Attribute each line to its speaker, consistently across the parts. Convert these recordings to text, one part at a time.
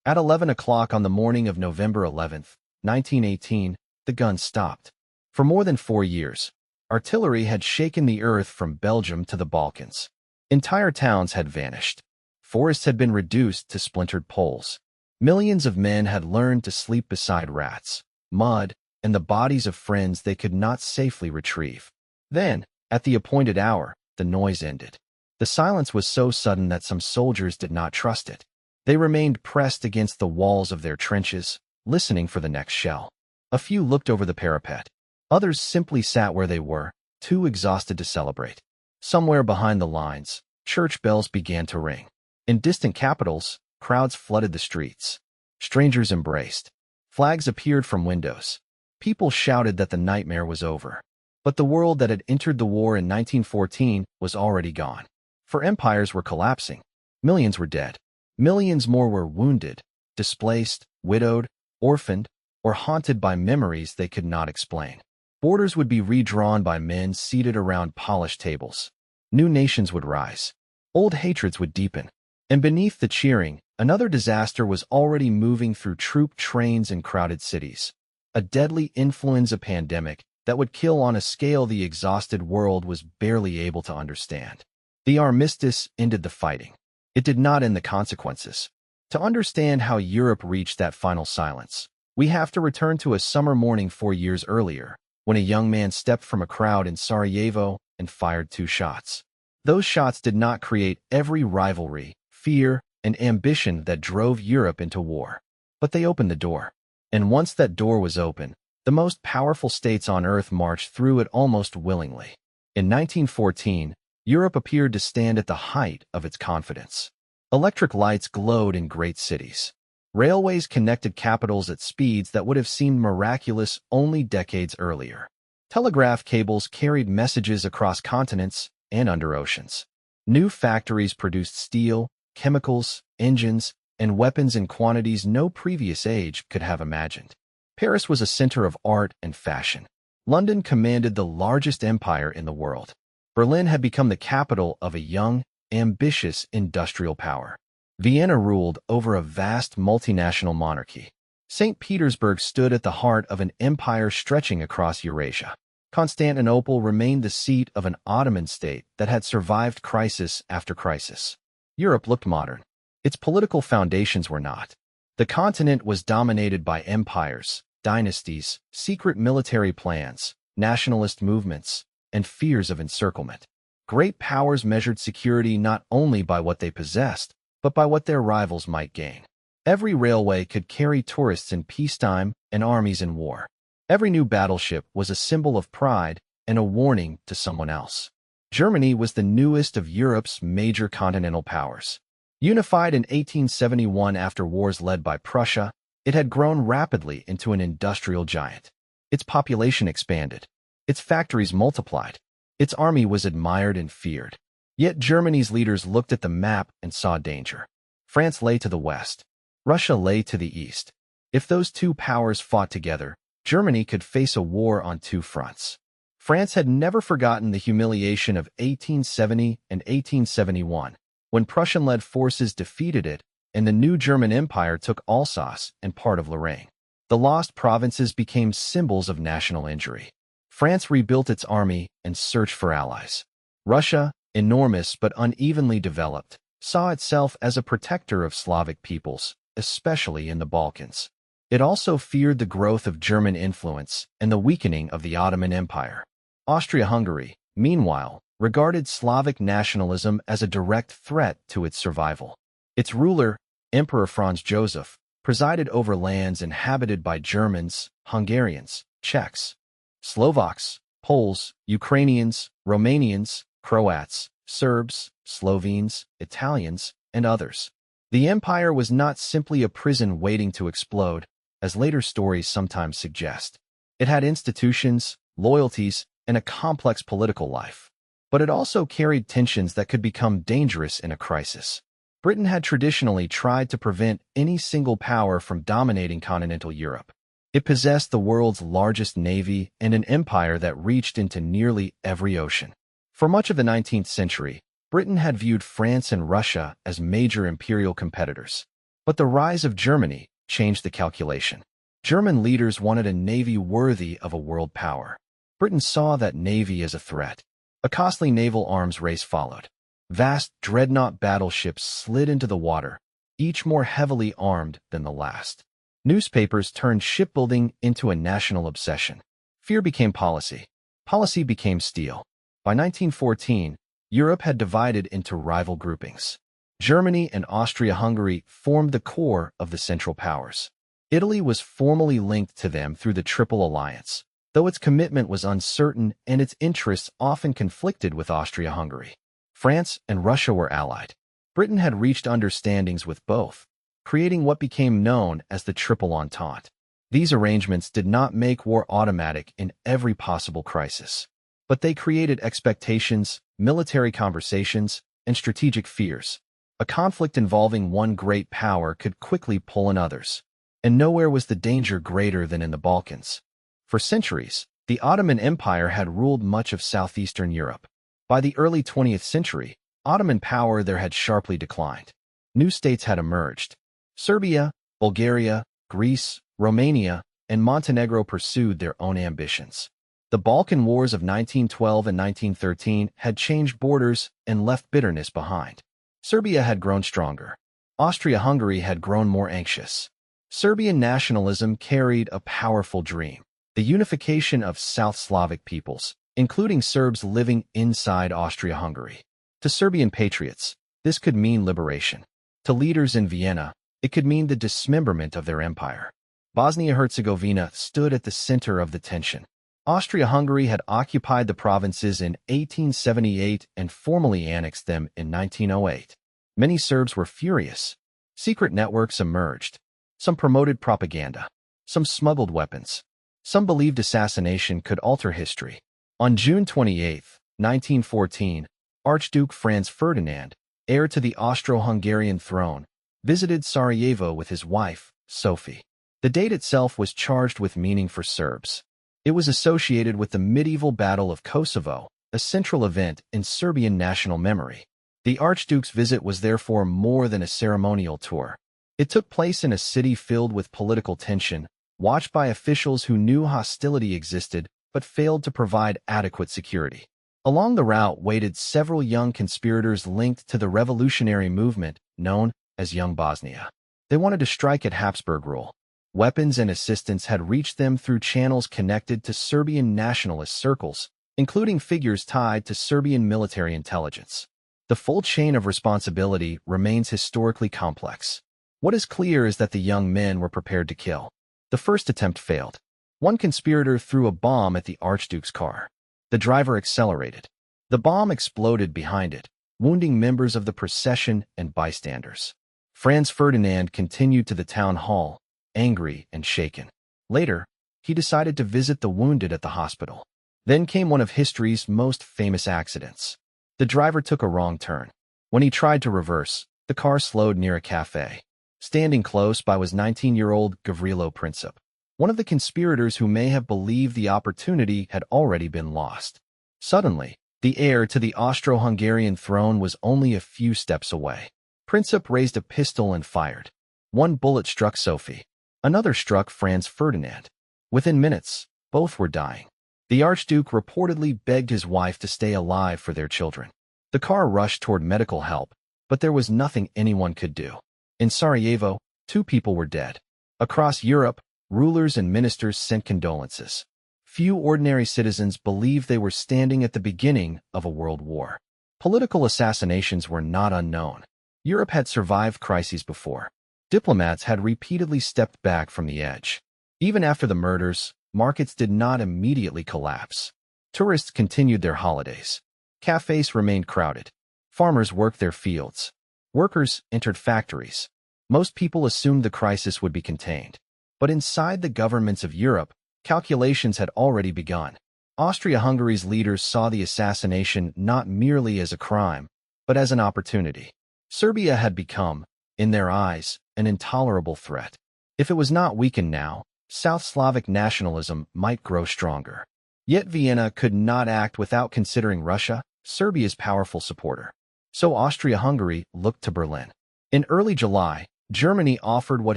Speaker 1: At 11 o'clock on the morning of November 11th, 1918, the guns stopped. For more than 4 years, artillery had shaken the earth from Belgium to the Balkans. Entire towns had vanished. Forests had been reduced to splintered poles. Millions of men had learned to sleep beside rats, mud, and the bodies of friends they could not safely retrieve. Then, at the appointed hour, the noise ended. The silence was so sudden that some soldiers did not trust it. They remained pressed against the walls of their trenches, listening for the next shell. A few looked over the parapet. Others simply sat where they were, too exhausted to celebrate. Somewhere behind the lines, church bells began to ring. In distant capitals, crowds flooded the streets. Strangers embraced. Flags appeared from windows. People shouted that the nightmare was over. But the world that had entered the war in 1914 was already gone. For empires were collapsing. Millions were dead. Millions more were wounded, displaced, widowed, orphaned, or haunted by memories they could not explain. Borders would be redrawn by men seated around polished tables. New nations would rise. Old hatreds would deepen. And beneath the cheering, another disaster was already moving through troop trains and crowded cities. A deadly influenza pandemic that would kill on a scale the exhausted world was barely able to understand. The Armistice ended the fighting. It did not end the consequences. To understand how Europe reached that final silence, we have to return to a summer morning 4 years earlier, when a young man stepped from a crowd in Sarajevo and fired 2 shots. Those shots did not create every rivalry, fear, and ambition that drove Europe into war. But they opened the door. And once that door was open, the most powerful states on Earth marched through it almost willingly. In 1914, Europe appeared to stand at the height of its confidence. Electric lights glowed in great cities. Railways connected capitals at speeds that would have seemed miraculous only decades earlier. Telegraph cables carried messages across continents and under oceans. New factories produced steel, chemicals, engines, and weapons in quantities no previous age could have imagined. Paris was a center of art and fashion. London commanded the largest empire in the world. Berlin had become the capital of a young, ambitious industrial power. Vienna ruled over a vast multinational monarchy. St. Petersburg stood at the heart of an empire stretching across Eurasia. Constantinople remained the seat of an Ottoman state that had survived crisis after crisis. Europe looked modern. Its political foundations were not. The continent was dominated by empires, dynasties, secret military plans, nationalist movements, and fears of encirclement. Great powers measured security not only by what they possessed, but by what their rivals might gain. Every railway could carry tourists in peacetime and armies in war. Every new battleship was a symbol of pride and a warning to someone else. Germany was the newest of Europe's major continental powers. Unified in 1871 after wars led by Prussia, it had grown rapidly into an industrial giant. Its population expanded. Its factories multiplied. Its army was admired and feared. Yet Germany's leaders looked at the map and saw danger. France lay to the west. Russia lay to the east. If those two powers fought together, Germany could face a war on 2 fronts. France had never forgotten the humiliation of 1870 and 1871, when Prussian-led forces defeated it and the new German Empire took Alsace and part of Lorraine. The lost provinces became symbols of national injury. France rebuilt its army and searched for allies. Russia, enormous but unevenly developed, saw itself as a protector of Slavic peoples, especially in the Balkans. It also feared the growth of German influence and the weakening of the Ottoman Empire. Austria-Hungary, meanwhile, regarded Slavic nationalism as a direct threat to its survival. Its ruler, Emperor Franz Joseph, presided over lands inhabited by Germans, Hungarians, Czechs, Slovaks, Poles, Ukrainians, Romanians, Croats, Serbs, Slovenes, Italians, and others. The empire was not simply a prison waiting to explode, as later stories sometimes suggest. It had institutions, loyalties, and a complex political life. But it also carried tensions that could become dangerous in a crisis. Britain had traditionally tried to prevent any single power from dominating continental Europe. It possessed the world's largest navy and an empire that reached into nearly every ocean. For much of the 19th century, Britain had viewed France and Russia as major imperial competitors. But the rise of Germany changed the calculation. German leaders wanted a navy worthy of a world power. Britain saw that navy as a threat. A costly naval arms race followed. Vast dreadnought battleships slid into the water, each more heavily armed than the last. Newspapers turned shipbuilding into a national obsession. Fear became policy. Policy became steel. By 1914, Europe had divided into rival groupings. Germany and Austria-Hungary formed the core of the Central Powers. Italy was formally linked to them through the Triple Alliance, though its commitment was uncertain and its interests often conflicted with Austria-Hungary. France and Russia were allied. Britain had reached understandings with both, creating what became known as the Triple Entente. These arrangements did not make war automatic in every possible crisis, but they created expectations, military conversations, and strategic fears. A conflict involving one great power could quickly pull in others, and nowhere was the danger greater than in the Balkans. For centuries, the Ottoman Empire had ruled much of southeastern Europe. By the early 20th century, Ottoman power there had sharply declined. New states had emerged. Serbia, Bulgaria, Greece, Romania, and Montenegro pursued their own ambitions. The Balkan Wars of 1912 and 1913 had changed borders and left bitterness behind. Serbia had grown stronger. Austria-Hungary had grown more anxious. Serbian nationalism carried a powerful dream: the unification of South Slavic peoples, including Serbs living inside Austria-Hungary. To Serbian patriots, this could mean liberation. To leaders in Vienna, it could mean the dismemberment of their empire. Bosnia-Herzegovina stood at the center of the tension. Austria-Hungary had occupied the provinces in 1878 and formally annexed them in 1908. Many Serbs were furious. Secret networks emerged. Some promoted propaganda. Some smuggled weapons. Some believed assassination could alter history. On June 28, 1914, Archduke Franz Ferdinand, heir to the Austro-Hungarian throne, visited Sarajevo with his wife, Sophie. The date itself was charged with meaning for Serbs. It was associated with the medieval Battle of Kosovo, a central event in Serbian national memory. The Archduke's visit was therefore more than a ceremonial tour. It took place in a city filled with political tension, watched by officials who knew hostility existed but failed to provide adequate security. Along the route waited several young conspirators linked to the revolutionary movement known as Young Bosnia. They wanted to strike at Habsburg rule. Weapons and assistance had reached them through channels connected to Serbian nationalist circles, including figures tied to Serbian military intelligence. The full chain of responsibility remains historically complex. What is clear is that the young men were prepared to kill. The first attempt failed. One conspirator threw a bomb at the Archduke's car. The driver accelerated. The bomb exploded behind it, wounding members of the procession and bystanders. Franz Ferdinand continued to the town hall, angry and shaken. Later, he decided to visit the wounded at the hospital. Then came one of history's most famous accidents. The driver took a wrong turn. When he tried to reverse, the car slowed near a cafe. Standing close by was 19-year-old Gavrilo Princip, one of the conspirators who may have believed the opportunity had already been lost. Suddenly, the heir to the Austro-Hungarian throne was only a few steps away. Princip raised a pistol and fired. One bullet struck Sophie. Another struck Franz Ferdinand. Within minutes, both were dying. The Archduke reportedly begged his wife to stay alive for their children. The car rushed toward medical help, but there was nothing anyone could do. In Sarajevo, 2 people were dead. Across Europe, rulers and ministers sent condolences. Few ordinary citizens believed they were standing at the beginning of a world war. Political assassinations were not unknown. Europe had survived crises before. Diplomats had repeatedly stepped back from the edge. Even after the murders, markets did not immediately collapse. Tourists continued their holidays. Cafes remained crowded. Farmers worked their fields. Workers entered factories. Most people assumed the crisis would be contained. But inside the governments of Europe, calculations had already begun. Austria-Hungary's leaders saw the assassination not merely as a crime, but as an opportunity. Serbia had become, in their eyes, an intolerable threat. If it was not weakened now, South Slavic nationalism might grow stronger. Yet Vienna could not act without considering Russia, Serbia's powerful supporter. So Austria-Hungary looked to Berlin. In early July, Germany offered what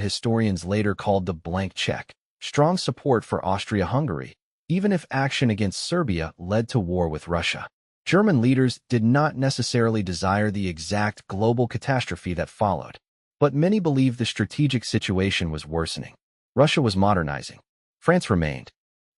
Speaker 1: historians later called the blank check, strong support for Austria-Hungary, even if action against Serbia led to war with Russia. German leaders did not necessarily desire the exact global catastrophe that followed, but many believed the strategic situation was worsening. Russia was modernizing. France remained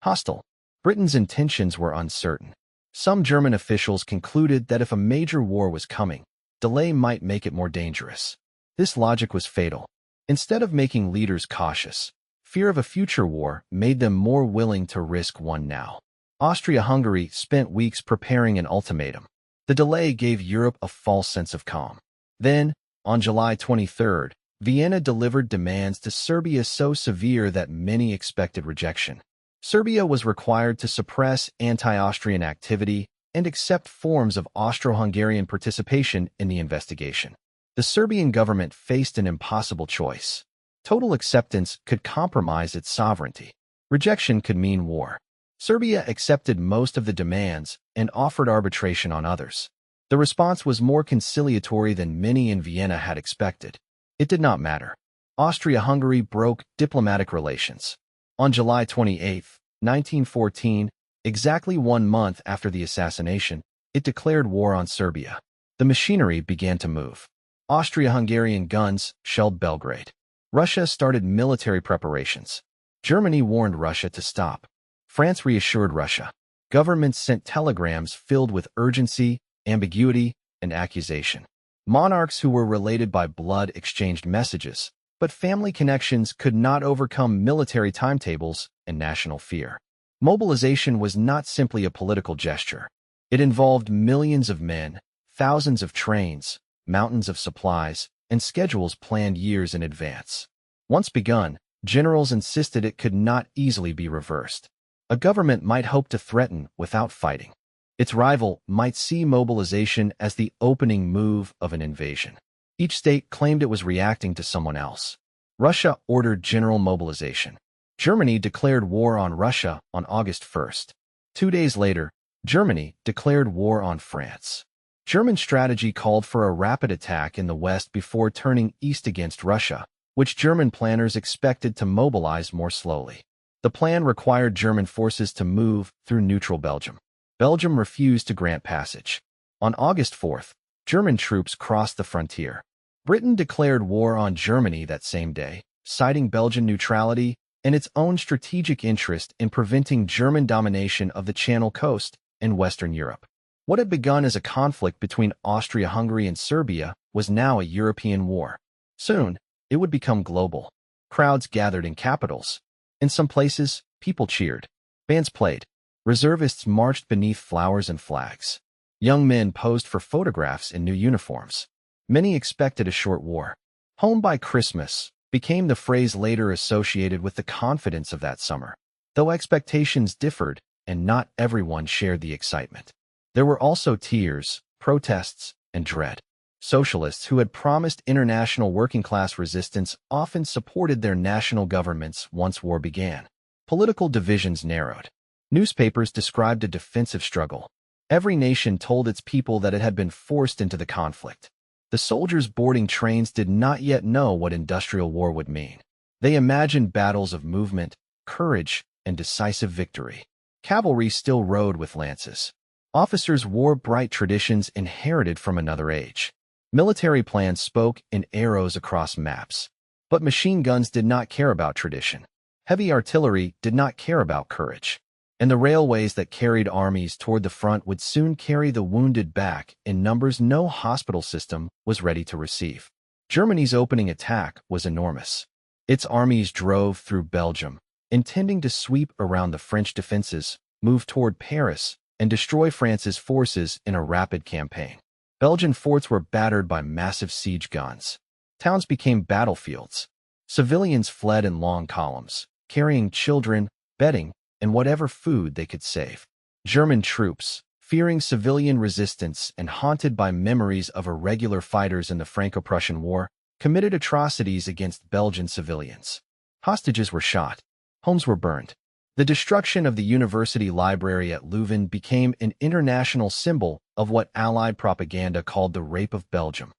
Speaker 1: hostile. Britain's intentions were uncertain. Some German officials concluded that if a major war was coming, delay might make it more dangerous. This logic was fatal. Instead of making leaders cautious, fear of a future war made them more willing to risk one now. Austria-Hungary spent weeks preparing an ultimatum. The delay gave Europe a false sense of calm. Then, on July 23rd, Vienna delivered demands to Serbia so severe that many expected rejection. Serbia was required to suppress anti-Austrian activity and accept forms of Austro-Hungarian participation in the investigation. The Serbian government faced an impossible choice. Total acceptance could compromise its sovereignty. Rejection could mean war. Serbia accepted most of the demands and offered arbitration on others. The response was more conciliatory than many in Vienna had expected. It did not matter. Austria-Hungary broke diplomatic relations. On July 28, 1914, exactly 1 month after the assassination, it declared war on Serbia. The machinery began to move. Austria-Hungarian guns shelled Belgrade. Russia started military preparations. Germany warned Russia to stop. France reassured Russia. Governments sent telegrams filled with urgency, ambiguity, and accusation. Monarchs who were related by blood exchanged messages, but family connections could not overcome military timetables and national fear. Mobilization was not simply a political gesture. It involved millions of men, thousands of trains, mountains of supplies, and schedules planned years in advance. Once begun, generals insisted it could not easily be reversed. A government might hope to threaten without fighting. Its rival might see mobilization as the opening move of an invasion. Each state claimed it was reacting to someone else. Russia ordered general mobilization. Germany declared war on Russia on August 1st. 2 days later, Germany declared war on France. German strategy called for a rapid attack in the west before turning east against Russia, which German planners expected to mobilize more slowly. The plan required German forces to move through neutral Belgium. Belgium refused to grant passage. On August 4th, German troops crossed the frontier. Britain declared war on Germany that same day, citing Belgian neutrality and its own strategic interest in preventing German domination of the Channel Coast and Western Europe. What had begun as a conflict between Austria-Hungary and Serbia was now a European war. Soon, it would become global. Crowds gathered in capitals. In some places, people cheered. Bands played. Reservists marched beneath flowers and flags. Young men posed for photographs in new uniforms. Many expected a short war. "Home by Christmas" became the phrase later associated with the confidence of that summer. Though expectations differed, and not everyone shared the excitement. There were also tears, protests, and dread. Socialists who had promised international working-class resistance often supported their national governments once war began. Political divisions narrowed. Newspapers described a defensive struggle. Every nation told its people that it had been forced into the conflict. The soldiers boarding trains did not yet know what industrial war would mean. They imagined battles of movement, courage, and decisive victory. Cavalry still rode with lances. Officers wore bright traditions inherited from another age. Military plans spoke in arrows across maps. But machine guns did not care about tradition. Heavy artillery did not care about courage. And the railways that carried armies toward the front would soon carry the wounded back in numbers no hospital system was ready to receive. Germany's opening attack was enormous. Its armies drove through Belgium, intending to sweep around the French defenses, move toward Paris, and destroy France's forces in a rapid campaign. Belgian forts were battered by massive siege guns. Towns became battlefields. Civilians fled in long columns, carrying children, bedding, and whatever food they could save. German troops, fearing civilian resistance and haunted by memories of irregular fighters in the Franco-Prussian War, committed atrocities against Belgian civilians. Hostages were shot. Homes were burned. The destruction of the university library at Leuven became an international symbol of what Allied propaganda called the Rape of Belgium.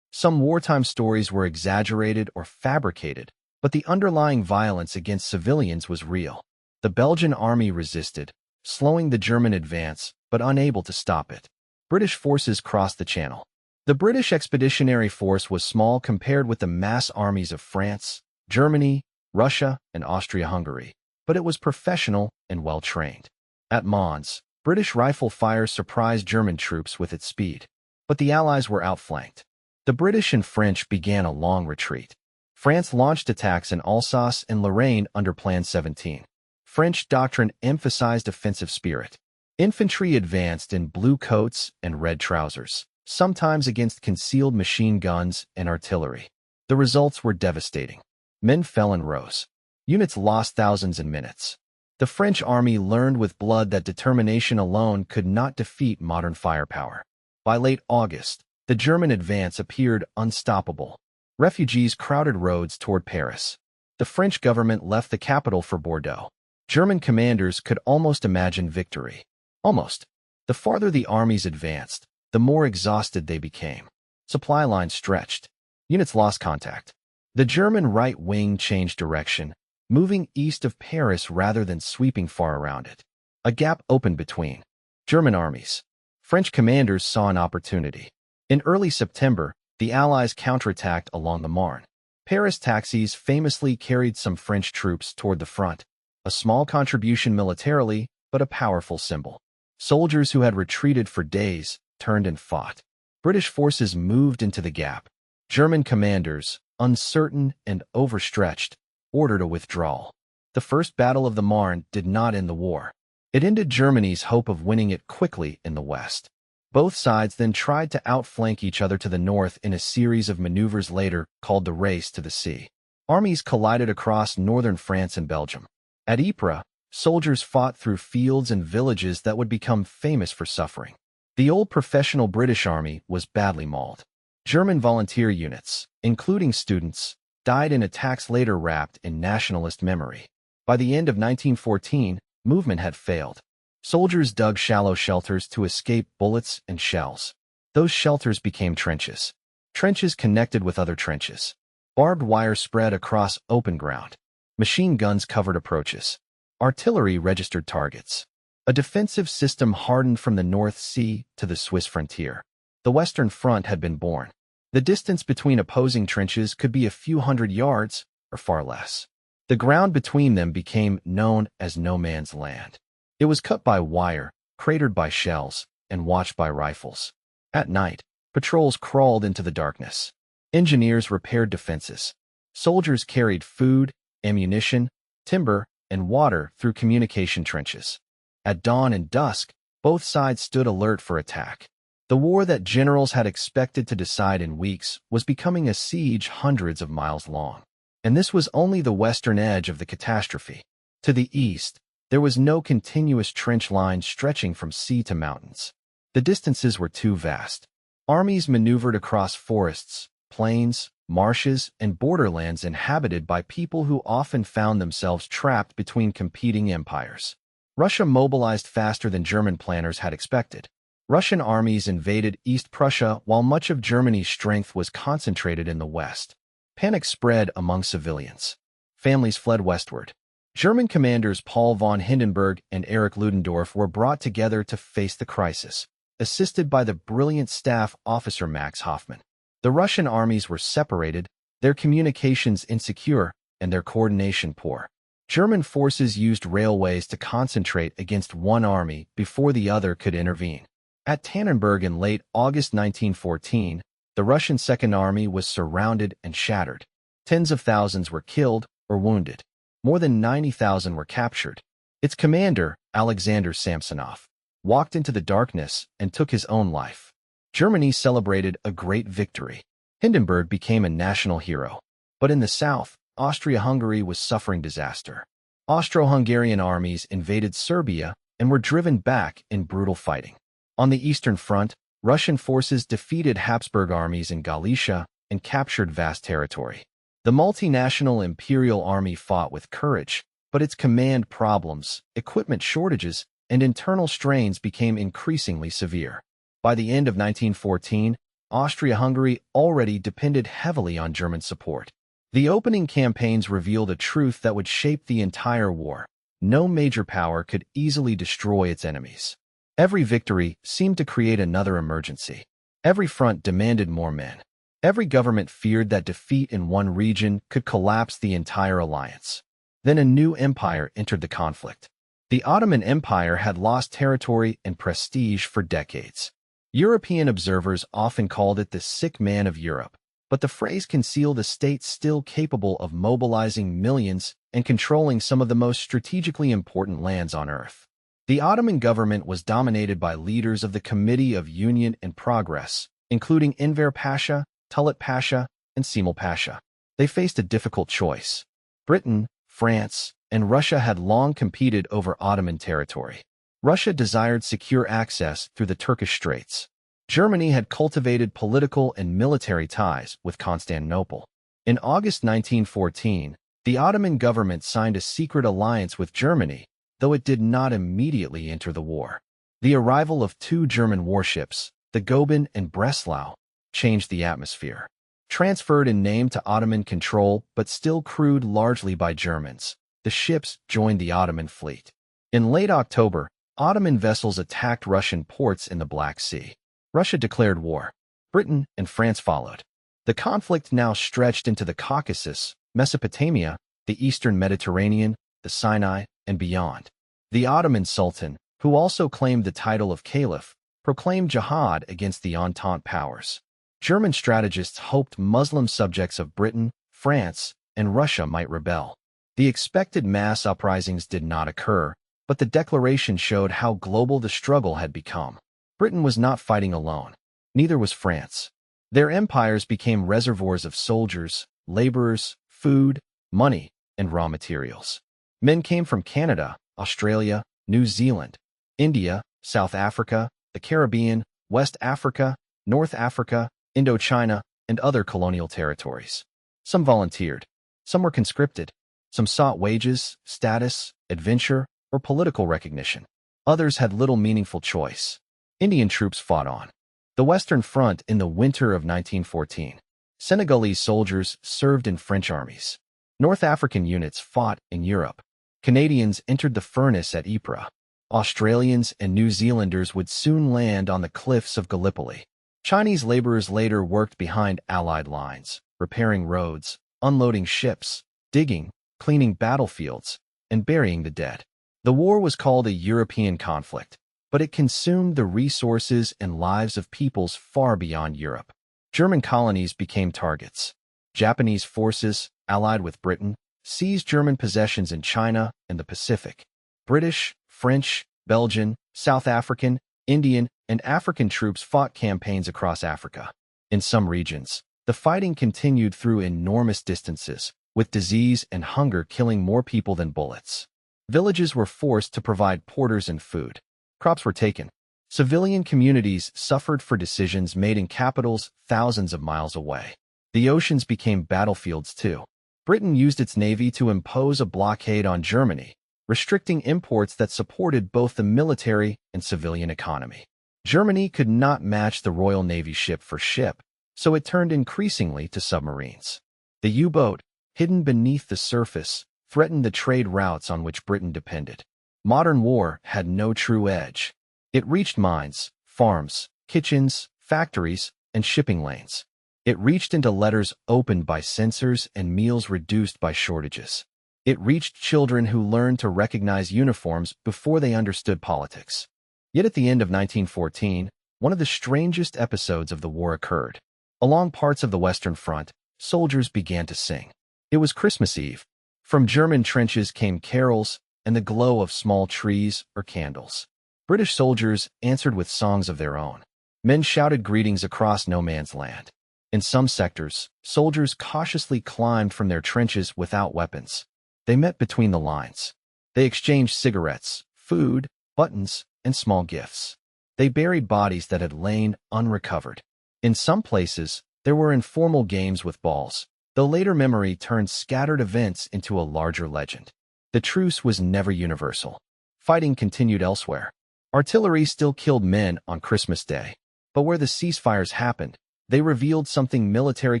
Speaker 1: Some wartime stories were exaggerated or fabricated, but the underlying violence against civilians was real. The Belgian army resisted, slowing the German advance, but unable to stop it. British forces crossed the Channel. The British Expeditionary Force was small compared with the mass armies of France, Germany, Russia, and Austria-Hungary, but it was professional and well-trained. At Mons, British rifle fire surprised German troops with its speed, but the Allies were outflanked. The British and French began a long retreat. France launched attacks in Alsace and Lorraine under Plan 17. French doctrine emphasized offensive spirit. Infantry advanced in blue coats and red trousers, sometimes against concealed machine guns and artillery. The results were devastating. Men fell and rose. Units lost thousands in minutes. The French army learned with blood that determination alone could not defeat modern firepower. By late August, the German advance appeared unstoppable. Refugees crowded roads toward Paris. The French government left the capital for Bordeaux. German commanders could almost imagine victory. Almost. The farther the armies advanced, the more exhausted they became. Supply lines stretched. Units lost contact. The German right wing changed direction, moving east of Paris rather than sweeping far around it. A gap opened between German armies. French commanders saw an opportunity. In early September, the Allies counterattacked along the Marne. Paris taxis famously carried some French troops toward the front, a small contribution militarily, but a powerful symbol. Soldiers who had retreated for days turned and fought. British forces moved into the gap. German commanders, uncertain and overstretched, ordered a withdrawal. The First Battle of the Marne did not end the war. It ended Germany's hope of winning it quickly in the West. Both sides then tried to outflank each other to the north in a series of maneuvers later called the Race to the Sea. Armies collided across northern France and Belgium. At Ypres, soldiers fought through fields and villages that would become famous for suffering. The old professional British army was badly mauled. German volunteer units, including students, died in attacks later wrapped in nationalist memory. By the end of 1914, movement had failed. Soldiers dug shallow shelters to escape bullets and shells. Those shelters became trenches. Trenches connected with other trenches. Barbed wire spread across open ground. Machine guns covered approaches. Artillery registered targets. A defensive system hardened from the North Sea to the Swiss frontier. The Western Front had been born. The distance between opposing trenches could be a few hundred yards or far less. The ground between them became known as no man's land. It was cut by wire, cratered by shells, and watched by rifles. At night, patrols crawled into the darkness. Engineers repaired defenses. Soldiers carried food, ammunition, timber, and water through communication trenches. At dawn and dusk, both sides stood alert for attack. The war that generals had expected to decide in weeks was becoming a siege hundreds of miles long. And this was only the western edge of the catastrophe. To the east, there was no continuous trench line stretching from sea to mountains. The distances were too vast. Armies maneuvered across forests, plains, marshes, and borderlands inhabited by people who often found themselves trapped between competing empires. Russia mobilized faster than German planners had expected. Russian armies invaded East Prussia while much of Germany's strength was concentrated in the west. Panic spread among civilians. Families fled westward. German commanders Paul von Hindenburg and Erich Ludendorff were brought together to face the crisis, assisted by the brilliant staff officer Max Hoffmann. The Russian armies were separated, their communications insecure, and their coordination poor. German forces used railways to concentrate against one army before the other could intervene. At Tannenberg in late August 1914, the Russian Second Army was surrounded and shattered. Tens of thousands were killed or wounded. More than 90,000 were captured. Its commander, Alexander Samsonov, walked into the darkness and took his own life. Germany celebrated a great victory. Hindenburg became a national hero. But in the south, Austria-Hungary was suffering disaster. Austro-Hungarian armies invaded Serbia and were driven back in brutal fighting. On the Eastern Front, Russian forces defeated Habsburg armies in Galicia and captured vast territory. The multinational imperial army fought with courage, but its command problems, equipment shortages, and internal strains became increasingly severe. By the end of 1914, Austria-Hungary already depended heavily on German support. The opening campaigns revealed a truth that would shape the entire war. No major power could easily destroy its enemies. Every victory seemed to create another emergency. Every front demanded more men. Every government feared that defeat in one region could collapse the entire alliance. Then a new empire entered the conflict. The Ottoman Empire had lost territory and prestige for decades. European observers often called it the sick man of Europe, but the phrase concealed a state still capable of mobilizing millions and controlling some of the most strategically important lands on Earth. The Ottoman government was dominated by leaders of the Committee of Union and Progress, including Enver Pasha, Talat Pasha, and Cemal Pasha. They faced a difficult choice. Britain, France, and Russia had long competed over Ottoman territory. Russia desired secure access through the Turkish Straits. Germany had cultivated political and military ties with Constantinople. In August 1914, the Ottoman government signed a secret alliance with Germany, though it did not immediately enter the war. The arrival of two German warships, the Goeben and Breslau, changed the atmosphere. Transferred in name to Ottoman control but still crewed largely by Germans, the ships joined the Ottoman fleet. In late October, Ottoman vessels attacked Russian ports in the Black Sea. Russia declared war. Britain and France followed. The conflict now stretched into the Caucasus, Mesopotamia, the Eastern Mediterranean, the Sinai, and beyond. The Ottoman Sultan, who also claimed the title of Caliph, proclaimed jihad against the Entente powers. German strategists hoped Muslim subjects of Britain, France, and Russia might rebel. The expected mass uprisings did not occur, but the declaration showed how global the struggle had become. Britain was not fighting alone. Neither was France. Their empires became reservoirs of soldiers, laborers, food, money, and raw materials. Men came from Canada, Australia, New Zealand, India, South Africa, the Caribbean, West Africa, North Africa, Indochina, and other colonial territories. Some volunteered. Some were conscripted. Some sought wages, status, adventure, or political recognition. Others had little meaningful choice. Indian troops fought on the Western Front in the winter of 1914. Senegalese soldiers served in French armies. North African units fought in Europe. Canadians entered the furnace at Ypres. Australians and New Zealanders would soon land on the cliffs of Gallipoli. Chinese laborers later worked behind Allied lines, repairing roads, unloading ships, digging, cleaning battlefields, and burying the dead. The war was called a European conflict, but it consumed the resources and lives of peoples far beyond Europe. German colonies became targets. Japanese forces, allied with Britain, seized German possessions in China and the Pacific. British, French, Belgian, South African, Indian, and African troops fought campaigns across Africa. In some regions, the fighting continued through enormous distances, with disease and hunger killing more people than bullets. Villages were forced to provide porters and food. Crops were taken. Civilian communities suffered for decisions made in capitals thousands of miles away. The oceans became battlefields too. Britain used its navy to impose a blockade on Germany, restricting imports that supported both the military and civilian economy. Germany could not match the Royal Navy ship for ship, so it turned increasingly to submarines. The U-boat, hidden beneath the surface, threatened the trade routes on which Britain depended. Modern war had no true edge. It reached mines, farms, kitchens, factories, and shipping lanes. It reached into letters opened by censors and meals reduced by shortages. It reached children who learned to recognize uniforms before they understood politics. Yet at the end of 1914, one of the strangest episodes of the war occurred. Along parts of the Western Front, soldiers began to sing. It was Christmas Eve. From German trenches came carols and the glow of small trees or candles. British soldiers answered with songs of their own. Men shouted greetings across no man's land. In some sectors, soldiers cautiously climbed from their trenches without weapons. They met between the lines. They exchanged cigarettes, food, buttons, and small gifts. They buried bodies that had lain unrecovered. In some places, there were informal games with balls, though later memory turned scattered events into a larger legend. The truce was never universal. Fighting continued elsewhere. Artillery still killed men on Christmas Day, but where the ceasefires happened, They revealed something military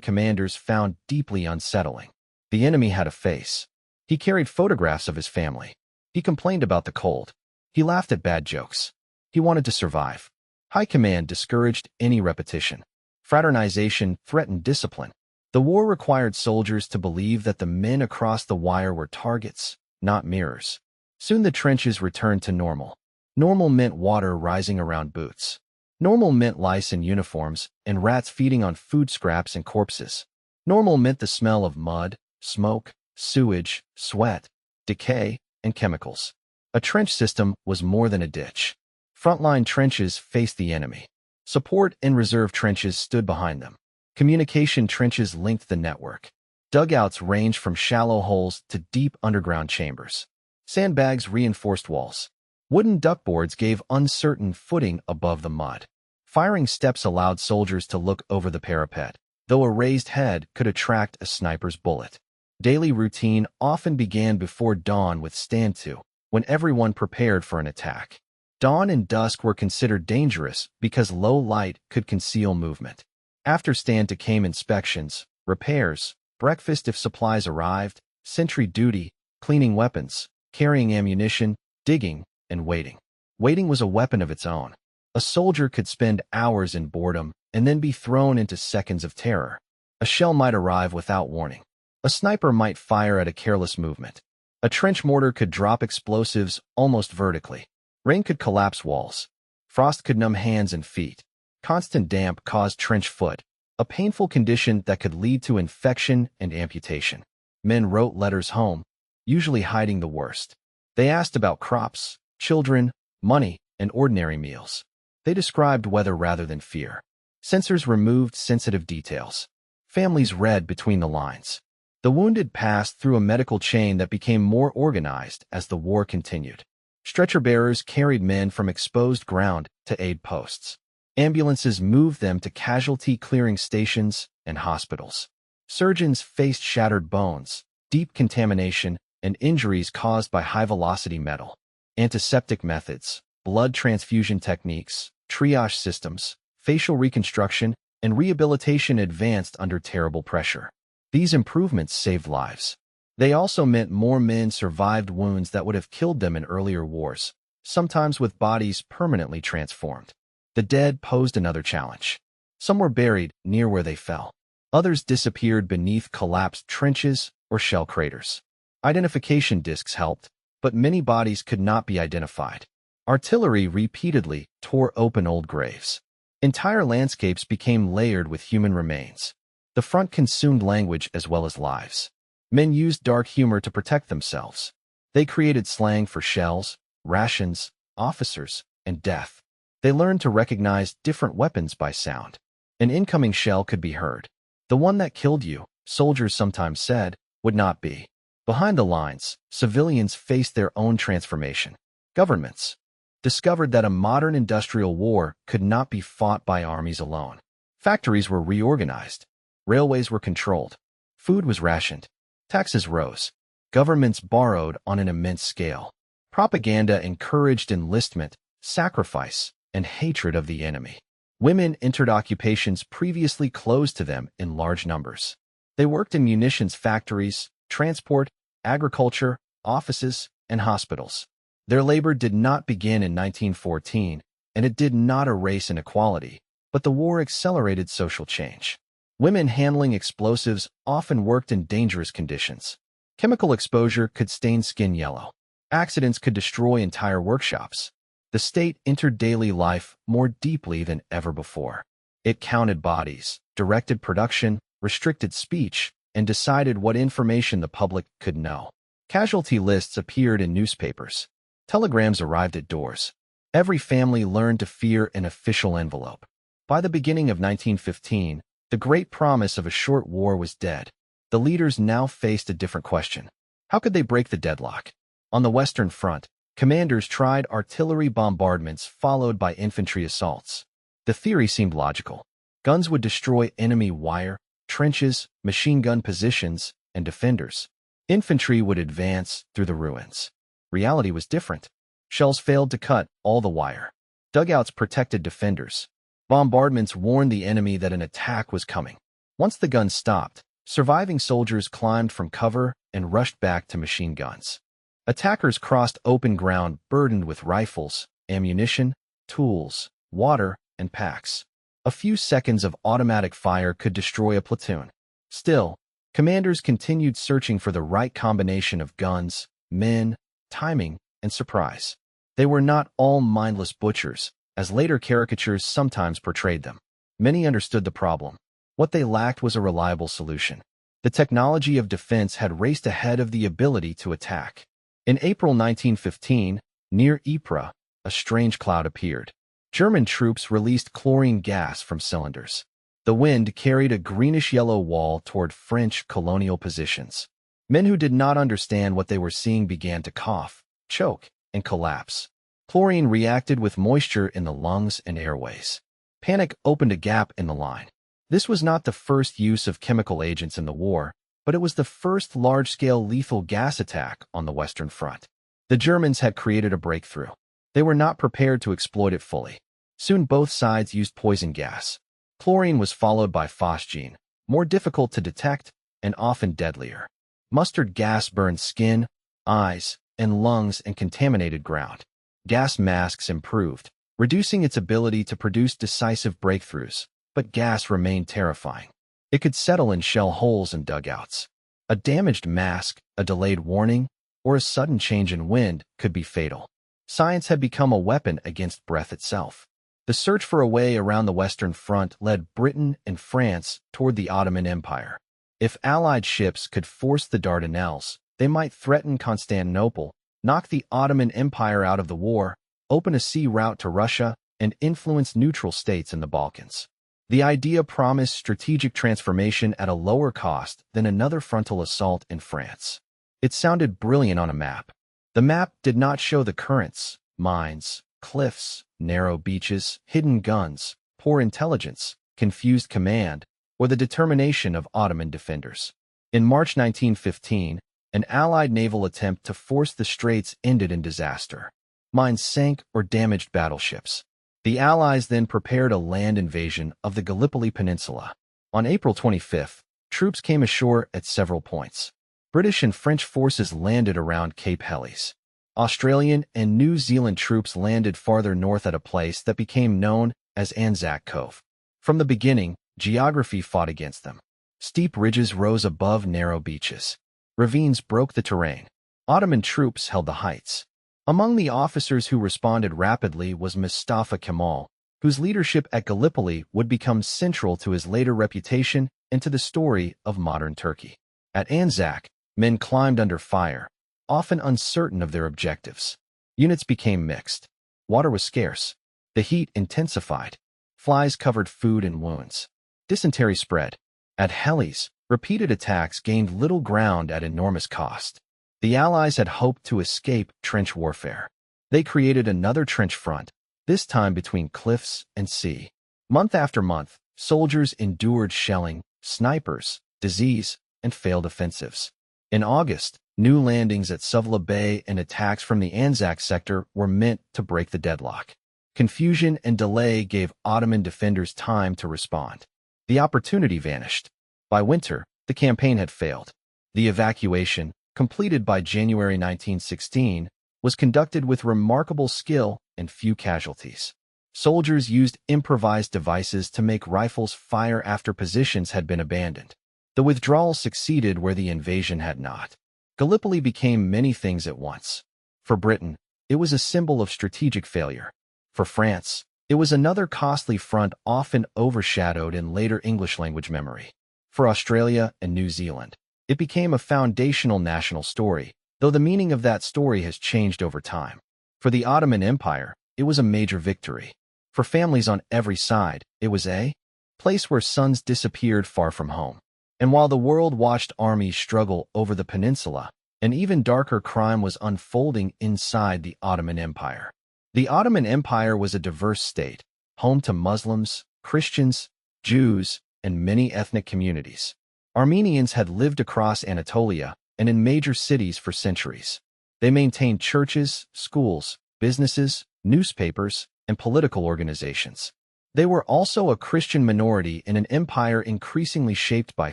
Speaker 1: commanders found deeply unsettling. The enemy had a face. He carried photographs of his family. He complained about the cold. He laughed at bad jokes. He wanted to survive. High command discouraged any repetition. Fraternization threatened discipline. The war required soldiers to believe that the men across the wire were targets, not mirrors. Soon the trenches returned to normal. Normal meant water rising around boots. Normal meant lice in uniforms and rats feeding on food scraps and corpses. Normal meant the smell of mud, smoke, sewage, sweat, decay, and chemicals. A trench system was more than a ditch. Frontline trenches faced the enemy. Support and reserve trenches stood behind them. Communication trenches linked the network. Dugouts ranged from shallow holes to deep underground chambers. Sandbags reinforced walls. Wooden duckboards gave uncertain footing above the mud. Firing steps allowed soldiers to look over the parapet, though a raised head could attract a sniper's bullet. Daily routine often began before dawn with stand-to, when everyone prepared for an attack. Dawn and dusk were considered dangerous because low light could conceal movement. After stand-to came inspections, repairs, breakfast if supplies arrived, sentry duty, cleaning weapons, carrying ammunition, digging, and waiting. Waiting was a weapon of its own. A soldier could spend hours in boredom and then be thrown into seconds of terror. A shell might arrive without warning. A sniper might fire at a careless movement. A trench mortar could drop explosives almost vertically. Rain could collapse walls. Frost could numb hands and feet. Constant damp caused trench foot, a painful condition that could lead to infection and amputation. Men wrote letters home, usually hiding the worst. They asked about crops, children, money, and ordinary meals. They described weather rather than fear. Censors removed sensitive details. Families read between the lines. The wounded passed through a medical chain that became more organized as the war continued. Stretcher bearers carried men from exposed ground to aid posts. Ambulances moved them to casualty clearing stations and hospitals. Surgeons faced shattered bones, deep contamination, and injuries caused by high-velocity metal. Antiseptic methods, blood transfusion techniques, triage systems, facial reconstruction, and rehabilitation advanced under terrible pressure. These improvements saved lives. They also meant more men survived wounds that would have killed them in earlier wars, sometimes with bodies permanently transformed. The dead posed another challenge. Some were buried near where they fell. Others disappeared beneath collapsed trenches or shell craters. Identification discs helped, but many bodies could not be identified. Artillery repeatedly tore open old graves. Entire landscapes became layered with human remains. The front consumed language as well as lives. Men used dark humor to protect themselves. They created slang for shells, rations, officers, and death. They learned to recognize different weapons by sound. An incoming shell could be heard. The one that killed you, soldiers sometimes said, would not be. Behind the lines, civilians faced their own transformation. Governments discovered that a modern industrial war could not be fought by armies alone. Factories were reorganized. Railways were controlled. Food was rationed. Taxes rose. Governments borrowed on an immense scale. Propaganda encouraged enlistment, sacrifice, and hatred of the enemy. Women entered occupations previously closed to them in large numbers. They worked in munitions factories, transport, agriculture, offices, and hospitals. Their labor did not begin in 1914, and it did not erase inequality, but the war accelerated social change. Women handling explosives often worked in dangerous conditions. Chemical exposure could stain skin yellow. Accidents could destroy entire workshops. The state entered daily life more deeply than ever before. It counted bodies, directed production, restricted speech, and decided what information the public could know. Casualty lists appeared in newspapers. Telegrams arrived at doors. Every family learned to fear an official envelope. By the beginning of 1915, the great promise of a short war was dead. The leaders now faced a different question. How could they break the deadlock? On the Western Front, commanders tried artillery bombardments followed by infantry assaults. The theory seemed logical. Guns would destroy enemy wire, trenches, machine gun positions, and defenders. Infantry would advance through the ruins. Reality was different. Shells failed to cut all the wire. Dugouts protected defenders. Bombardments warned the enemy that an attack was coming. Once the guns stopped, surviving soldiers climbed from cover and rushed back to machine guns. Attackers crossed open ground burdened with rifles, ammunition, tools, water, and packs. A few seconds of automatic fire could destroy a platoon. Still, commanders continued searching for the right combination of guns, men, timing, and surprise. They were not all mindless butchers, as later caricatures sometimes portrayed them. Many understood the problem. What they lacked was a reliable solution. The technology of defense had raced ahead of the ability to attack. In April 1915, near Ypres, a strange cloud appeared. German troops released chlorine gas from cylinders. The wind carried a greenish-yellow wall toward French colonial positions. Men who did not understand what they were seeing began to cough, choke, and collapse. Chlorine reacted with moisture in the lungs and airways. Panic opened a gap in the line. This was not the first use of chemical agents in the war, but it was the first large-scale lethal gas attack on the Western Front. The Germans had created a breakthrough. They were not prepared to exploit it fully. Soon both sides used poison gas. Chlorine was followed by phosgene, more difficult to detect and often deadlier. Mustard gas burned skin, eyes, and lungs and contaminated ground. Gas masks improved, reducing its ability to produce decisive breakthroughs, but gas remained terrifying. It could settle in shell holes and dugouts. A damaged mask, a delayed warning, or a sudden change in wind could be fatal. Science had become a weapon against breath itself. The search for a way around the Western Front led Britain and France toward the Ottoman Empire. If Allied ships could force the Dardanelles, they might threaten Constantinople, knock the Ottoman Empire out of the war, open a sea route to Russia, and influence neutral states in the Balkans. The idea promised strategic transformation at a lower cost than another frontal assault in France. It sounded brilliant on a map. The map did not show the currents, mines, cliffs, narrow beaches, hidden guns, poor intelligence, confused command, or the determination of Ottoman defenders. In March 1915, an Allied naval attempt to force the straits ended in disaster. Mines sank or damaged battleships. The Allies then prepared a land invasion of the Gallipoli Peninsula. On April 25th, troops came ashore at several points. British and French forces landed around Cape Helles. Australian and New Zealand troops landed farther north at a place that became known as Anzac Cove. From the beginning, geography fought against them. Steep ridges rose above narrow beaches. Ravines broke the terrain. Ottoman troops held the heights. Among the officers who responded rapidly was Mustafa Kemal, whose leadership at Gallipoli would become central to his later reputation and to the story of modern Turkey. At Anzac, men climbed under fire, often uncertain of their objectives. Units became mixed. Water was scarce. The heat intensified. Flies covered food and wounds. Dysentery spread. At Helles, repeated attacks gained little ground at enormous cost. The Allies had hoped to escape trench warfare. They created another trench front, this time between cliffs and sea. Month after month, soldiers endured shelling, snipers, disease, and failed offensives. In August, new landings at Suvla Bay and attacks from the Anzac sector were meant to break the deadlock. Confusion and delay gave Ottoman defenders time to respond. The opportunity vanished. By winter, the campaign had failed. The evacuation, completed by January 1916, was conducted with remarkable skill and few casualties. Soldiers used improvised devices to make rifles fire after positions had been abandoned. The withdrawal succeeded where the invasion had not. Gallipoli became many things at once. For Britain, it was a symbol of strategic failure. For France, it was another costly front often overshadowed in later English-language memory. For Australia and New Zealand, it became a foundational national story, though the meaning of that story has changed over time. For the Ottoman Empire, it was a major victory. For families on every side, it was a place where sons disappeared far from home. And while the world watched armies struggle over the peninsula, an even darker crime was unfolding inside the Ottoman Empire. The Ottoman Empire was a diverse state, home to Muslims, Christians, Jews, and many ethnic communities. Armenians had lived across Anatolia and in major cities for centuries. They maintained churches, schools, businesses, newspapers, and political organizations. They were also a Christian minority in an empire increasingly shaped by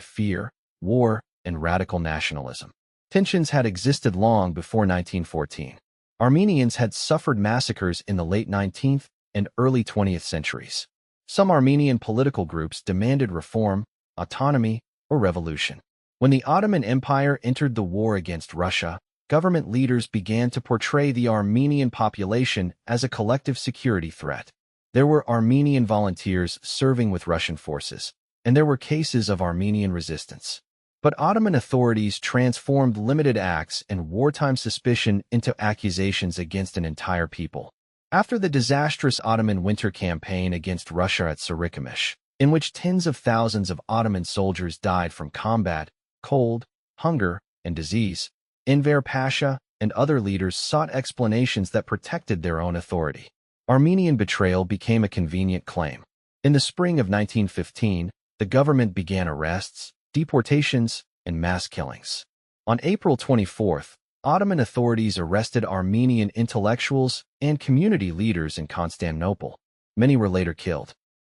Speaker 1: fear, war, and radical nationalism. Tensions had existed long before 1914. Armenians had suffered massacres in the late 19th and early 20th centuries. Some Armenian political groups demanded reform, autonomy, or revolution. When the Ottoman Empire entered the war against Russia, government leaders began to portray the Armenian population as a collective security threat. There were Armenian volunteers serving with Russian forces, and there were cases of Armenian resistance. But Ottoman authorities transformed limited acts and wartime suspicion into accusations against an entire people. After the disastrous Ottoman winter campaign against Russia at Sarajevo, in which tens of thousands of Ottoman soldiers died from combat, cold, hunger, and disease, Enver Pasha and other leaders sought explanations that protected their own authority. Armenian betrayal became a convenient claim. In the spring of 1915, the government began arrests, deportations, and mass killings. On April 24th, Ottoman authorities arrested Armenian intellectuals and community leaders in Constantinople. Many were later killed.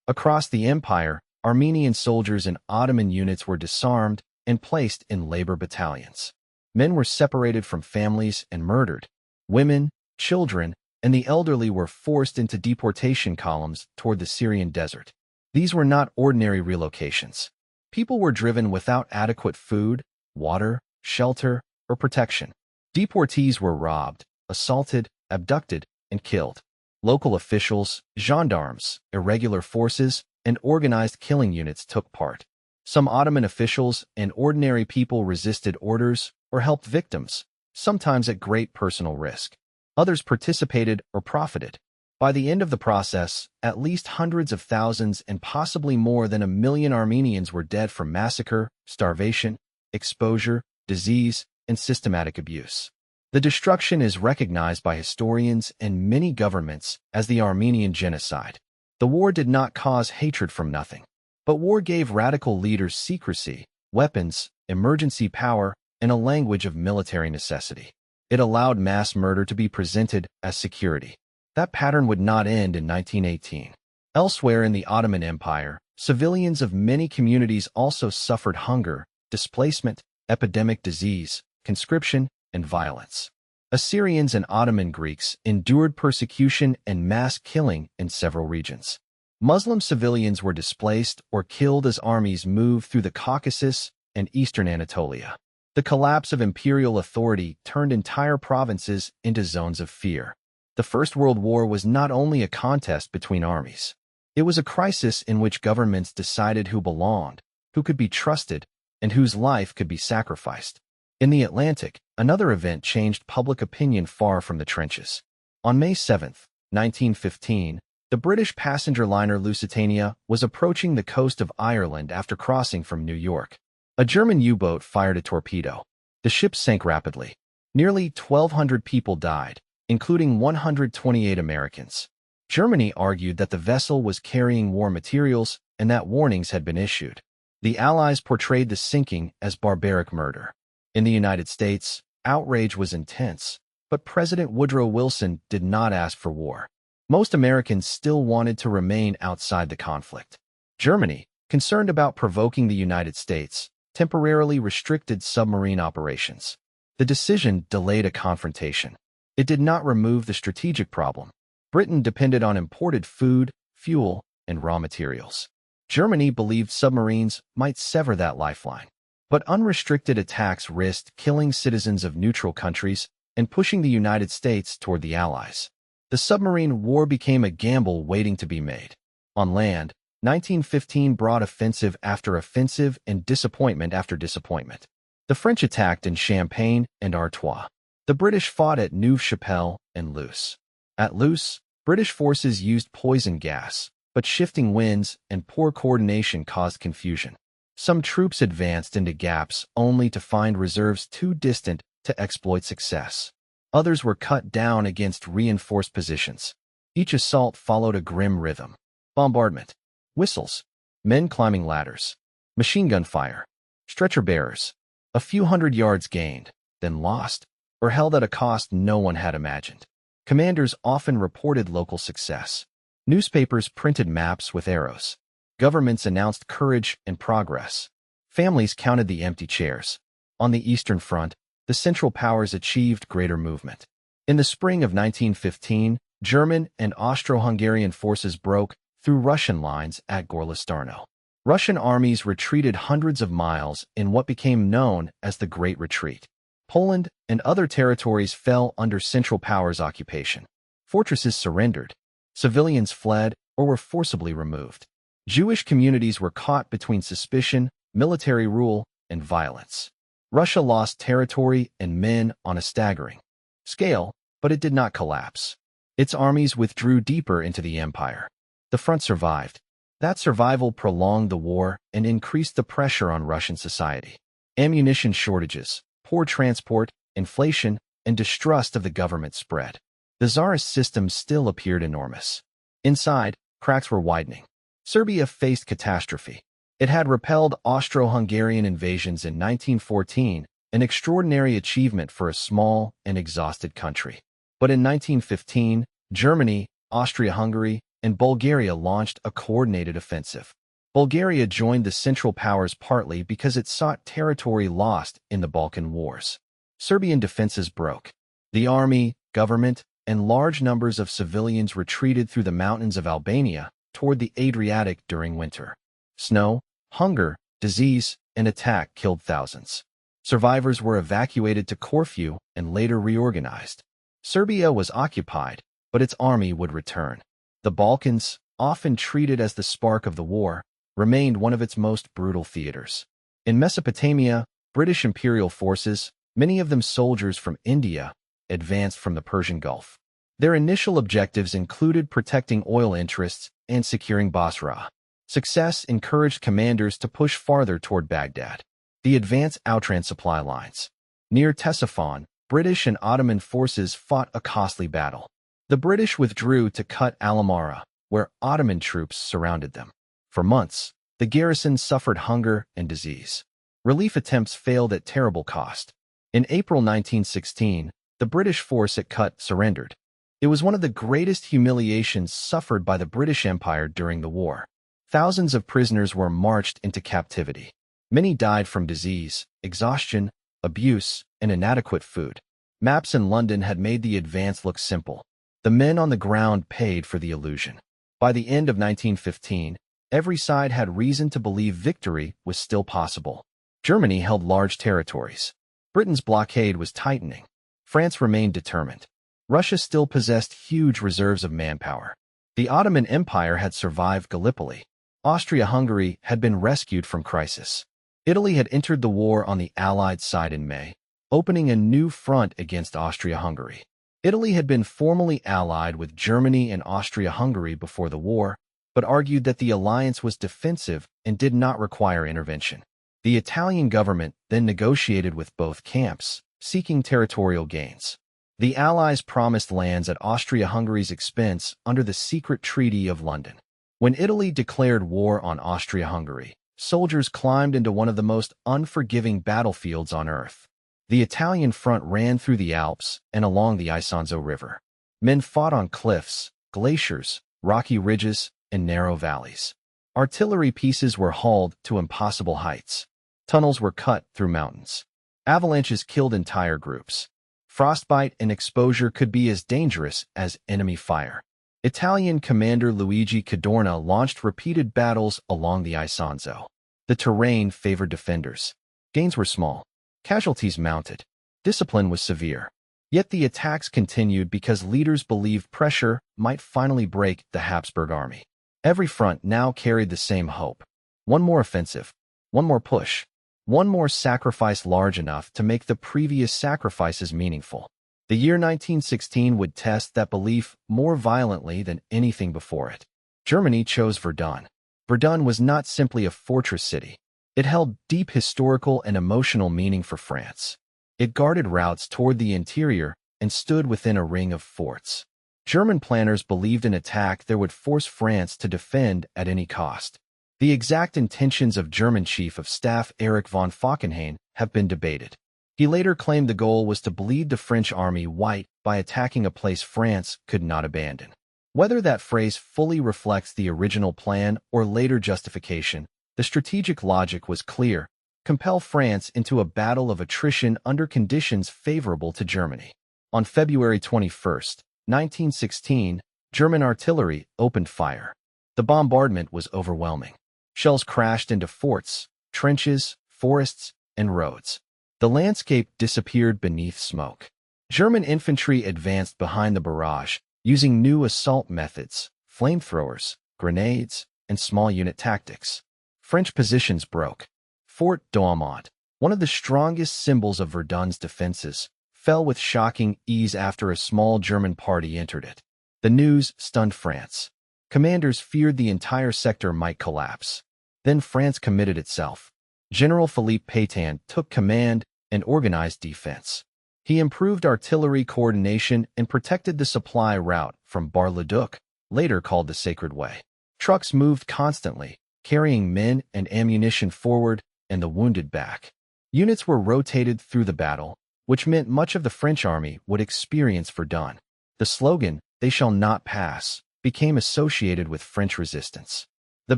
Speaker 1: Across the empire, Armenian soldiers and Ottoman units were disarmed and placed in labor battalions. Men were separated from families and murdered. Women, children, and the elderly were forced into deportation columns toward the Syrian desert. These were not ordinary relocations. People were driven without adequate food, water, shelter, or protection. Deportees were robbed, assaulted, abducted, and killed. Local officials, gendarmes, irregular forces, and organized killing units took part. Some Ottoman officials and ordinary people resisted orders or helped victims, sometimes at great personal risk. Others participated or profited. By the end of the process, at least hundreds of thousands and possibly more than 1 million Armenians were dead from massacre, starvation, exposure, disease, and systematic abuse. The destruction is recognized by historians and many governments as the Armenian genocide. The war did not cause hatred from nothing, but war gave radical leaders secrecy, weapons, emergency power, and a language of military necessity. It allowed mass murder to be presented as security. That pattern would not end in 1918. Elsewhere in the Ottoman Empire, civilians of many communities also suffered hunger, displacement, epidemic disease, conscription, and violence. Assyrians and Ottoman Greeks endured persecution and mass killing in several regions. Muslim civilians were displaced or killed as armies moved through the Caucasus and eastern Anatolia. The collapse of imperial authority turned entire provinces into zones of fear. The First World War was not only a contest between armies. It was a crisis in which governments decided who belonged, who could be trusted, and whose life could be sacrificed. In the Atlantic, another event changed public opinion far from the trenches. On May 7, 1915, the British passenger liner Lusitania was approaching the coast of Ireland after crossing from New York. A German U-boat fired a torpedo. The ship sank rapidly. Nearly 1,200 people died, including 128 Americans. Germany argued that the vessel was carrying war materials and that warnings had been issued. The Allies portrayed the sinking as barbaric murder. In the United States, outrage was intense, but President Woodrow Wilson did not ask for war. Most Americans still wanted to remain outside the conflict. Germany, concerned about provoking the United States, temporarily restricted submarine operations. The decision delayed a confrontation. It did not remove the strategic problem. Britain depended on imported food, fuel, and raw materials. Germany believed submarines might sever that lifeline. But unrestricted attacks risked killing citizens of neutral countries and pushing the United States toward the Allies. The submarine war became a gamble waiting to be made. On land, 1915 brought offensive after offensive and disappointment after disappointment. The French attacked in Champagne and Artois. The British fought at Neuve-Chapelle and Loos. At Loos, British forces used poison gas, but shifting winds and poor coordination caused confusion. Some troops advanced into gaps only to find reserves too distant to exploit success. Others were cut down against reinforced positions. Each assault followed a grim rhythm. Bombardment, whistles, men climbing ladders, machine gun fire, stretcher bearers. A few hundred yards gained, then lost, or held at a cost no one had imagined. Commanders often reported local success. Newspapers printed maps with arrows. Governments announced courage and progress. Families counted the empty chairs. On the Eastern Front, the Central Powers achieved greater movement. In the spring of 1915, German and Austro-Hungarian forces broke through Russian lines at Gorlice-Darno. Russian armies retreated hundreds of miles in what became known as the Great Retreat. Poland and other territories fell under Central Powers' occupation. Fortresses surrendered. Civilians fled or were forcibly removed. Jewish communities were caught between suspicion, military rule, and violence. Russia lost territory and men on a staggering scale, but it did not collapse. Its armies withdrew deeper into the empire. The front survived. That survival prolonged the war and increased the pressure on Russian society. Ammunition shortages, poor transport, inflation, and distrust of the government spread. The Tsarist system still appeared enormous. Inside, cracks were widening. Serbia faced catastrophe. It had repelled Austro-Hungarian invasions in 1914, an extraordinary achievement for a small and exhausted country. But in 1915, Germany, Austria-Hungary, and Bulgaria launched a coordinated offensive. Bulgaria joined the Central Powers partly because it sought territory lost in the Balkan Wars. Serbian defenses broke. The army, government, and large numbers of civilians retreated through the mountains of Albania toward the Adriatic during winter. Snow, hunger, disease, and attack killed thousands. Survivors were evacuated to Corfu and later reorganized. Serbia was occupied, but its army would return. The Balkans, often treated as the spark of the war, remained one of its most brutal theaters. In Mesopotamia, British imperial forces, many of them soldiers from India, advanced from the Persian Gulf. Their initial objectives included protecting oil interests and securing Basra. Success encouraged commanders to push farther toward Baghdad. The advance outran supply lines. Near Ctesiphon, British and Ottoman forces fought a costly battle. The British withdrew to Kut al-Amara, where Ottoman troops surrounded them. For months, the garrison suffered hunger and disease. Relief attempts failed at terrible cost. In April 1916, the British force at Kut surrendered. It was one of the greatest humiliations suffered by the British Empire during the war. Thousands of prisoners were marched into captivity. Many died from disease, exhaustion, abuse, and inadequate food. Maps in London had made the advance look simple. The men on the ground paid for the illusion. By the end of 1915, every side had reason to believe victory was still possible. Germany held large territories. Britain's blockade was tightening. France remained determined. Russia still possessed huge reserves of manpower. The Ottoman Empire had survived Gallipoli. Austria-Hungary had been rescued from crisis. Italy had entered the war on the Allied side in May, opening a new front against Austria-Hungary. Italy had been formally allied with Germany and Austria-Hungary before the war, but argued that the alliance was defensive and did not require intervention. The Italian government then negotiated with both camps, seeking territorial gains. The Allies promised lands at Austria-Hungary's expense under the secret Treaty of London. When Italy declared war on Austria-Hungary, soldiers climbed into one of the most unforgiving battlefields on earth. The Italian front ran through the Alps and along the Isonzo River. Men fought on cliffs, glaciers, rocky ridges, and narrow valleys. Artillery pieces were hauled to impossible heights. Tunnels were cut through mountains. Avalanches killed entire groups. Frostbite and exposure could be as dangerous as enemy fire. Italian commander Luigi Cadorna launched repeated battles along the Isonzo. The terrain favored defenders. Gains were small. Casualties mounted. Discipline was severe. Yet the attacks continued because leaders believed pressure might finally break the Habsburg army. Every front now carried the same hope. One more offensive. One more push. One more sacrifice large enough to make the previous sacrifices meaningful. The year 1916 would test that belief more violently than anything before it. Germany chose Verdun. Verdun was not simply a fortress city. It held deep historical and emotional meaning for France. It guarded routes toward the interior and stood within a ring of forts. German planners believed an attack there would force France to defend at any cost. The exact intentions of German Chief of Staff Erich von Falkenhayn have been debated. He later claimed the goal was to bleed the French army white by attacking a place France could not abandon. Whether that phrase fully reflects the original plan or later justification, the strategic logic was clear: compel France into a battle of attrition under conditions favorable to Germany. On February 21, 1916, German artillery opened fire. The bombardment was overwhelming. Shells crashed into forts, trenches, forests, and roads. The landscape disappeared beneath smoke. German infantry advanced behind the barrage, using new assault methods, flamethrowers, grenades, and small unit tactics. French positions broke. Fort Douaumont, one of the strongest symbols of Verdun's defenses, fell with shocking ease after a small German party entered it. The news stunned France. Commanders feared the entire sector might collapse. Then France committed itself. General Philippe Pétain took command and organized defense. He improved artillery coordination and protected the supply route from Bar-le-Duc, later called the Sacred Way. Trucks moved constantly, carrying men and ammunition forward and the wounded back. Units were rotated through the battle, which meant much of the French army would experience Verdun. The slogan, "They shall not pass," became associated with French resistance. The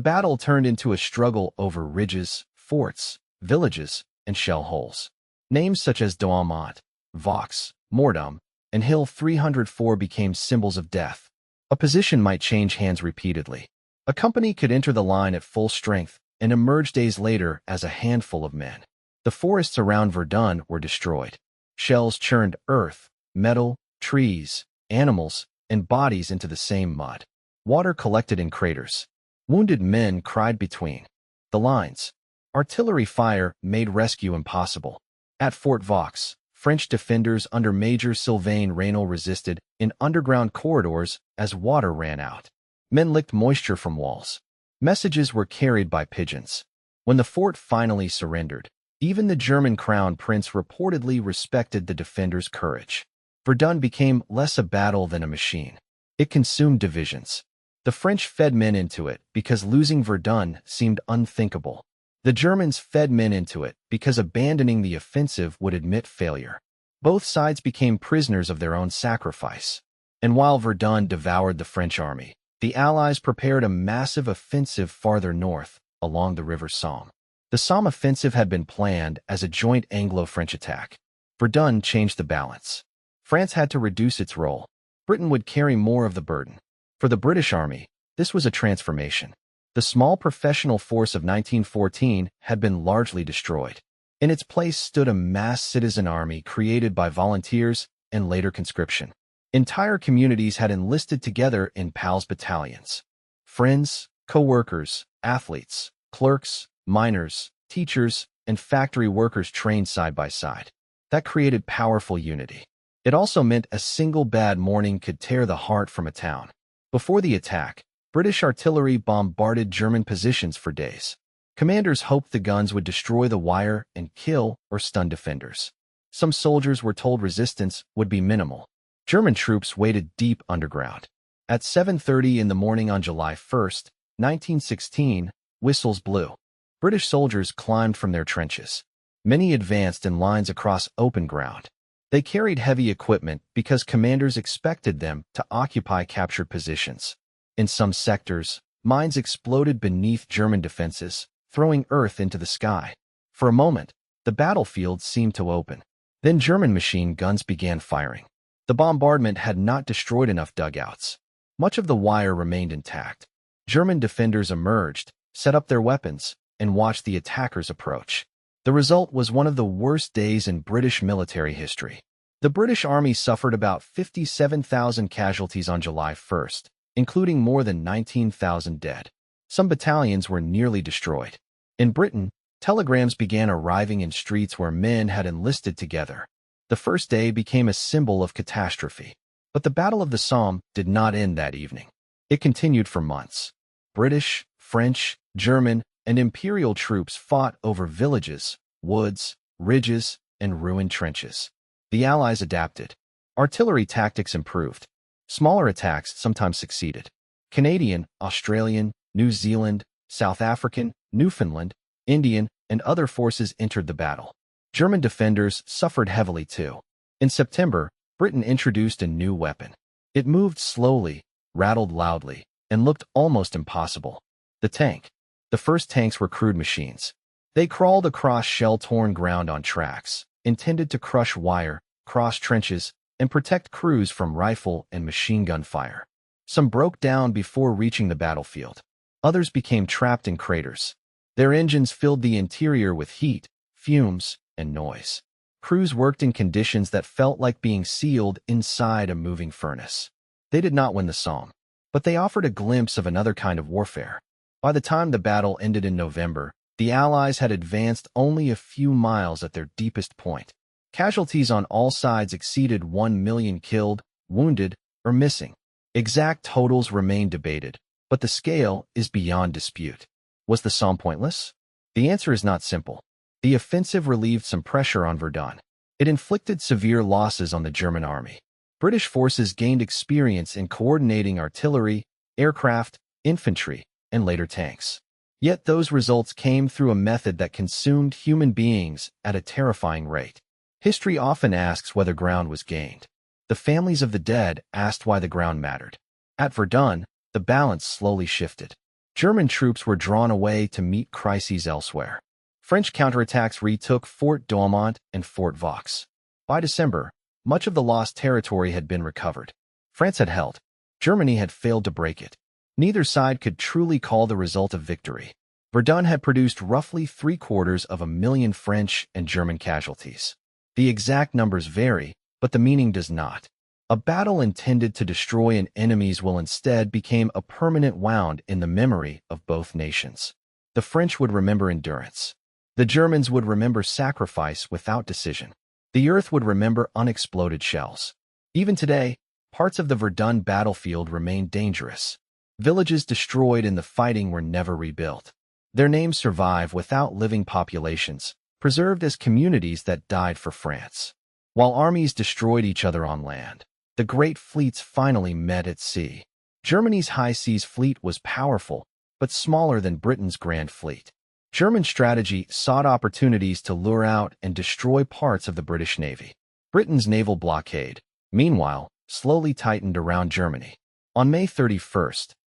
Speaker 1: battle turned into a struggle over ridges, forts, villages, and shell holes. Names such as Douaumont, Vaux, Mordum, and Hill 304 became symbols of death. A position might change hands repeatedly. A company could enter the line at full strength and emerge days later as a handful of men. The forests around Verdun were destroyed. Shells churned earth, metal, trees, animals, and bodies into the same mud. Water collected in craters. Wounded men cried between the lines. Artillery fire made rescue impossible. At Fort Vaux, French defenders under Major Sylvain Reynaud resisted in underground corridors as water ran out. Men licked moisture from walls. Messages were carried by pigeons. When the fort finally surrendered, even the German crown prince reportedly respected the defenders' courage. Verdun became less a battle than a machine. It consumed divisions. The French fed men into it because losing Verdun seemed unthinkable. The Germans fed men into it because abandoning the offensive would admit failure. Both sides became prisoners of their own sacrifice. And while Verdun devoured the French army, the Allies prepared a massive offensive farther north, along the river Somme. The Somme offensive had been planned as a joint Anglo-French attack. Verdun changed the balance. France had to reduce its role. Britain would carry more of the burden. For the British Army, this was a transformation. The small professional force of 1914 had been largely destroyed. In its place stood a mass citizen army created by volunteers and later conscription. Entire communities had enlisted together in PALS battalions. Friends, co-workers, athletes, clerks, miners, teachers, and factory workers trained side by side. That created powerful unity. It also meant a single bad morning could tear the heart from a town. Before the attack, British artillery bombarded German positions for days. Commanders hoped the guns would destroy the wire and kill or stun defenders. Some soldiers were told resistance would be minimal. German troops waited deep underground. At 7:30 in the morning on July 1, 1916, whistles blew. British soldiers climbed from their trenches. Many advanced in lines across open ground. They carried heavy equipment because commanders expected them to occupy captured positions. In some sectors, mines exploded beneath German defenses, throwing earth into the sky. For a moment, the battlefield seemed to open. Then German machine guns began firing. The bombardment had not destroyed enough dugouts. Much of the wire remained intact. German defenders emerged, set up their weapons, and watched the attackers approach. The result was one of the worst days in British military history. The British Army suffered about 57,000 casualties on July 1, including more than 19,000 dead. Some battalions were nearly destroyed. In Britain, telegrams began arriving in streets where men had enlisted together. The first day became a symbol of catastrophe. But the Battle of the Somme did not end that evening. It continued for months. British, French, German, and imperial troops fought over villages, woods, ridges, and ruined trenches. The Allies adapted. Artillery tactics improved. Smaller attacks sometimes succeeded. Canadian, Australian, New Zealand, South African, Newfoundland, Indian, and other forces entered the battle. German defenders suffered heavily too. In September, Britain introduced a new weapon. It moved slowly, rattled loudly, and looked almost impossible. The first tanks were crude machines. They crawled across shell-torn ground on tracks, intended to crush wire, cross trenches, and protect crews from rifle and machine gun fire. Some broke down before reaching the battlefield. Others became trapped in craters. Their engines filled the interior with heat, fumes, and noise. Crews worked in conditions that felt like being sealed inside a moving furnace. They did not win the Somme, but they offered a glimpse of another kind of warfare. By the time the battle ended in November, the Allies had advanced only a few miles at their deepest point. Casualties on all sides exceeded 1 million killed, wounded, or missing. Exact totals remain debated, but the scale is beyond dispute. Was the Somme pointless? The answer is not simple. The offensive relieved some pressure on Verdun. It inflicted severe losses on the German army. British forces gained experience in coordinating artillery, aircraft, infantry, and later tanks. Yet those results came through a method that consumed human beings at a terrifying rate. History often asks whether ground was gained. The families of the dead asked why the ground mattered. At Verdun, the balance slowly shifted. German troops were drawn away to meet crises elsewhere. French counterattacks retook Fort Douaumont and Fort Vaux. By December, much of the lost territory had been recovered. France had held. Germany had failed to break it. Neither side could truly call the result a victory. Verdun had produced roughly 750,000 French and German casualties. The exact numbers vary, but the meaning does not. A battle intended to destroy an enemy's will instead became a permanent wound in the memory of both nations. The French would remember endurance. The Germans would remember sacrifice without decision. The earth would remember unexploded shells. Even today, parts of the Verdun battlefield remain dangerous. Villages destroyed in the fighting were never rebuilt. Their names survive without living populations, preserved as communities that died for France. While armies destroyed each other on land, the great fleets finally met at sea. Germany's high seas fleet was powerful, but smaller than Britain's Grand Fleet. German strategy sought opportunities to lure out and destroy parts of the British Navy. Britain's naval blockade, meanwhile, slowly tightened around Germany. On May 31,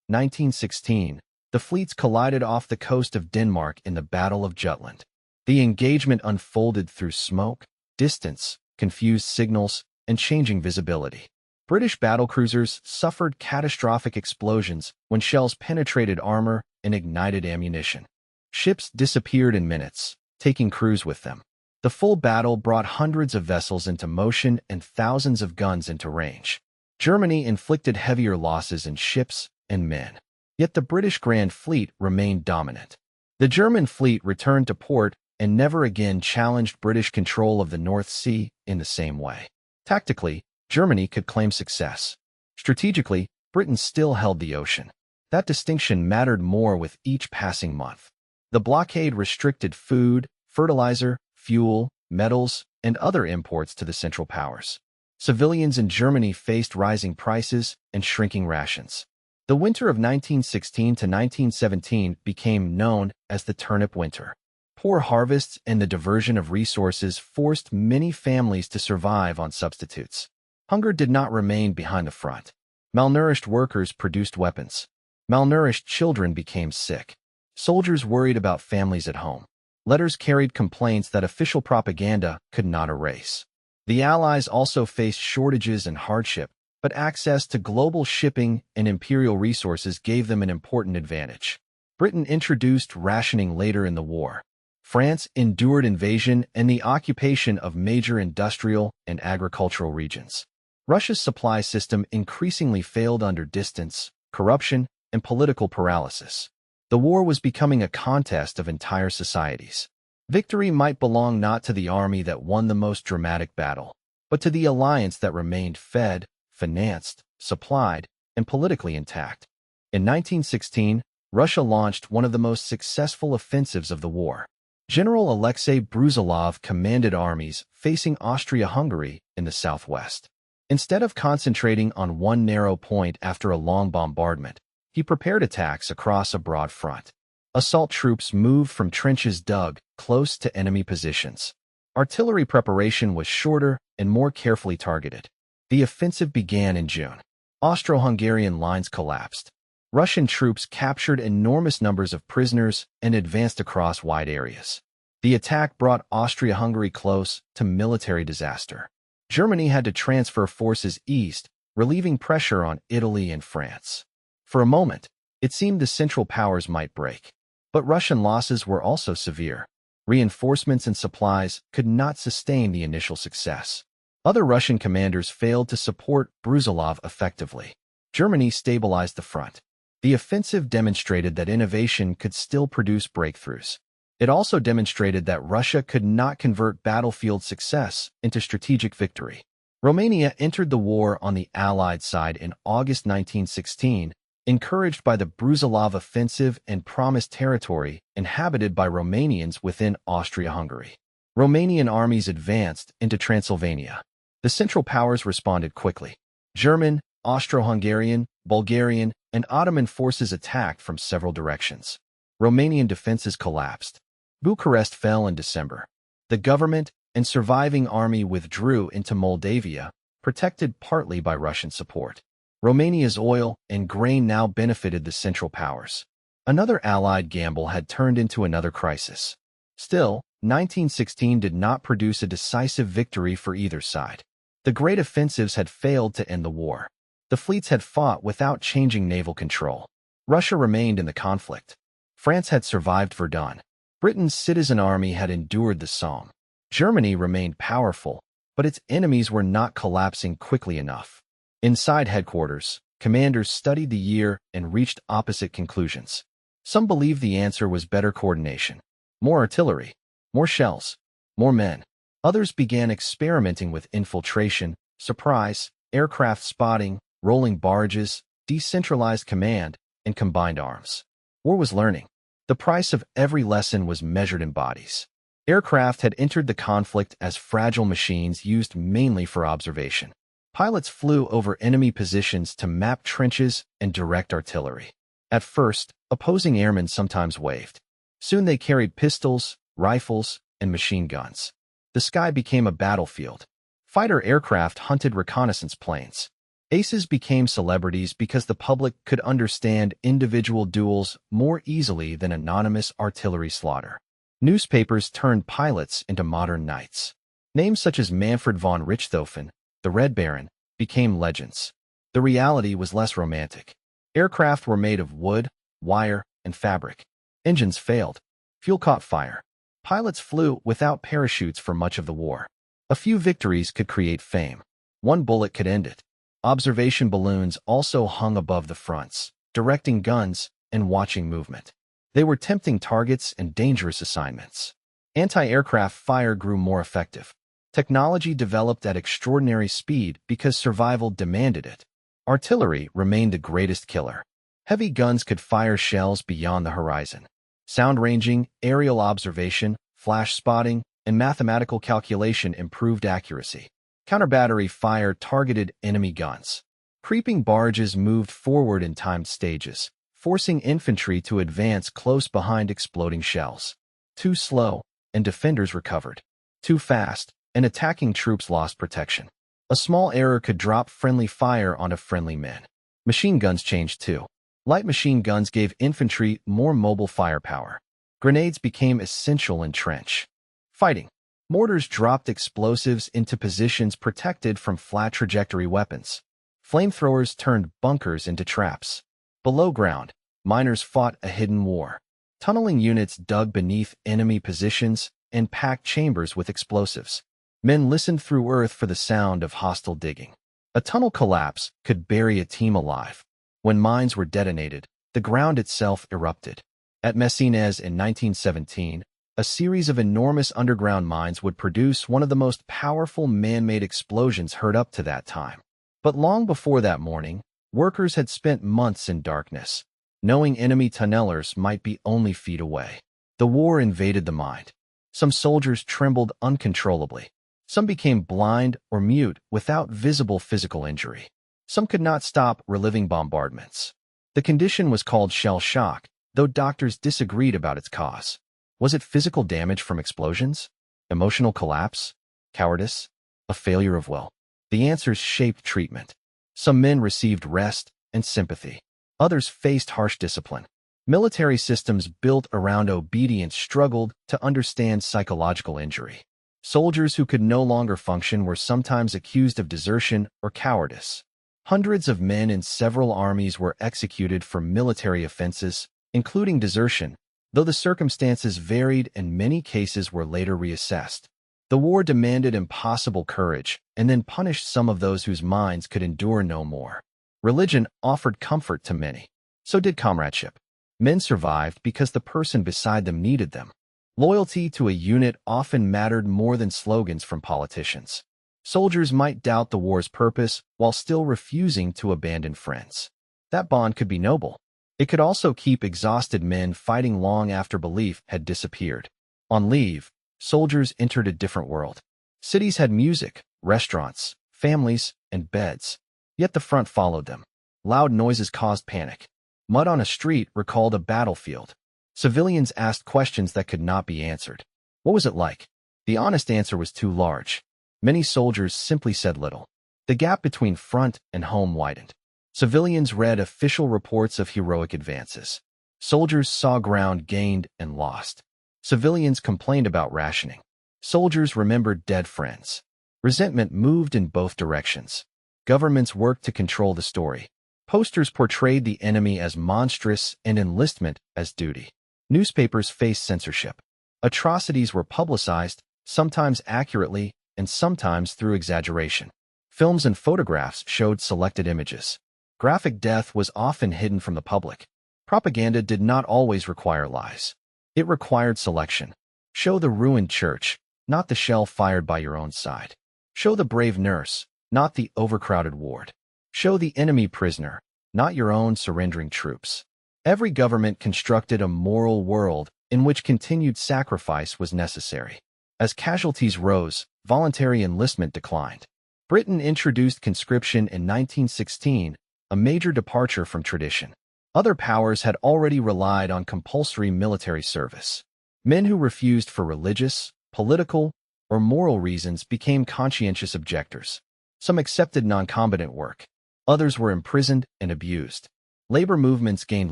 Speaker 1: 1916, the fleets collided off the coast of Denmark in the Battle of Jutland. The engagement unfolded through smoke, distance, confused signals, and changing visibility. British battlecruisers suffered catastrophic explosions when shells penetrated armor and ignited ammunition. Ships disappeared in minutes, taking crews with them. The full battle brought hundreds of vessels into motion and thousands of guns into range. Germany inflicted heavier losses in ships and men. Yet the British Grand Fleet remained dominant. The German fleet returned to port and never again challenged British control of the North Sea in the same way. Tactically, Germany could claim success. Strategically, Britain still held the ocean. That distinction mattered more with each passing month. The blockade restricted food, fertilizer, fuel, metals, and other imports to the Central Powers. Civilians in Germany faced rising prices and shrinking rations. The winter of 1916 to 1917 became known as the Turnip Winter. Poor harvests and the diversion of resources forced many families to survive on substitutes. Hunger did not remain behind the front. Malnourished workers produced weapons. Malnourished children became sick. Soldiers worried about families at home. Letters carried complaints that official propaganda could not erase. The Allies also faced shortages and hardship, but access to global shipping and imperial resources gave them an important advantage. Britain introduced rationing later in the war. France endured invasion and the occupation of major industrial and agricultural regions. Russia's supply system increasingly failed under distance, corruption, and political paralysis. The war was becoming a contest of entire societies. Victory might belong not to the army that won the most dramatic battle, but to the alliance that remained fed, financed, supplied, and politically intact. In 1916, Russia launched one of the most successful offensives of the war. General Alexei Brusilov commanded armies facing Austria-Hungary in the southwest. Instead of concentrating on one narrow point after a long bombardment, he prepared attacks across a broad front. Assault troops moved from trenches dug close to enemy positions. Artillery preparation was shorter and more carefully targeted. The offensive began in June. Austro-Hungarian lines collapsed. Russian troops captured enormous numbers of prisoners and advanced across wide areas. The attack brought Austria-Hungary close to military disaster. Germany had to transfer forces east, relieving pressure on Italy and France. For a moment, it seemed the Central Powers might break. But Russian losses were also severe. Reinforcements and supplies could not sustain the initial success. Other Russian commanders failed to support Brusilov effectively. Germany stabilized the front. The offensive demonstrated that innovation could still produce breakthroughs. It also demonstrated that Russia could not convert battlefield success into strategic victory. Romania entered the war on the Allied side in August 1916, encouraged by the Brusilov offensive and promised territory inhabited by Romanians within Austria-Hungary. Romanian armies advanced into Transylvania. The Central Powers responded quickly. German, Austro-Hungarian, Bulgarian, and Ottoman forces attacked from several directions. Romanian defenses collapsed. Bucharest fell in December. The government and surviving army withdrew into Moldavia, protected partly by Russian support. Romania's oil and grain now benefited the Central Powers. Another Allied gamble had turned into another crisis. Still, 1916 did not produce a decisive victory for either side. The great offensives had failed to end the war. The fleets had fought without changing naval control. Russia remained in the conflict. France had survived Verdun. Britain's citizen army had endured the Somme. Germany remained powerful, but its enemies were not collapsing quickly enough. Inside headquarters, commanders studied the year and reached opposite conclusions. Some believed the answer was better coordination, more artillery, more shells, more men. Others began experimenting with infiltration, surprise, aircraft spotting, rolling barges, decentralized command, and combined arms. War was learning. The price of every lesson was measured in bodies. Aircraft had entered the conflict as fragile machines used mainly for observation. Pilots flew over enemy positions to map trenches and direct artillery. At first, opposing airmen sometimes waved. Soon they carried pistols, rifles, and machine guns. The sky became a battlefield. Fighter aircraft hunted reconnaissance planes. Aces became celebrities because the public could understand individual duels more easily than anonymous artillery slaughter. Newspapers turned pilots into modern knights. Names such as Manfred von Richthofen, the Red Baron, became legends. The reality was less romantic. Aircraft were made of wood, wire, and fabric. Engines failed. Fuel caught fire. Pilots flew without parachutes for much of the war. A few victories could create fame. One bullet could end it. Observation balloons also hung above the fronts, directing guns and watching movement. They were tempting targets and dangerous assignments. Anti-aircraft fire grew more effective. Technology developed at extraordinary speed because survival demanded it. Artillery remained the greatest killer. Heavy guns could fire shells beyond the horizon. Sound ranging, aerial observation, flash spotting, and mathematical calculation improved accuracy. Counter-battery fire targeted enemy guns. Creeping barges moved forward in timed stages, forcing infantry to advance close behind exploding shells. Too slow, and defenders recovered. Too fast, and attacking troops lost protection. A small error could drop friendly fire onto friendly men. Machine guns changed too. Light machine guns gave infantry more mobile firepower. Grenades became essential in trench fighting. Mortars dropped explosives into positions protected from flat trajectory weapons. Flamethrowers turned bunkers into traps. Below ground, miners fought a hidden war. Tunneling units dug beneath enemy positions and packed chambers with explosives. Men listened through earth for the sound of hostile digging. A tunnel collapse could bury a team alive. When mines were detonated, the ground itself erupted. At Messines in 1917, a series of enormous underground mines would produce one of the most powerful man-made explosions heard up to that time. But long before that morning, workers had spent months in darkness, knowing enemy tunnelers might be only feet away. The war invaded the mind. Some soldiers trembled uncontrollably. Some became blind or mute without visible physical injury. Some could not stop reliving bombardments. The condition was called shell shock, though doctors disagreed about its cause. Was it physical damage from explosions? Emotional collapse? Cowardice? A failure of will? The answers shaped treatment. Some men received rest and sympathy. Others faced harsh discipline. Military systems built around obedience struggled to understand psychological injury. Soldiers who could no longer function were sometimes accused of desertion or cowardice. Hundreds of men in several armies were executed for military offenses, including desertion, though the circumstances varied and many cases were later reassessed. The war demanded impossible courage and then punished some of those whose minds could endure no more. Religion offered comfort to many. So did comradeship. Men survived because the person beside them needed them. Loyalty to a unit often mattered more than slogans from politicians. Soldiers might doubt the war's purpose while still refusing to abandon friends. That bond could be noble. It could also keep exhausted men fighting long after belief had disappeared. On leave, soldiers entered a different world. Cities had music, restaurants, families, and beds. Yet the front followed them. Loud noises caused panic. Mud on a street recalled a battlefield. Civilians asked questions that could not be answered. What was it like? The honest answer was too large. Many soldiers simply said little. The gap between front and home widened. Civilians read official reports of heroic advances. Soldiers saw ground gained and lost. Civilians complained about rationing. Soldiers remembered dead friends. Resentment moved in both directions. Governments worked to control the story. Posters portrayed the enemy as monstrous and enlistment as duty. Newspapers faced censorship. Atrocities were publicized, sometimes accurately and sometimes through exaggeration. Films and photographs showed selected images. Graphic death was often hidden from the public. Propaganda did not always require lies. It required selection. Show the ruined church, not the shell fired by your own side. Show the brave nurse, not the overcrowded ward. Show the enemy prisoner, not your own surrendering troops. Every government constructed a moral world in which continued sacrifice was necessary. As casualties rose, voluntary enlistment declined. Britain introduced conscription in 1916, a major departure from tradition. Other powers had already relied on compulsory military service. Men who refused for religious, political, or moral reasons became conscientious objectors. Some accepted non-combatant work. Others were imprisoned and abused. Labor movements gained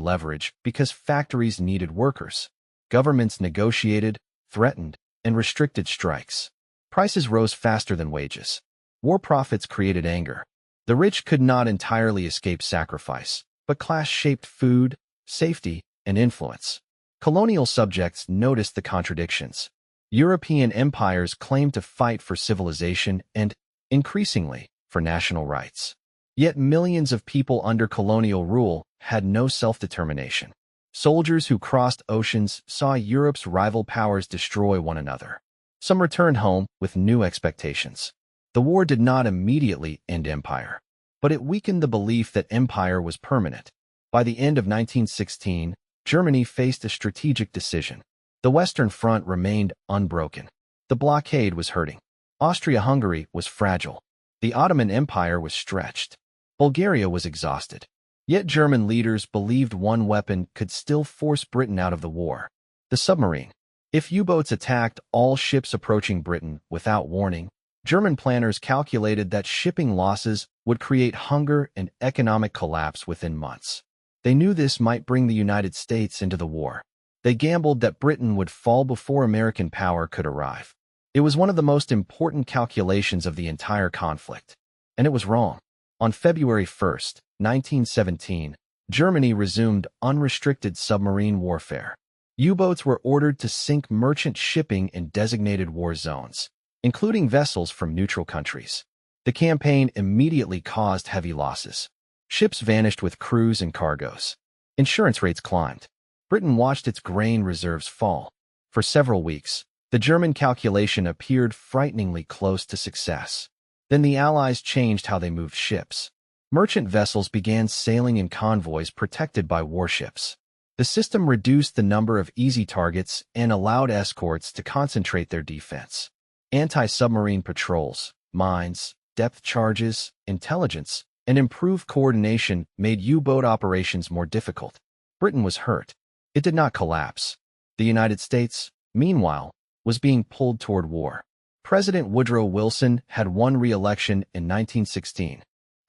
Speaker 1: leverage because factories needed workers. Governments negotiated, threatened, and restricted strikes. Prices rose faster than wages. War profits created anger. The rich could not entirely escape sacrifice, but class shaped food, safety, and influence. Colonial subjects noticed the contradictions. European empires claimed to fight for civilization and, increasingly, for national rights. Yet millions of people under colonial rule had no self-determination. Soldiers who crossed oceans saw Europe's rival powers destroy one another. Some returned home with new expectations. The war did not immediately end empire, but it weakened the belief that empire was permanent. By the end of 1916, Germany faced a strategic decision. The Western Front remained unbroken. The blockade was hurting. Austria-Hungary was fragile. The Ottoman Empire was stretched. Bulgaria was exhausted. Yet German leaders believed one weapon could still force Britain out of the war: the submarine. If U-boats attacked all ships approaching Britain without warning, German planners calculated that shipping losses would create hunger and economic collapse within months. They knew this might bring the United States into the war. They gambled that Britain would fall before American power could arrive. It was one of the most important calculations of the entire conflict. And it was wrong. On February 1, 1917, Germany resumed unrestricted submarine warfare. U-boats were ordered to sink merchant shipping in designated war zones, including vessels from neutral countries. The campaign immediately caused heavy losses. Ships vanished with crews and cargoes. Insurance rates climbed. Britain watched its grain reserves fall. For several weeks, the German calculation appeared frighteningly close to success. Then the Allies changed how they moved ships. Merchant vessels began sailing in convoys protected by warships. The system reduced the number of easy targets and allowed escorts to concentrate their defense. Anti-submarine patrols, mines, depth charges, intelligence, and improved coordination made U-boat operations more difficult. Britain was hurt. It did not collapse. The United States, meanwhile, was being pulled toward war. President Woodrow Wilson had won re-election in 1916.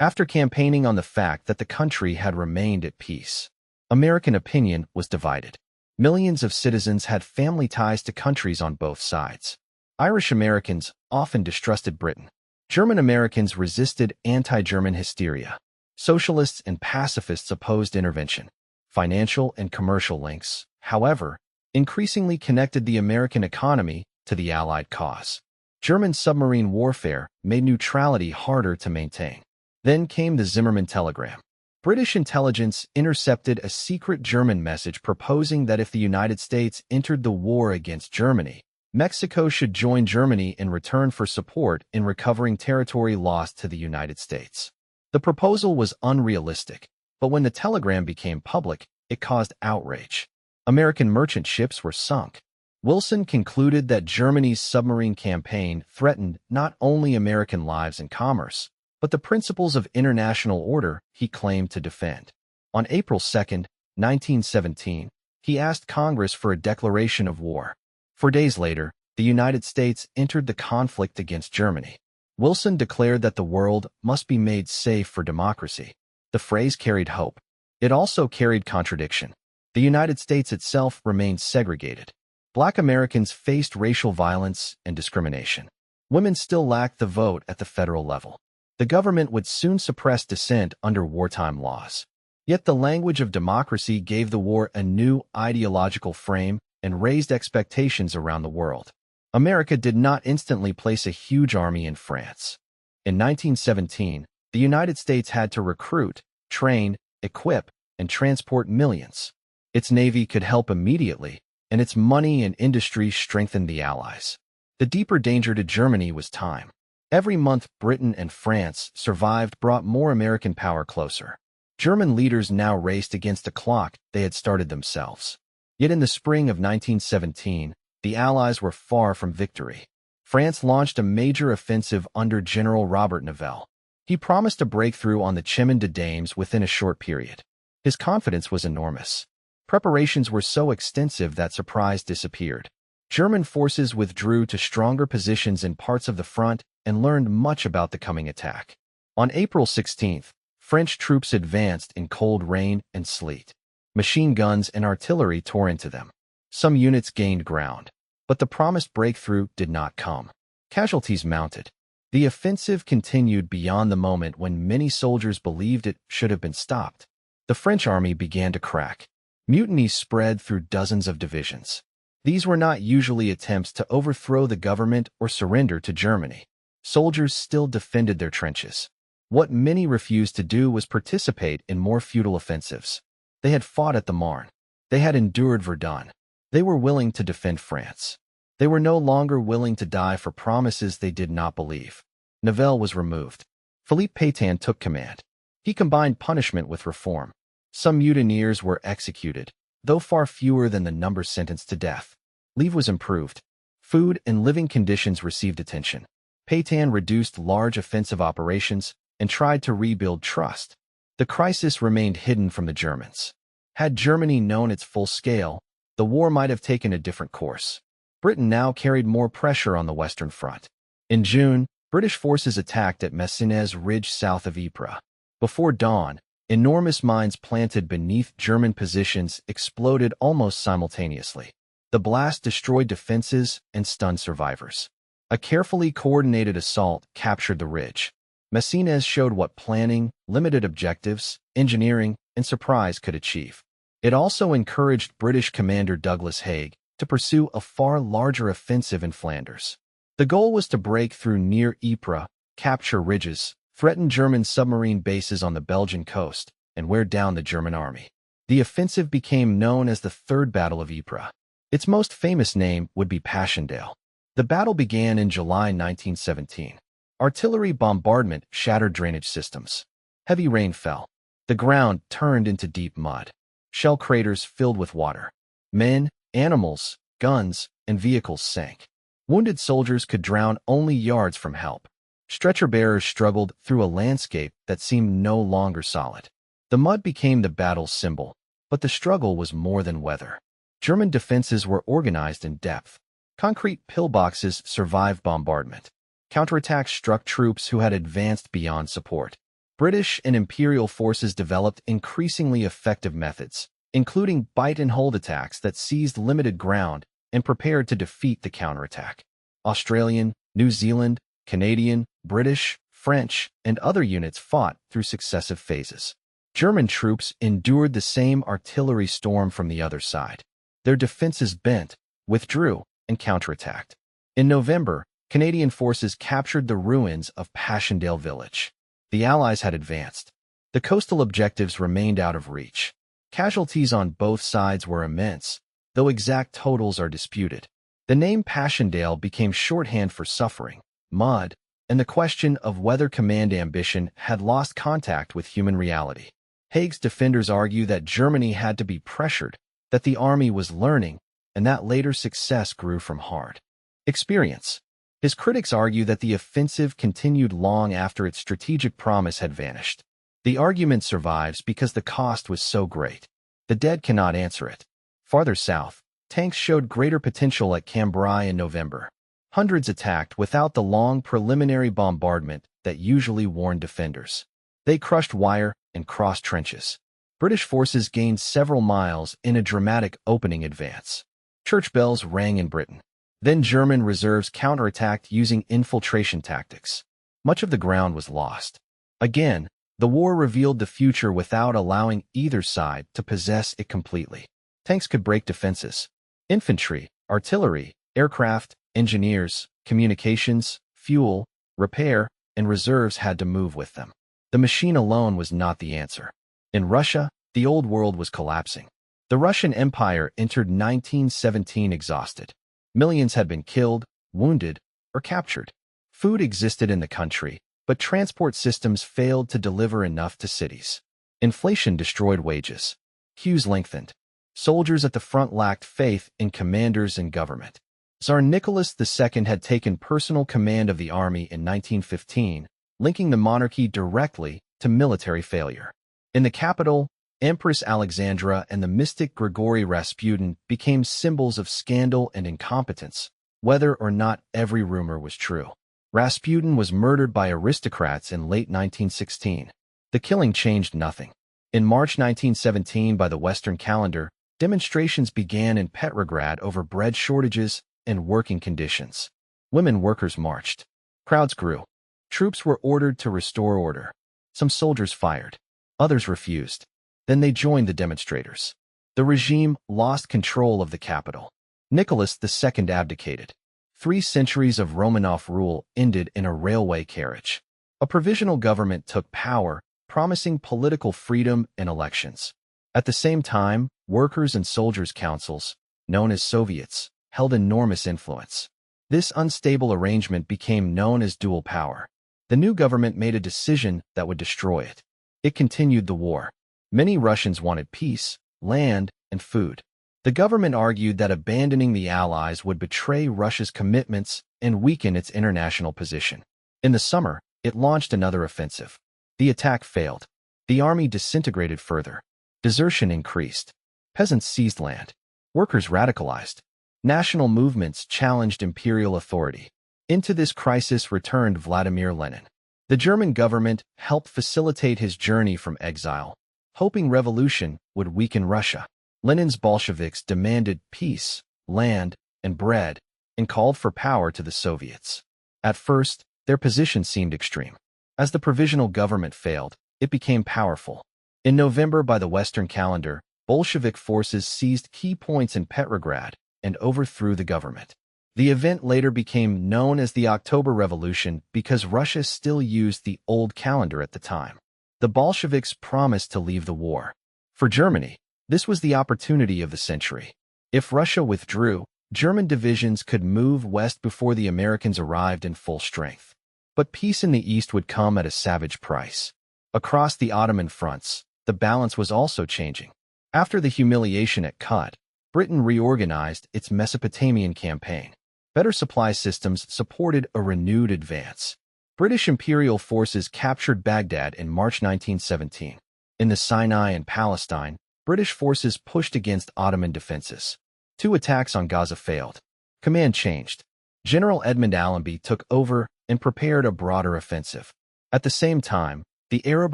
Speaker 1: after campaigning on the fact that the country had remained at peace. American opinion was divided. Millions of citizens had family ties to countries on both sides. Irish Americans often distrusted Britain. German Americans resisted anti-German hysteria. Socialists and pacifists opposed intervention. Financial and commercial links, however, increasingly connected the American economy to the Allied cause. German submarine warfare made neutrality harder to maintain. Then came the Zimmermann telegram. British intelligence intercepted a secret German message proposing that if the United States entered the war against Germany, Mexico should join Germany in return for support in recovering territory lost to the United States. The proposal was unrealistic, but when the telegram became public, it caused outrage. American merchant ships were sunk. Wilson concluded that Germany's submarine campaign threatened not only American lives and commerce, but the principles of international order he claimed to defend. On April 2, 1917, he asked Congress for a declaration of war. 4 days later, the United States entered the conflict against Germany. Wilson declared that the world must be made safe for democracy. The phrase carried hope. It also carried contradiction. The United States itself remained segregated. Black Americans faced racial violence and discrimination. Women still lacked the vote at the federal level. The government would soon suppress dissent under wartime laws. Yet the language of democracy gave the war a new ideological frame and raised expectations around the world. America did not instantly place a huge army in France. In 1917, the United States had to recruit, train, equip, and transport millions. Its navy could help immediately, and its money and industry strengthened the Allies. The deeper danger to Germany was time. Every month Britain and France survived brought more American power closer. German leaders now raced against a clock they had started themselves. Yet in the spring of 1917, the Allies were far from victory. France launched a major offensive under General Robert Nivelle. He promised a breakthrough on the Chemin des Dames within a short period. His confidence was enormous. Preparations were so extensive that surprise disappeared. German forces withdrew to stronger positions in parts of the front and learned much about the coming attack. On April 16th, French troops advanced in cold rain and sleet. Machine guns and artillery tore into them. Some units gained ground, but the promised breakthrough did not come. Casualties mounted. The offensive continued beyond the moment when many soldiers believed it should have been stopped. The French army began to crack. Mutiny spread through dozens of divisions. These were not usually attempts to overthrow the government or surrender to Germany. Soldiers still defended their trenches. What many refused to do was participate in more futile offensives. They had fought at the Marne. They had endured Verdun. They were willing to defend France. They were no longer willing to die for promises they did not believe. Nivelle was removed. Philippe Pétain took command. He combined punishment with reform. Some mutineers were executed, though far fewer than the number sentenced to death. Leave was improved. Food and living conditions received attention. Pétain reduced large offensive operations and tried to rebuild trust. The crisis remained hidden from the Germans. Had Germany known its full scale, the war might have taken a different course. Britain now carried more pressure on the Western Front. In June, British forces attacked at Messines Ridge south of Ypres. Before dawn, enormous mines planted beneath German positions exploded almost simultaneously. The blast destroyed defenses and stunned survivors. A carefully coordinated assault captured the ridge. Messines showed what planning, limited objectives, engineering, and surprise could achieve. It also encouraged British commander Douglas Haig to pursue a far larger offensive in Flanders. The goal was to break through near Ypres, capture ridges, threaten German submarine bases on the Belgian coast, and wear down the German army. The offensive became known as the Third Battle of Ypres. Its most famous name would be Passchendaele. The battle began in July 1917. Artillery bombardment shattered drainage systems. Heavy rain fell. The ground turned into deep mud. Shell craters filled with water. Men, animals, guns, and vehicles sank. Wounded soldiers could drown only yards from help. Stretcher bearers struggled through a landscape that seemed no longer solid. The mud became the battle's symbol, but the struggle was more than weather. German defenses were organized in depth. Concrete pillboxes survived bombardment. Counterattacks struck troops who had advanced beyond support. British and imperial forces developed increasingly effective methods, including bite-and-hold attacks that seized limited ground and prepared to defeat the counterattack. Australian, New Zealand, Canadian, British, French, and other units fought through successive phases. German troops endured the same artillery storm from the other side. Their defenses bent, withdrew, and counterattacked. In November, Canadian forces captured the ruins of Passchendaele village. The Allies had advanced. The coastal objectives remained out of reach. Casualties on both sides were immense, though exact totals are disputed. The name Passchendaele became shorthand for suffering, mud, and the question of whether command ambition had lost contact with human reality. Haig's defenders argue that Germany had to be pressured, that the army was learning, and that later success grew from hard experience. His critics argue that the offensive continued long after its strategic promise had vanished. The argument survives because the cost was so great. The dead cannot answer it. Farther south, tanks showed greater potential at Cambrai in November. Hundreds attacked without the long preliminary bombardment that usually warned defenders. They crushed wire and crossed trenches. British forces gained several miles in a dramatic opening advance. Church bells rang in Britain. Then German reserves counterattacked using infiltration tactics. Much of the ground was lost. Again, the war revealed the future without allowing either side to possess it completely. Tanks could break defenses. Infantry, artillery, aircraft, engineers, communications, fuel, repair, and reserves had to move with them. The machine alone was not the answer. In Russia, the old world was collapsing. The Russian Empire entered 1917 exhausted. Millions had been killed, wounded, or captured. Food existed in the country, but transport systems failed to deliver enough to cities. Inflation destroyed wages. Queues lengthened. Soldiers at the front lacked faith in commanders and government. Tsar Nicholas II had taken personal command of the army in 1915, linking the monarchy directly to military failure. In the capital, Empress Alexandra and the mystic Grigory Rasputin became symbols of scandal and incompetence, whether or not every rumor was true. Rasputin was murdered by aristocrats in late 1916. The killing changed nothing. In March 1917, by the Western calendar, demonstrations began in Petrograd over bread shortages and working conditions. Women workers marched. Crowds grew. Troops were ordered to restore order. Some soldiers fired. Others refused. Then they joined the demonstrators. The regime lost control of the capital. Nicholas II abdicated. 3 centuries of Romanov rule ended in a railway carriage. A provisional government took power, promising political freedom and elections. At the same time, workers' and soldiers' councils, known as Soviets, held enormous influence. This unstable arrangement became known as dual power. The new government made a decision that would destroy it. It continued the war. Many Russians wanted peace, land, and food. The government argued that abandoning the Allies would betray Russia's commitments and weaken its international position. In the summer, it launched another offensive. The attack failed. The army disintegrated further. Desertion increased. Peasants seized land. Workers radicalized. National movements challenged imperial authority. Into this crisis returned Vladimir Lenin. The German government helped facilitate his journey from exile, hoping revolution would weaken Russia. Lenin's Bolsheviks demanded peace, land, and bread, and called for power to the Soviets. At first, their position seemed extreme. As the provisional government failed, it became powerful. In November, by the Western calendar, Bolshevik forces seized key points in Petrograd and overthrew the government. The event later became known as the October Revolution because Russia still used the old calendar at the time. The Bolsheviks promised to leave the war. For Germany, this was the opportunity of the century. If Russia withdrew, German divisions could move west before the Americans arrived in full strength. But peace in the East would come at a savage price. Across the Ottoman fronts, the balance was also changing. After the humiliation at Kut, Britain reorganized its Mesopotamian campaign. Better supply systems supported a renewed advance. British imperial forces captured Baghdad in March 1917. In the Sinai and Palestine, British forces pushed against Ottoman defenses. 2 attacks on Gaza failed. Command changed. General Edmund Allenby took over and prepared a broader offensive. At the same time, the Arab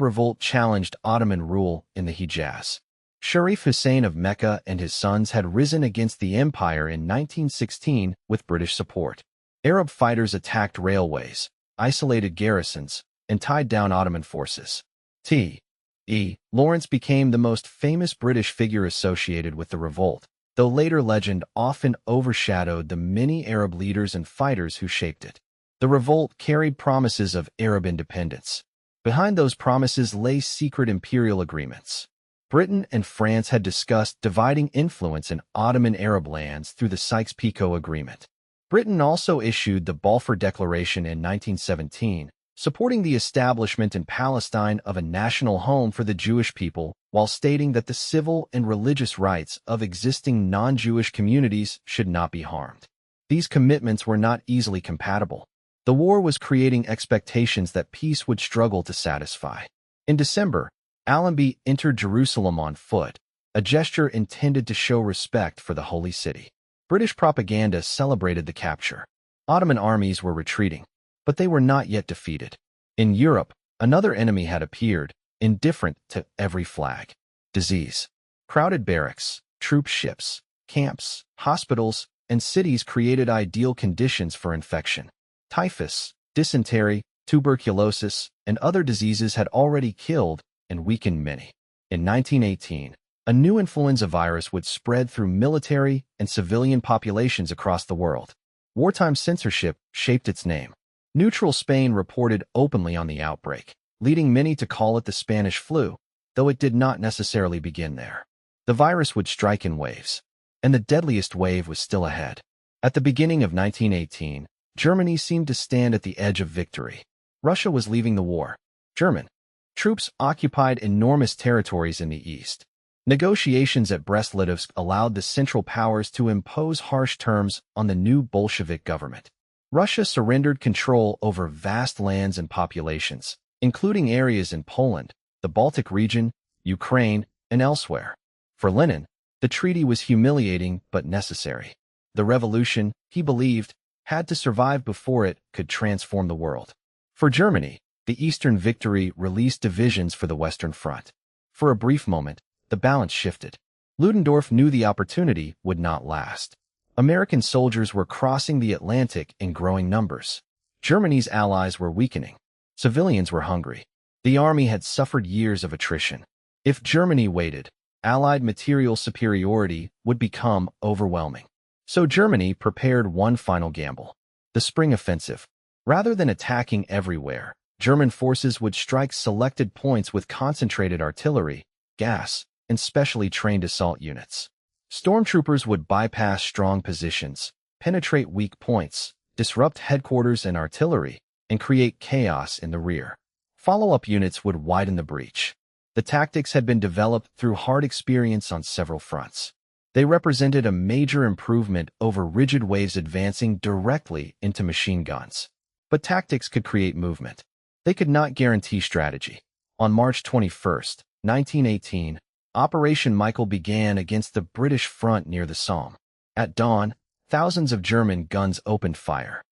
Speaker 1: revolt challenged Ottoman rule in the Hijaz. Sharif Hussein of Mecca and his sons had risen against the empire in 1916 with British support. Arab fighters attacked railways, isolated garrisons, and tied down Ottoman forces. T.E. Lawrence became the most famous British figure associated with the revolt, though later legend often overshadowed the many Arab leaders and fighters who shaped it. The revolt carried promises of Arab independence. Behind those promises lay secret imperial agreements. Britain and France had discussed dividing influence in Ottoman Arab lands through the Sykes-Picot Agreement. Britain also issued the Balfour Declaration in 1917, supporting the establishment in Palestine of a national home for the Jewish people, while stating that the civil and religious rights of existing non-Jewish communities should not be harmed. These commitments were not easily compatible. The war was creating expectations that peace would struggle to satisfy. In December, Allenby entered Jerusalem on foot, a gesture intended to show respect for the Holy City. British propaganda celebrated the capture. Ottoman armies were retreating, but they were not yet defeated. In Europe, another enemy had appeared, indifferent to every flag. Disease. Crowded barracks, troop ships, camps, hospitals, and cities created ideal conditions for infection. Typhus, dysentery, tuberculosis, and other diseases had already killed and weakened many. In 1918, a new influenza virus would spread through military and civilian populations across the world. Wartime censorship shaped its name. Neutral Spain reported openly on the outbreak, leading many to call it the Spanish flu, though it did not necessarily begin there. The virus would strike in waves, and the deadliest wave was still ahead. At the beginning of 1918, Germany seemed to stand at the edge of victory. Russia was leaving the war. German troops occupied enormous territories in the east. Negotiations at Brest-Litovsk allowed the Central Powers to impose harsh terms on the new Bolshevik government. Russia surrendered control over vast lands and populations, including areas in Poland, the Baltic region, Ukraine, and elsewhere. For Lenin, the treaty was humiliating but necessary. The revolution, he believed, had to survive before it could transform the world. For Germany, the Eastern victory released divisions for the Western Front. For a brief moment, the balance shifted. Ludendorff knew the opportunity would not last. American soldiers were crossing the Atlantic in growing numbers. Germany's allies were weakening. Civilians were hungry. The army had suffered years of attrition. If Germany waited, Allied material superiority would become overwhelming. So Germany prepared one final gamble: the spring offensive. Rather than attacking everywhere, German forces would strike selected points with concentrated artillery, gas, and specially trained assault units. Stormtroopers would bypass strong positions, penetrate weak points, disrupt headquarters and artillery, and create chaos in the rear. Follow-up units would widen the breach. The tactics had been developed through hard experience on several fronts. They represented a major improvement over rigid waves advancing directly into machine guns. But tactics could create movement. They could not guarantee strategy. On March 21, 1918, Operation Michael began against the British front near the Somme. At dawn, thousands of German guns opened fire.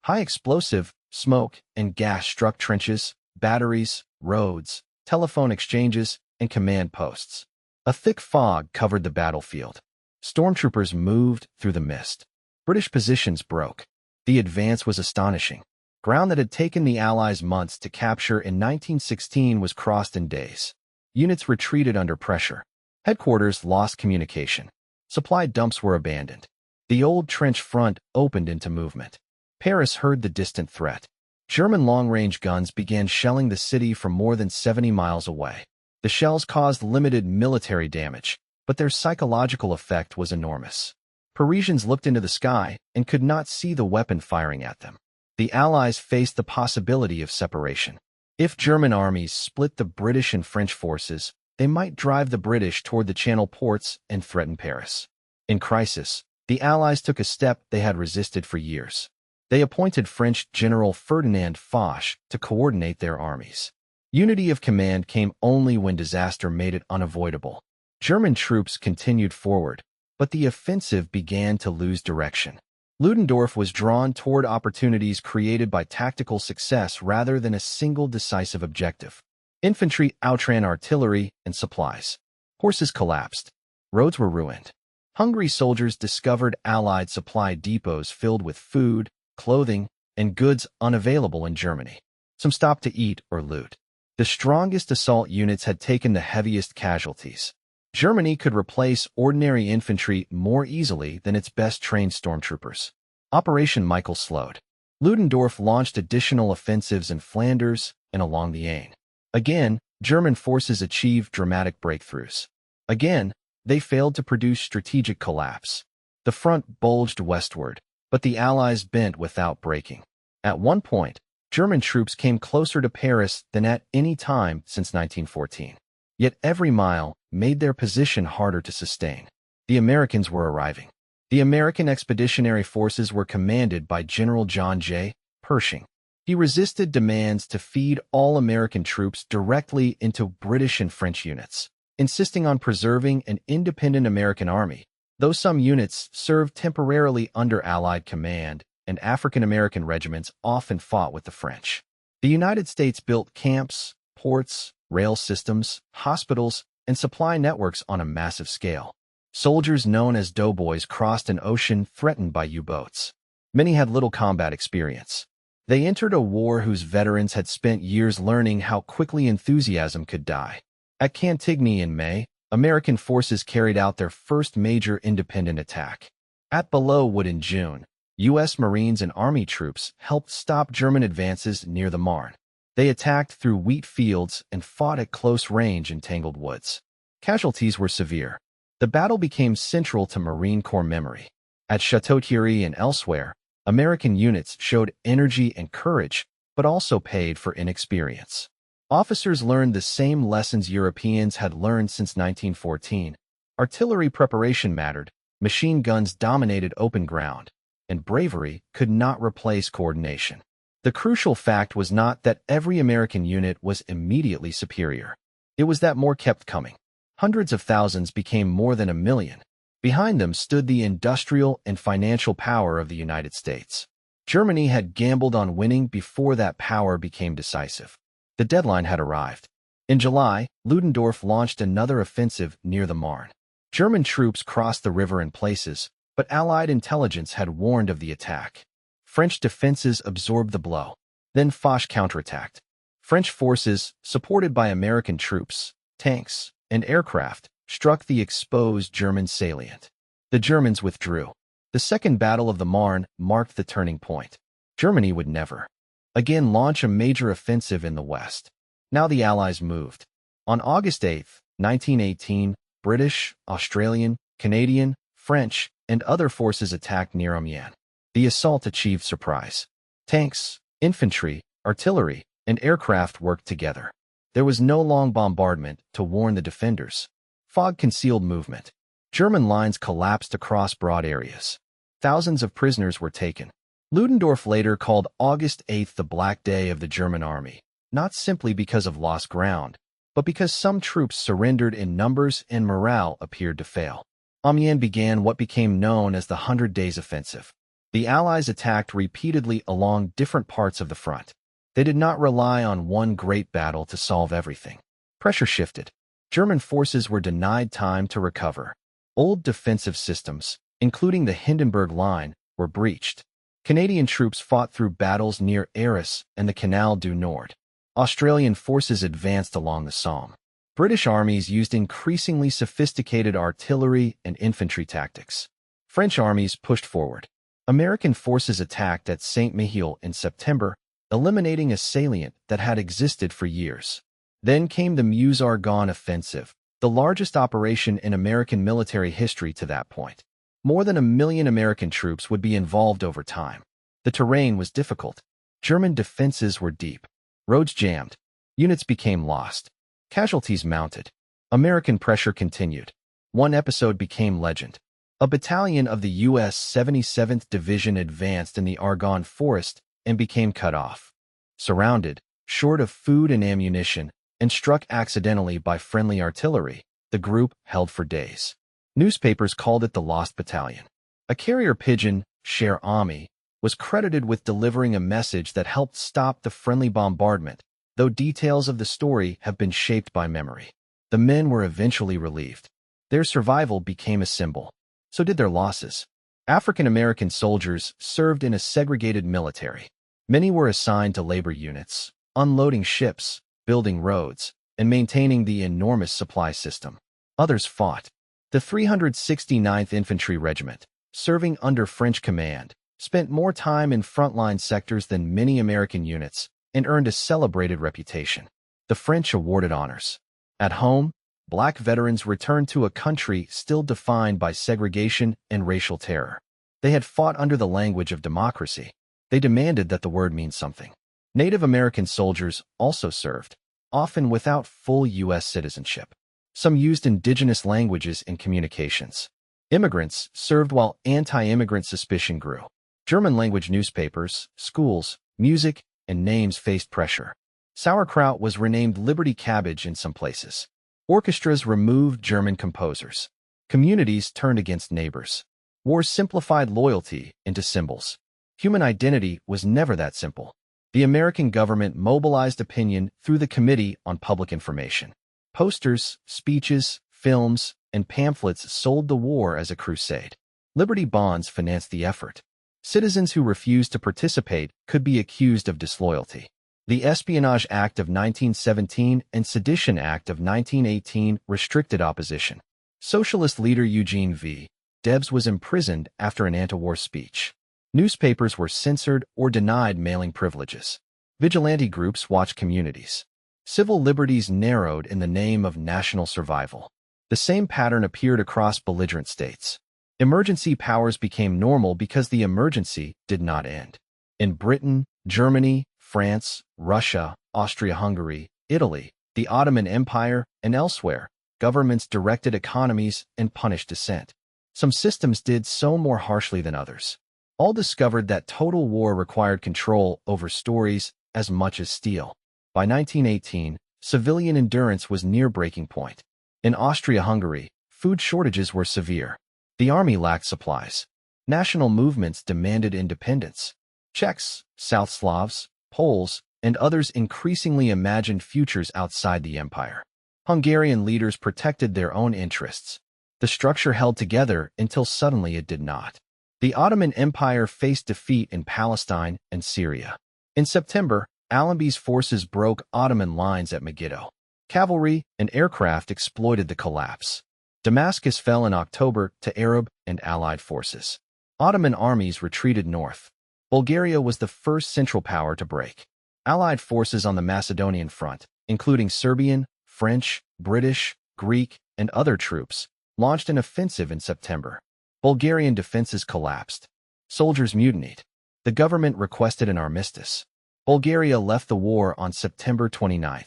Speaker 1: High explosive, smoke, and gas struck trenches, batteries, roads, telephone exchanges, and command posts. A thick fog covered the battlefield. Stormtroopers moved through the mist. British positions broke. The advance was astonishing. Ground that had taken the Allies months to capture in 1916 was crossed in days. Units retreated under pressure. Headquarters lost communication. Supply dumps were abandoned. The old trench front opened into movement. Paris heard the distant threat. German long-range guns began shelling the city from more than 70 miles away. The shells caused limited military damage, but their psychological effect was enormous. Parisians looked into the sky and could not see the weapon firing at them. The Allies faced the possibility of separation. If German armies split the British and French forces, they might drive the British toward the Channel ports and threaten Paris. In crisis, the Allies took a step they had resisted for years. They appointed French General Ferdinand Foch to coordinate their armies. Unity of command came only when disaster made it unavoidable. German troops continued forward, but the offensive began to lose direction. Ludendorff was drawn toward opportunities created by tactical success rather than a single decisive objective. Infantry outran artillery and supplies. Horses collapsed. Roads were ruined. Hungry soldiers discovered Allied supply depots filled with food, clothing, and goods unavailable in Germany. Some stopped to eat or loot. The strongest assault units had taken the heaviest casualties. Germany could replace ordinary infantry more easily than its best-trained stormtroopers. Operation Michael slowed. Ludendorff launched additional offensives in Flanders and along the Aisne. Again, German forces achieved dramatic breakthroughs. Again, they failed to produce strategic collapse. The front bulged westward, but the Allies bent without breaking. At one point, German troops came closer to Paris than at any time since 1914. Yet every mile made their position harder to sustain. The Americans were arriving. The American Expeditionary Forces were commanded by General John J. Pershing. He resisted demands to feed all American troops directly into British and French units, insisting on preserving an independent American army. Though some units served temporarily under Allied command, and African-American regiments often fought with the French. The United States built camps, ports, rail systems, hospitals, and supply networks on a massive scale. Soldiers known as doughboys crossed an ocean threatened by U-boats. Many had little combat experience. They entered a war whose veterans had spent years learning how quickly enthusiasm could die. At Cantigny in May, American forces carried out their first major independent attack. At Belleau Wood in June, U.S. Marines and Army troops helped stop German advances near the Marne. They attacked through wheat fields and fought at close range in tangled woods. Casualties were severe. The battle became central to Marine Corps memory. At Château-Thierry and elsewhere, American units showed energy and courage, but also paid for inexperience. Officers learned the same lessons Europeans had learned since 1914. Artillery preparation mattered, machine guns dominated open ground, and bravery could not replace coordination. The crucial fact was not that every American unit was immediately superior. It was that more kept coming. Hundreds of thousands became more than 1 million. Behind them stood the industrial and financial power of the United States. Germany had gambled on winning before that power became decisive. The deadline had arrived. In July, Ludendorff launched another offensive near the Marne. German troops crossed the river in places, but Allied intelligence had warned of the attack. French defenses absorbed the blow. Then Foch counterattacked. French forces, supported by American troops, tanks, and aircraft, struck the exposed German salient. The Germans withdrew. The Second Battle of the Marne marked the turning point. Germany would never again launch a major offensive in the West. Now the Allies moved. On August 8, 1918, British, Australian, Canadian, French, and other forces attacked near Amiens. The assault achieved surprise. Tanks, infantry, artillery, and aircraft worked together. There was no long bombardment to warn the defenders. Fog concealed movement. German lines collapsed across broad areas. Thousands of prisoners were taken. Ludendorff later called August 8 the Black Day of the German Army, not simply because of lost ground, but because some troops surrendered in numbers and morale appeared to fail. Amiens began what became known as the 100 Days Offensive. The Allies attacked repeatedly along different parts of the front. They did not rely on one great battle to solve everything. Pressure shifted. German forces were denied time to recover. Old defensive systems, including the Hindenburg Line, were breached. Canadian troops fought through battles near Arras and the Canal du Nord. Australian forces advanced along the Somme. British armies used increasingly sophisticated artillery and infantry tactics. French armies pushed forward. American forces attacked at Saint-Mihiel in September, eliminating a salient that had existed for years. Then came the Meuse-Argonne offensive, the largest operation in American military history to that point. More than 1 million American troops would be involved over time. The terrain was difficult. German defenses were deep. Roads jammed. Units became lost. Casualties mounted. American pressure continued. One episode became legend. A battalion of the U.S. 77th Division advanced in the Argonne Forest and became cut off. Surrounded, short of food and ammunition, and struck accidentally by friendly artillery, the group held for days. Newspapers called it the Lost Battalion. A carrier pigeon, Cher Ami, was credited with delivering a message that helped stop the friendly bombardment, though details of the story have been shaped by memory. The men were eventually relieved. Their survival became a symbol. So did their losses. African American soldiers served in a segregated military. Many were assigned to labor units, unloading ships, building roads, and maintaining the enormous supply system. Others fought. The 369th Infantry Regiment, serving under French command, spent more time in frontline sectors than many American units and earned a celebrated reputation. The French awarded honors. At home, Black veterans returned to a country still defined by segregation and racial terror. They had fought under the language of democracy. They demanded that the word mean something. Native American soldiers also served, often without full U.S. citizenship. Some used indigenous languages in communications. Immigrants served while anti-immigrant suspicion grew. German-language newspapers, schools, music, and names faced pressure. Sauerkraut was renamed Liberty Cabbage in some places. Orchestras removed German composers. Communities turned against neighbors. War simplified loyalty into symbols. Human identity was never that simple. The American government mobilized opinion through the Committee on Public Information. Posters, speeches, films, and pamphlets sold the war as a crusade. Liberty bonds financed the effort. Citizens who refused to participate could be accused of disloyalty. The Espionage Act of 1917 and Sedition Act of 1918 restricted opposition. Socialist leader Eugene V. Debs was imprisoned after an anti-war speech. Newspapers were censored or denied mailing privileges. Vigilante groups watched communities. Civil liberties narrowed in the name of national survival. The same pattern appeared across belligerent states. Emergency powers became normal because the emergency did not end. In Britain, Germany, France, Russia, Austria-Hungary, Italy, the Ottoman Empire, and elsewhere, governments directed economies and punished dissent. Some systems did so more harshly than others. All discovered that total war required control over stories as much as steel. By 1918, civilian endurance was near breaking point. In Austria-Hungary, food shortages were severe. The army lacked supplies. National movements demanded independence. Czechs, South Slavs, Poles, and others increasingly imagined futures outside the empire. Hungarian leaders protected their own interests. The structure held together until suddenly it did not. The Ottoman Empire faced defeat in Palestine and Syria. In September, Allenby's forces broke Ottoman lines at Megiddo. Cavalry and aircraft exploited the collapse. Damascus fell in October to Arab and Allied forces. Ottoman armies retreated north. Bulgaria was the first Central Power to break. Allied forces on the Macedonian front, including Serbian, French, British, Greek, and other troops, launched an offensive in September. Bulgarian defenses collapsed. Soldiers mutinied. The government requested an armistice. Bulgaria left the war on September 29.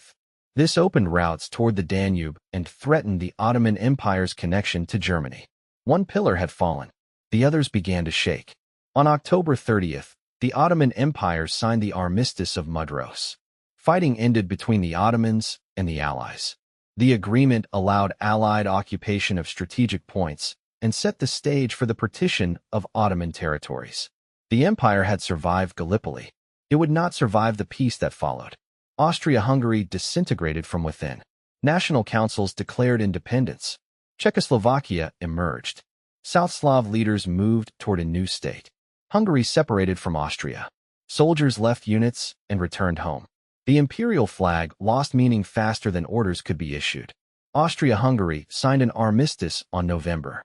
Speaker 1: This opened routes toward the Danube and threatened the Ottoman Empire's connection to Germany. One pillar had fallen. The others began to shake. On October 30th, the Ottoman Empire signed the Armistice of Mudros. Fighting ended between the Ottomans and the Allies. The agreement allowed Allied occupation of strategic points and set the stage for the partition of Ottoman territories. The empire had survived Gallipoli. It would not survive the peace that followed. Austria-Hungary disintegrated from within. National councils declared independence. Czechoslovakia emerged. South Slav leaders moved toward a new state. Hungary separated from Austria. Soldiers left units and returned home. The imperial flag lost meaning faster than orders could be issued. Austria-Hungary signed an armistice on November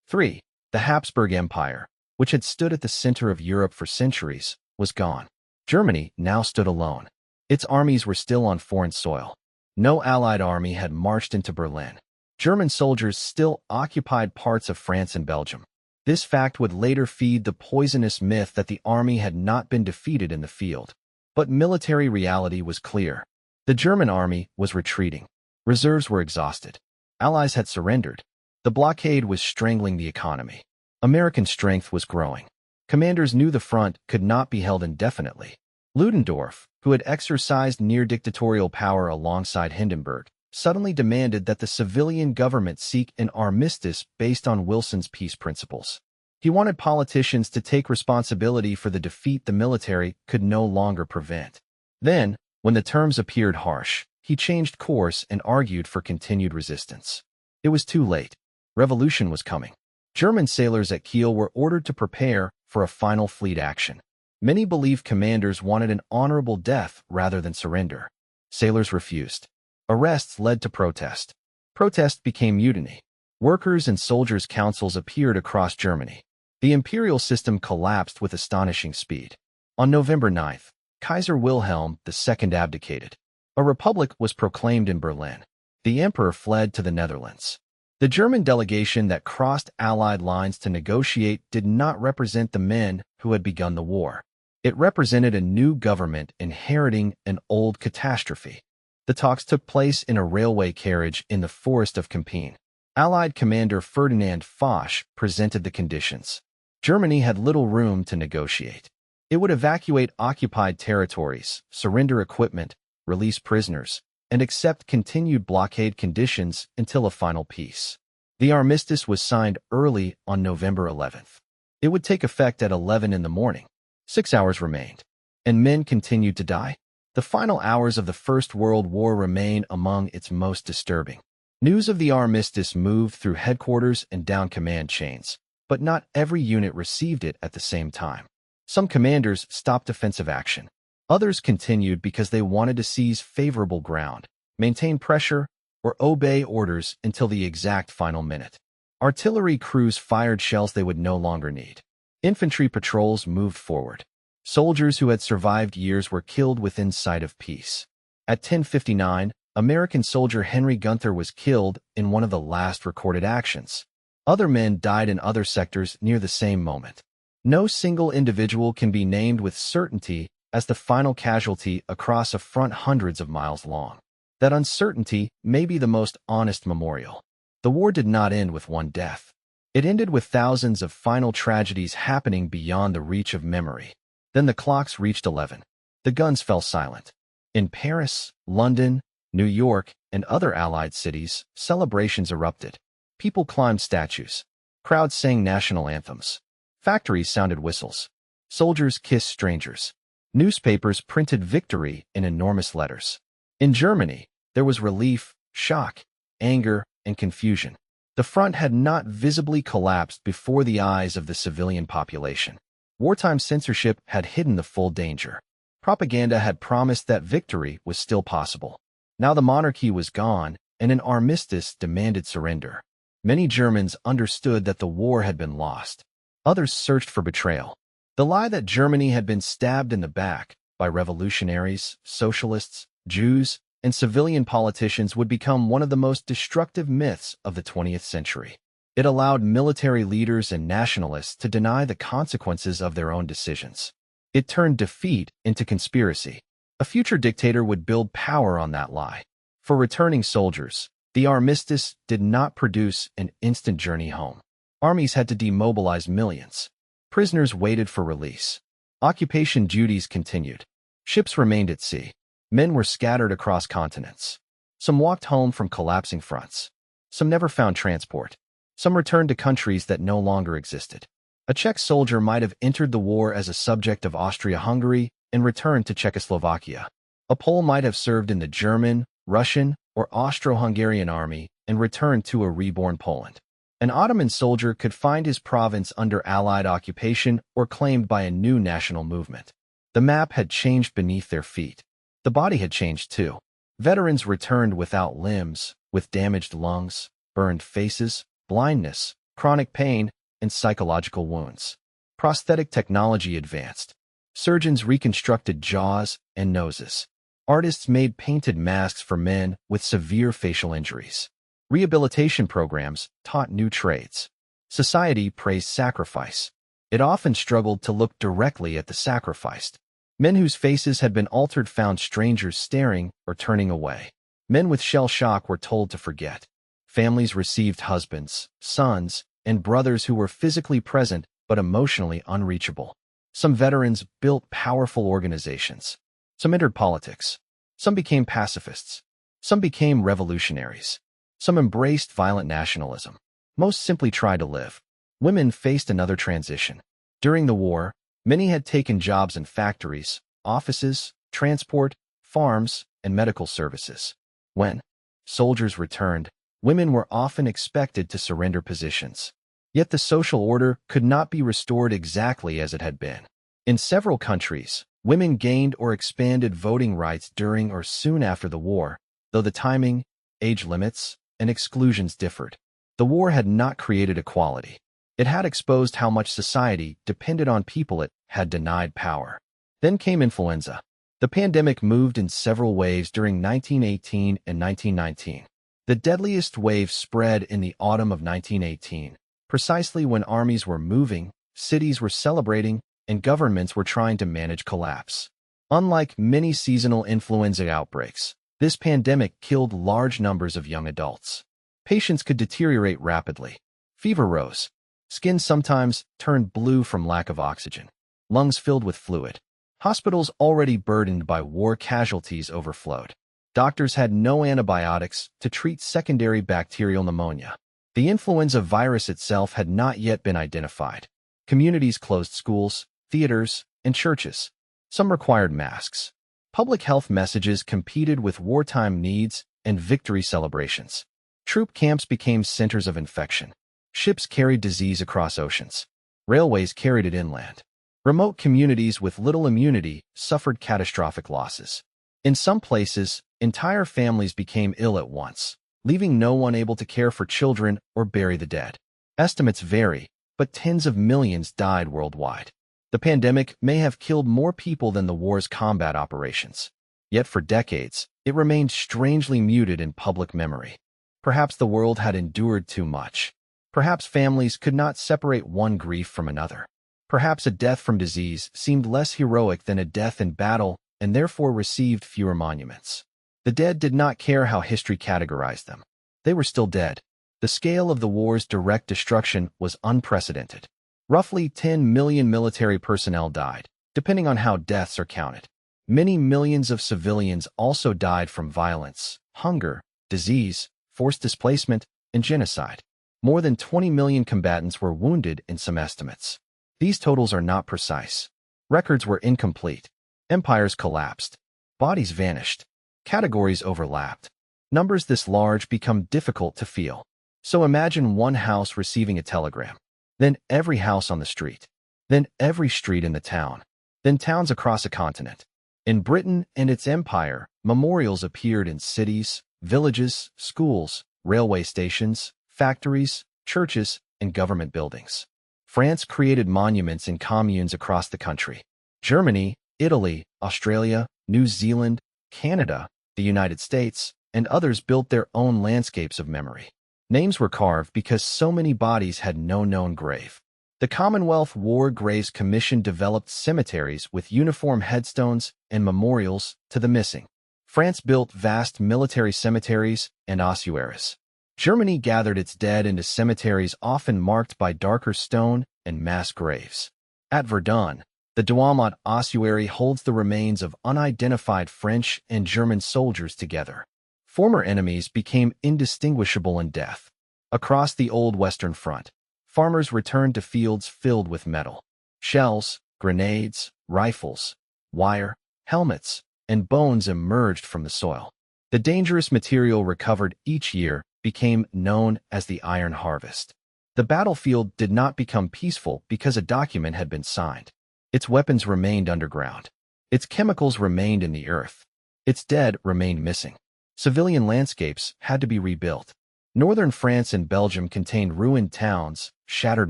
Speaker 1: 3. The Habsburg Empire, which had stood at the center of Europe for centuries, was gone. Germany now stood alone. Its armies were still on foreign soil. No Allied army had marched into Berlin. German soldiers still occupied parts of France and Belgium. This fact would later feed the poisonous myth that the army had not been defeated in the field. But military reality was clear. The German army was retreating. Reserves were exhausted. Allies had surrendered. The blockade was strangling the economy. American strength was growing. Commanders knew the front could not be held indefinitely. Ludendorff, who had exercised near-dictatorial power alongside Hindenburg, suddenly demanded that the civilian government seek an armistice based on Wilson's peace principles. He wanted politicians to take responsibility for the defeat the military could no longer prevent. Then, When the terms appeared harsh, he changed course and argued for continued resistance. It was too late. Revolution was coming. German sailors at Kiel were ordered to prepare for a final fleet action. Many believed commanders wanted an honorable death rather than surrender. Sailors refused. Arrests led to protest. Protest became mutiny. Workers' and soldiers' councils appeared across Germany. The imperial system collapsed with astonishing speed. On November 9th, Kaiser Wilhelm II abdicated. A republic was proclaimed in Berlin. The emperor fled to the Netherlands. The German delegation that crossed Allied lines to negotiate did not represent the men who had begun the war. It represented a new government inheriting an old catastrophe. The talks took place in a railway carriage in the forest of Compiègne. Allied commander Ferdinand Foch presented the conditions. Germany had little room to negotiate. It would evacuate occupied territories, surrender equipment, release prisoners, and accept continued blockade conditions until a final peace. The armistice was signed early on November 11th. It would take effect at 11 in the morning. 6 hours remained, and men continued to die. The final hours of the First World War remain among its most disturbing. News of the armistice moved through headquarters and down command chains, but not every unit received it at the same time. Some commanders stopped offensive action. Others continued because they wanted to seize favorable ground, maintain pressure, or obey orders until the exact final minute. Artillery crews fired shells they would no longer need. Infantry patrols moved forward. Soldiers who had survived years were killed within sight of peace. At 10:59, American soldier Henry Gunther was killed in one of the last recorded actions. Other men died in other sectors near the same moment. No single individual can be named with certainty as the final casualty across a front hundreds of miles long. That uncertainty may be the most honest memorial. The war did not end with one death. It ended with thousands of final tragedies happening beyond the reach of memory. Then the clocks reached 11. The guns fell silent. In Paris, London, New York, and other Allied cities, celebrations erupted. People climbed statues. Crowds sang national anthems. Factories sounded whistles. Soldiers kissed strangers. Newspapers printed victory in enormous letters. In Germany, there was relief, shock, anger, and confusion. The front had not visibly collapsed before the eyes of the civilian population. Wartime censorship had hidden the full danger. Propaganda had promised that victory was still possible. Now the monarchy was gone, and an armistice demanded surrender. Many Germans understood that the war had been lost. Others searched for betrayal. The lie that Germany had been stabbed in the back by revolutionaries, socialists, Jews, and civilian politicians would become one of the most destructive myths of the 20th century. It allowed military leaders and nationalists to deny the consequences of their own decisions. It turned defeat into conspiracy. A future dictator would build power on that lie. For returning soldiers, the armistice did not produce an instant journey home. Armies had to demobilize millions. Prisoners waited for release. Occupation duties continued. Ships remained at sea. Men were scattered across continents. Some walked home from collapsing fronts. Some never found transport. Some returned to countries that no longer existed. A Czech soldier might have entered the war as a subject of Austria-Hungary and returned to Czechoslovakia. A Pole might have served in the German, Russian, or Austro-Hungarian army and returned to a reborn Poland. An Ottoman soldier could find his province under Allied occupation or claimed by a new national movement. The map had changed beneath their feet. The body had changed too. Veterans returned without limbs, with damaged lungs, burned faces, blindness, chronic pain, and psychological wounds. Prosthetic technology advanced. Surgeons reconstructed jaws and noses. Artists made painted masks for men with severe facial injuries. Rehabilitation programs taught new trades. Society praised sacrifice. It often struggled to look directly at the sacrificed. Men whose faces had been altered found strangers staring or turning away. Men with shell shock were told to forget. Families received husbands, sons, and brothers who were physically present but emotionally unreachable. Some veterans built powerful organizations. Some entered politics. Some became pacifists. Some became revolutionaries. Some embraced violent nationalism. Most simply tried to live. Women faced another transition. During the war, many had taken jobs in factories, offices, transport, farms, and medical services. When soldiers returned, women were often expected to surrender positions. Yet the social order could not be restored exactly as it had been. In several countries, women gained or expanded voting rights during or soon after the war, though the timing, age limits, and exclusions differed. The war had not created equality. It had exposed how much society depended on people it had denied power. Then came influenza. The pandemic moved in several waves during 1918 and 1919. The deadliest wave spread in the autumn of 1918, precisely when armies were moving, cities were celebrating, and governments were trying to manage collapse. Unlike many seasonal influenza outbreaks, this pandemic killed large numbers of young adults. Patients could deteriorate rapidly. Fever rose. Skin sometimes turned blue from lack of oxygen. Lungs filled with fluid. Hospitals already burdened by war casualties overflowed. Doctors had no antibiotics to treat secondary bacterial pneumonia. The influenza virus itself had not yet been identified. Communities closed schools, theaters, and churches. Some required masks. Public health messages competed with wartime needs and victory celebrations. Troop camps became centers of infection. Ships carried disease across oceans. Railways carried it inland. Remote communities with little immunity suffered catastrophic losses. In some places, entire families became ill at once, leaving no one able to care for children or bury the dead. Estimates vary, but tens of millions died worldwide. The pandemic may have killed more people than the war's combat operations. Yet for decades, it remained strangely muted in public memory. Perhaps the world had endured too much. Perhaps families could not separate one grief from another. Perhaps a death from disease seemed less heroic than a death in battle and therefore received fewer monuments. The dead did not care how history categorized them. They were still dead. The scale of the war's direct destruction was unprecedented. Roughly 10 million military personnel died, depending on how deaths are counted. Many millions of civilians also died from violence, hunger, disease, forced displacement, and genocide. More than 20 million combatants were wounded in some estimates. These totals are not precise. Records were incomplete. Empires collapsed. Bodies vanished. Categories overlapped. Numbers this large become difficult to feel. So imagine one house receiving a telegram. Then every house on the street. Then every street in the town. Then towns across a continent. In Britain and its empire, memorials appeared in cities, villages, schools, railway stations, factories, churches, and government buildings. France created monuments in communes across the country. Germany, Italy, Australia, New Zealand, Canada, the United States, and others built their own landscapes of memory. Names were carved because so many bodies had no known grave. The Commonwealth War Graves Commission developed cemeteries with uniform headstones and memorials to the missing. France built vast military cemeteries and ossuaries. Germany gathered its dead into cemeteries often marked by darker stone and mass graves. At Verdun, the Douaumont ossuary holds the remains of unidentified French and German soldiers together. Former enemies became indistinguishable in death. Across the old Western Front, farmers returned to fields filled with metal. Shells, grenades, rifles, wire, helmets, and bones emerged from the soil. The dangerous material recovered each year became known as the Iron Harvest. The battlefield did not become peaceful because a document had been signed. Its weapons remained underground. Its chemicals remained in the earth. Its dead remained missing. Civilian landscapes had to be rebuilt. Northern France and Belgium contained ruined towns, shattered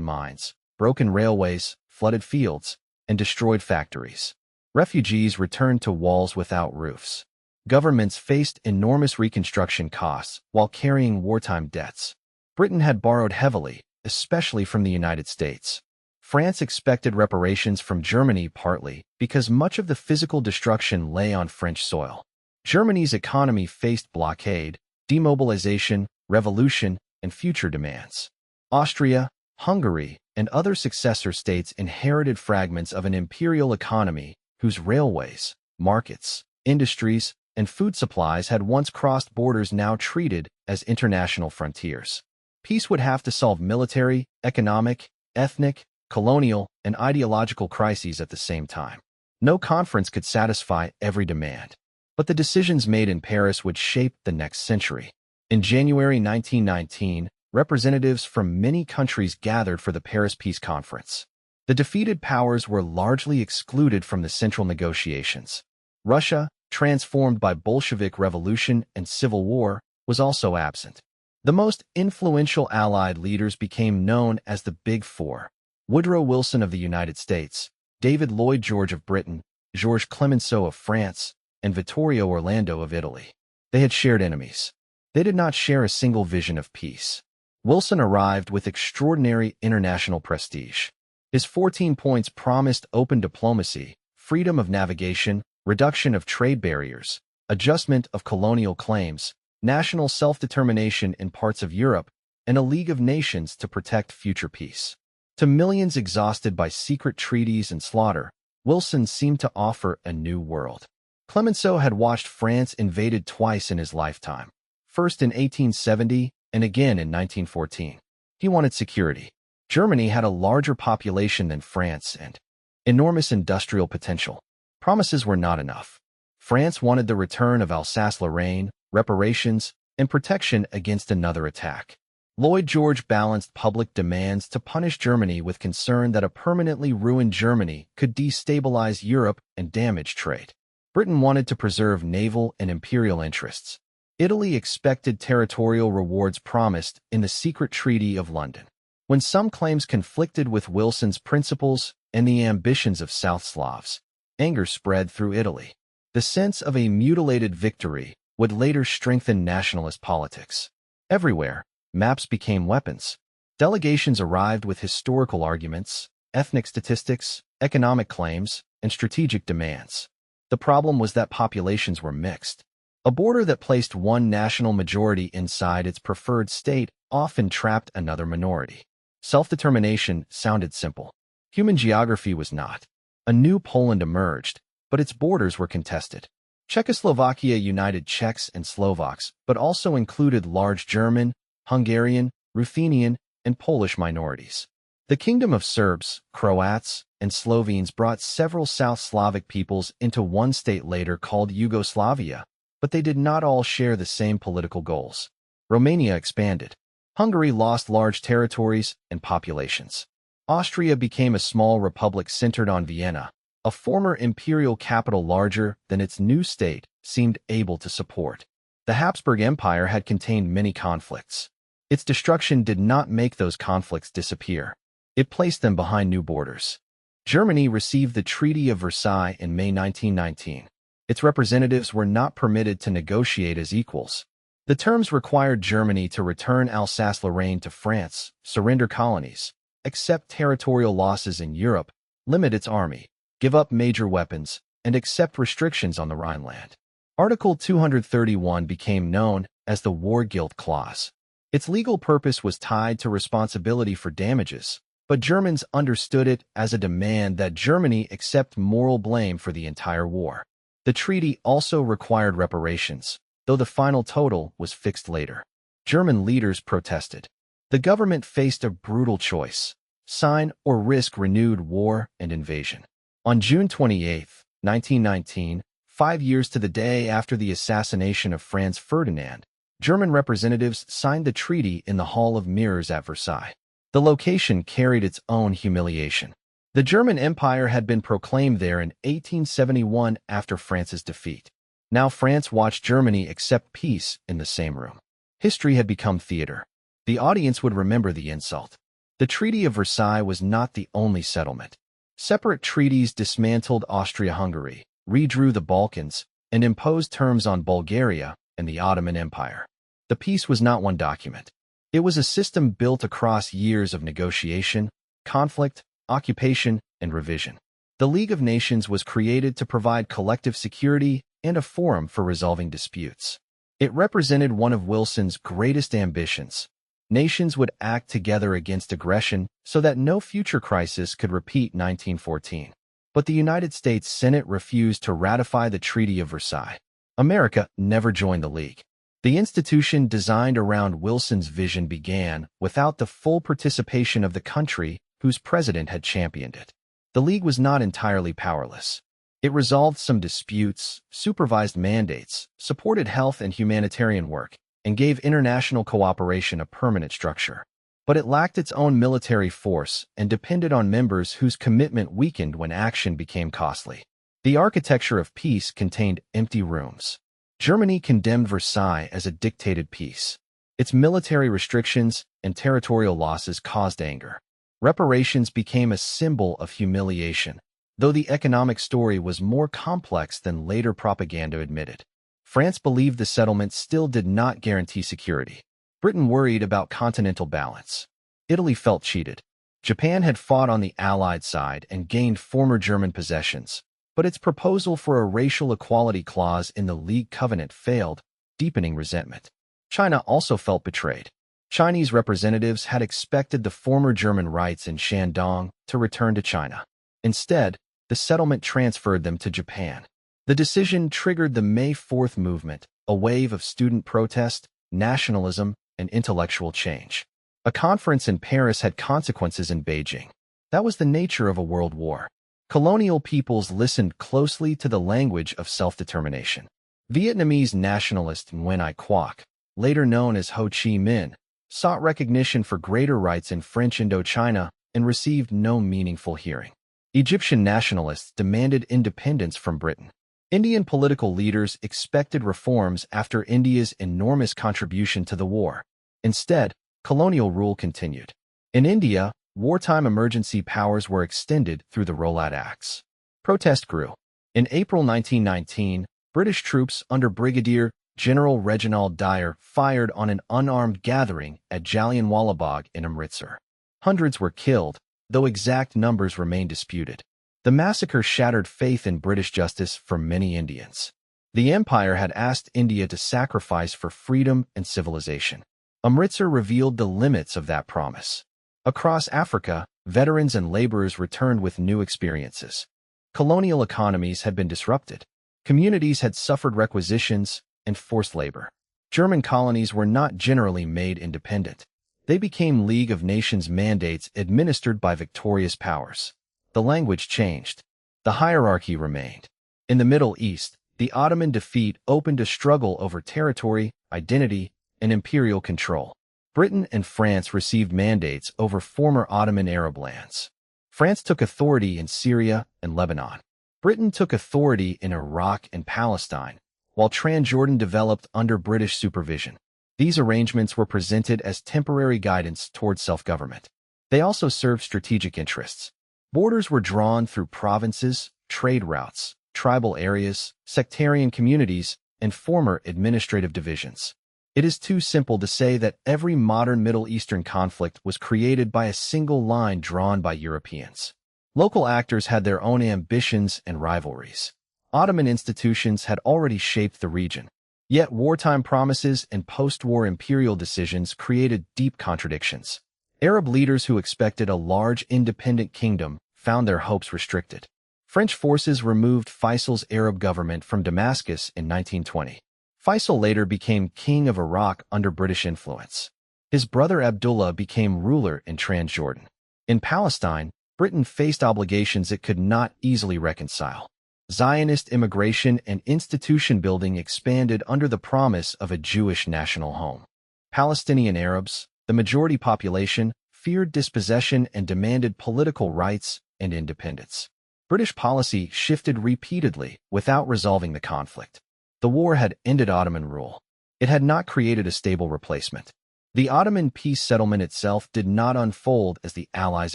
Speaker 1: mines, broken railways, flooded fields, and destroyed factories. Refugees returned to walls without roofs. Governments faced enormous reconstruction costs while carrying wartime debts. Britain had borrowed heavily, especially from the United States. France expected reparations from Germany partly because much of the physical destruction lay on French soil. Germany's economy faced blockade, demobilization, revolution, and future demands. Austria, Hungary, and other successor states inherited fragments of an imperial economy whose railways, markets, industries, and food supplies had once crossed borders now treated as international frontiers. Peace would have to solve military, economic, ethnic, colonial, and ideological crises at the same time. No conference could satisfy every demand. But the decisions made in Paris would shape the next century. In January 1919, representatives from many countries gathered for the Paris Peace Conference. The defeated powers were largely excluded from the central negotiations. Russia, transformed by Bolshevik Revolution and Civil War, was also absent. The most influential Allied leaders became known as the Big Four: Woodrow Wilson of the United States, David Lloyd George of Britain, Georges Clemenceau of France, and Vittorio Orlando of Italy. They had shared enemies. They did not share a single vision of peace. Wilson arrived with extraordinary international prestige. His 14 points promised open diplomacy, freedom of navigation, reduction of trade barriers, adjustment of colonial claims, national self-determination in parts of Europe, and a League of Nations to protect future peace. To millions exhausted by secret treaties and slaughter, Wilson seemed to offer a new world. Clemenceau had watched France invaded twice in his lifetime, first in 1870 and again in 1914. He wanted security. Germany had a larger population than France and enormous industrial potential. Promises were not enough. France wanted the return of Alsace-Lorraine, reparations, and protection against another attack. Lloyd George balanced public demands to punish Germany with concern that a permanently ruined Germany could destabilize Europe and damage trade. Britain wanted to preserve naval and imperial interests. Italy expected territorial rewards promised in the secret Treaty of London. When some claims conflicted with Wilson's principles and the ambitions of South Slavs, anger spread through Italy. The sense of a mutilated victory would later strengthen nationalist politics. Everywhere, maps became weapons. Delegations arrived with historical arguments, ethnic statistics, economic claims, and strategic demands. The problem was that populations were mixed. A border that placed one national majority inside its preferred state often trapped another minority. Self-determination sounded simple. Human geography was not. A new Poland emerged, but its borders were contested. Czechoslovakia united Czechs and Slovaks, but also included large German, Hungarian, Ruthenian, and Polish minorities. The Kingdom of Serbs, Croats, and Slovenes brought several South Slavic peoples into one state later called Yugoslavia, but they did not all share the same political goals. Romania expanded. Hungary lost large territories and populations. Austria became a small republic centered on Vienna. A former imperial capital larger than its new state seemed able to support. The Habsburg Empire had contained many conflicts. Its destruction did not make those conflicts disappear. It placed them behind new borders. Germany received the Treaty of Versailles in May 1919. Its representatives were not permitted to negotiate as equals. The terms required Germany to return Alsace-Lorraine to France, surrender colonies, accept territorial losses in Europe, limit its army, give up major weapons, and accept restrictions on the Rhineland. Article 231 became known as the War Guilt Clause. Its legal purpose was tied to responsibility for damages, but Germans understood it as a demand that Germany accept moral blame for the entire war. The treaty also required reparations, though the final total was fixed later. German leaders protested. The government faced a brutal choice: sign or risk renewed war and invasion. On June 28, 1919, 5 years to the day after the assassination of Franz Ferdinand, German representatives signed the treaty in the Hall of Mirrors at Versailles. The location carried its own humiliation. The German Empire had been proclaimed there in 1871 after France's defeat. Now France watched Germany accept peace in the same room. History had become theater. The audience would remember the insult. The Treaty of Versailles was not the only settlement. Separate treaties dismantled Austria-Hungary, redrew the Balkans, and imposed terms on Bulgaria and the Ottoman Empire. The peace was not one document. It was a system built across years of negotiation, conflict, occupation, and revision. The League of Nations was created to provide collective security and a forum for resolving disputes. It represented one of Wilson's greatest ambitions. Nations would act together against aggression so that no future crisis could repeat 1914. But the United States Senate refused to ratify the Treaty of Versailles. America never joined the League. The institution designed around Wilson's vision began without the full participation of the country whose president had championed it. The League was not entirely powerless. It resolved some disputes, supervised mandates, supported health and humanitarian work, and gave international cooperation a permanent structure. But it lacked its own military force and depended on members whose commitment weakened when action became costly. The architecture of peace contained empty rooms. Germany condemned Versailles as a dictated peace. Its military restrictions and territorial losses caused anger. Reparations became a symbol of humiliation, though the economic story was more complex than later propaganda admitted. France believed the settlement still did not guarantee security. Britain worried about continental balance. Italy felt cheated. Japan had fought on the Allied side and gained former German possessions, but its proposal for a racial equality clause in the League Covenant failed, deepening resentment. China also felt betrayed. Chinese representatives had expected the former German rights in Shandong to return to China. Instead, the settlement transferred them to Japan. The decision triggered the May 4th movement, a wave of student protest, nationalism, and intellectual change. A conference in Paris had consequences in Beijing. That was the nature of a world war. Colonial peoples listened closely to the language of self-determination. Vietnamese nationalist Nguyen Ai Quoc, later known as Ho Chi Minh, sought recognition for greater rights in French Indochina and received no meaningful hearing. Egyptian nationalists demanded independence from Britain. Indian political leaders expected reforms after India's enormous contribution to the war. Instead, colonial rule continued. In India, wartime emergency powers were extended through the Rowlatt Acts. Protest grew. In April 1919, British troops under Brigadier General Reginald Dyer fired on an unarmed gathering at Jallianwala Bagh in Amritsar. Hundreds were killed, though exact numbers remain disputed. The massacre shattered faith in British justice for many Indians. The empire had asked India to sacrifice for freedom and civilization. Amritsar revealed the limits of that promise. Across Africa, veterans and laborers returned with new experiences. Colonial economies had been disrupted. Communities had suffered requisitions and forced labor. German colonies were not generally made independent. They became League of Nations mandates administered by victorious powers. The language changed. The hierarchy remained. In the Middle East, the Ottoman defeat opened a struggle over territory, identity, and imperial control. Britain and France received mandates over former Ottoman Arab lands. France took authority in Syria and Lebanon. Britain took authority in Iraq and Palestine, while Transjordan developed under British supervision. These arrangements were presented as temporary guidance towards self-government. They also served strategic interests. Borders were drawn through provinces, trade routes, tribal areas, sectarian communities, and former administrative divisions. It is too simple to say that every modern Middle Eastern conflict was created by a single line drawn by Europeans. Local actors had their own ambitions and rivalries. Ottoman institutions had already shaped the region. Yet wartime promises and post-war imperial decisions created deep contradictions. Arab leaders who expected a large independent kingdom found their hopes restricted. French forces removed Faisal's Arab government from Damascus in 1920. Faisal later became king of Iraq under British influence. His brother Abdullah became ruler in Transjordan. In Palestine, Britain faced obligations it could not easily reconcile. Zionist immigration and institution building expanded under the promise of a Jewish national home. Palestinian Arabs, the majority population, feared dispossession and demanded political rights and independence. British policy shifted repeatedly without resolving the conflict. The war had ended Ottoman rule. It had not created a stable replacement. The Ottoman peace settlement itself did not unfold as the Allies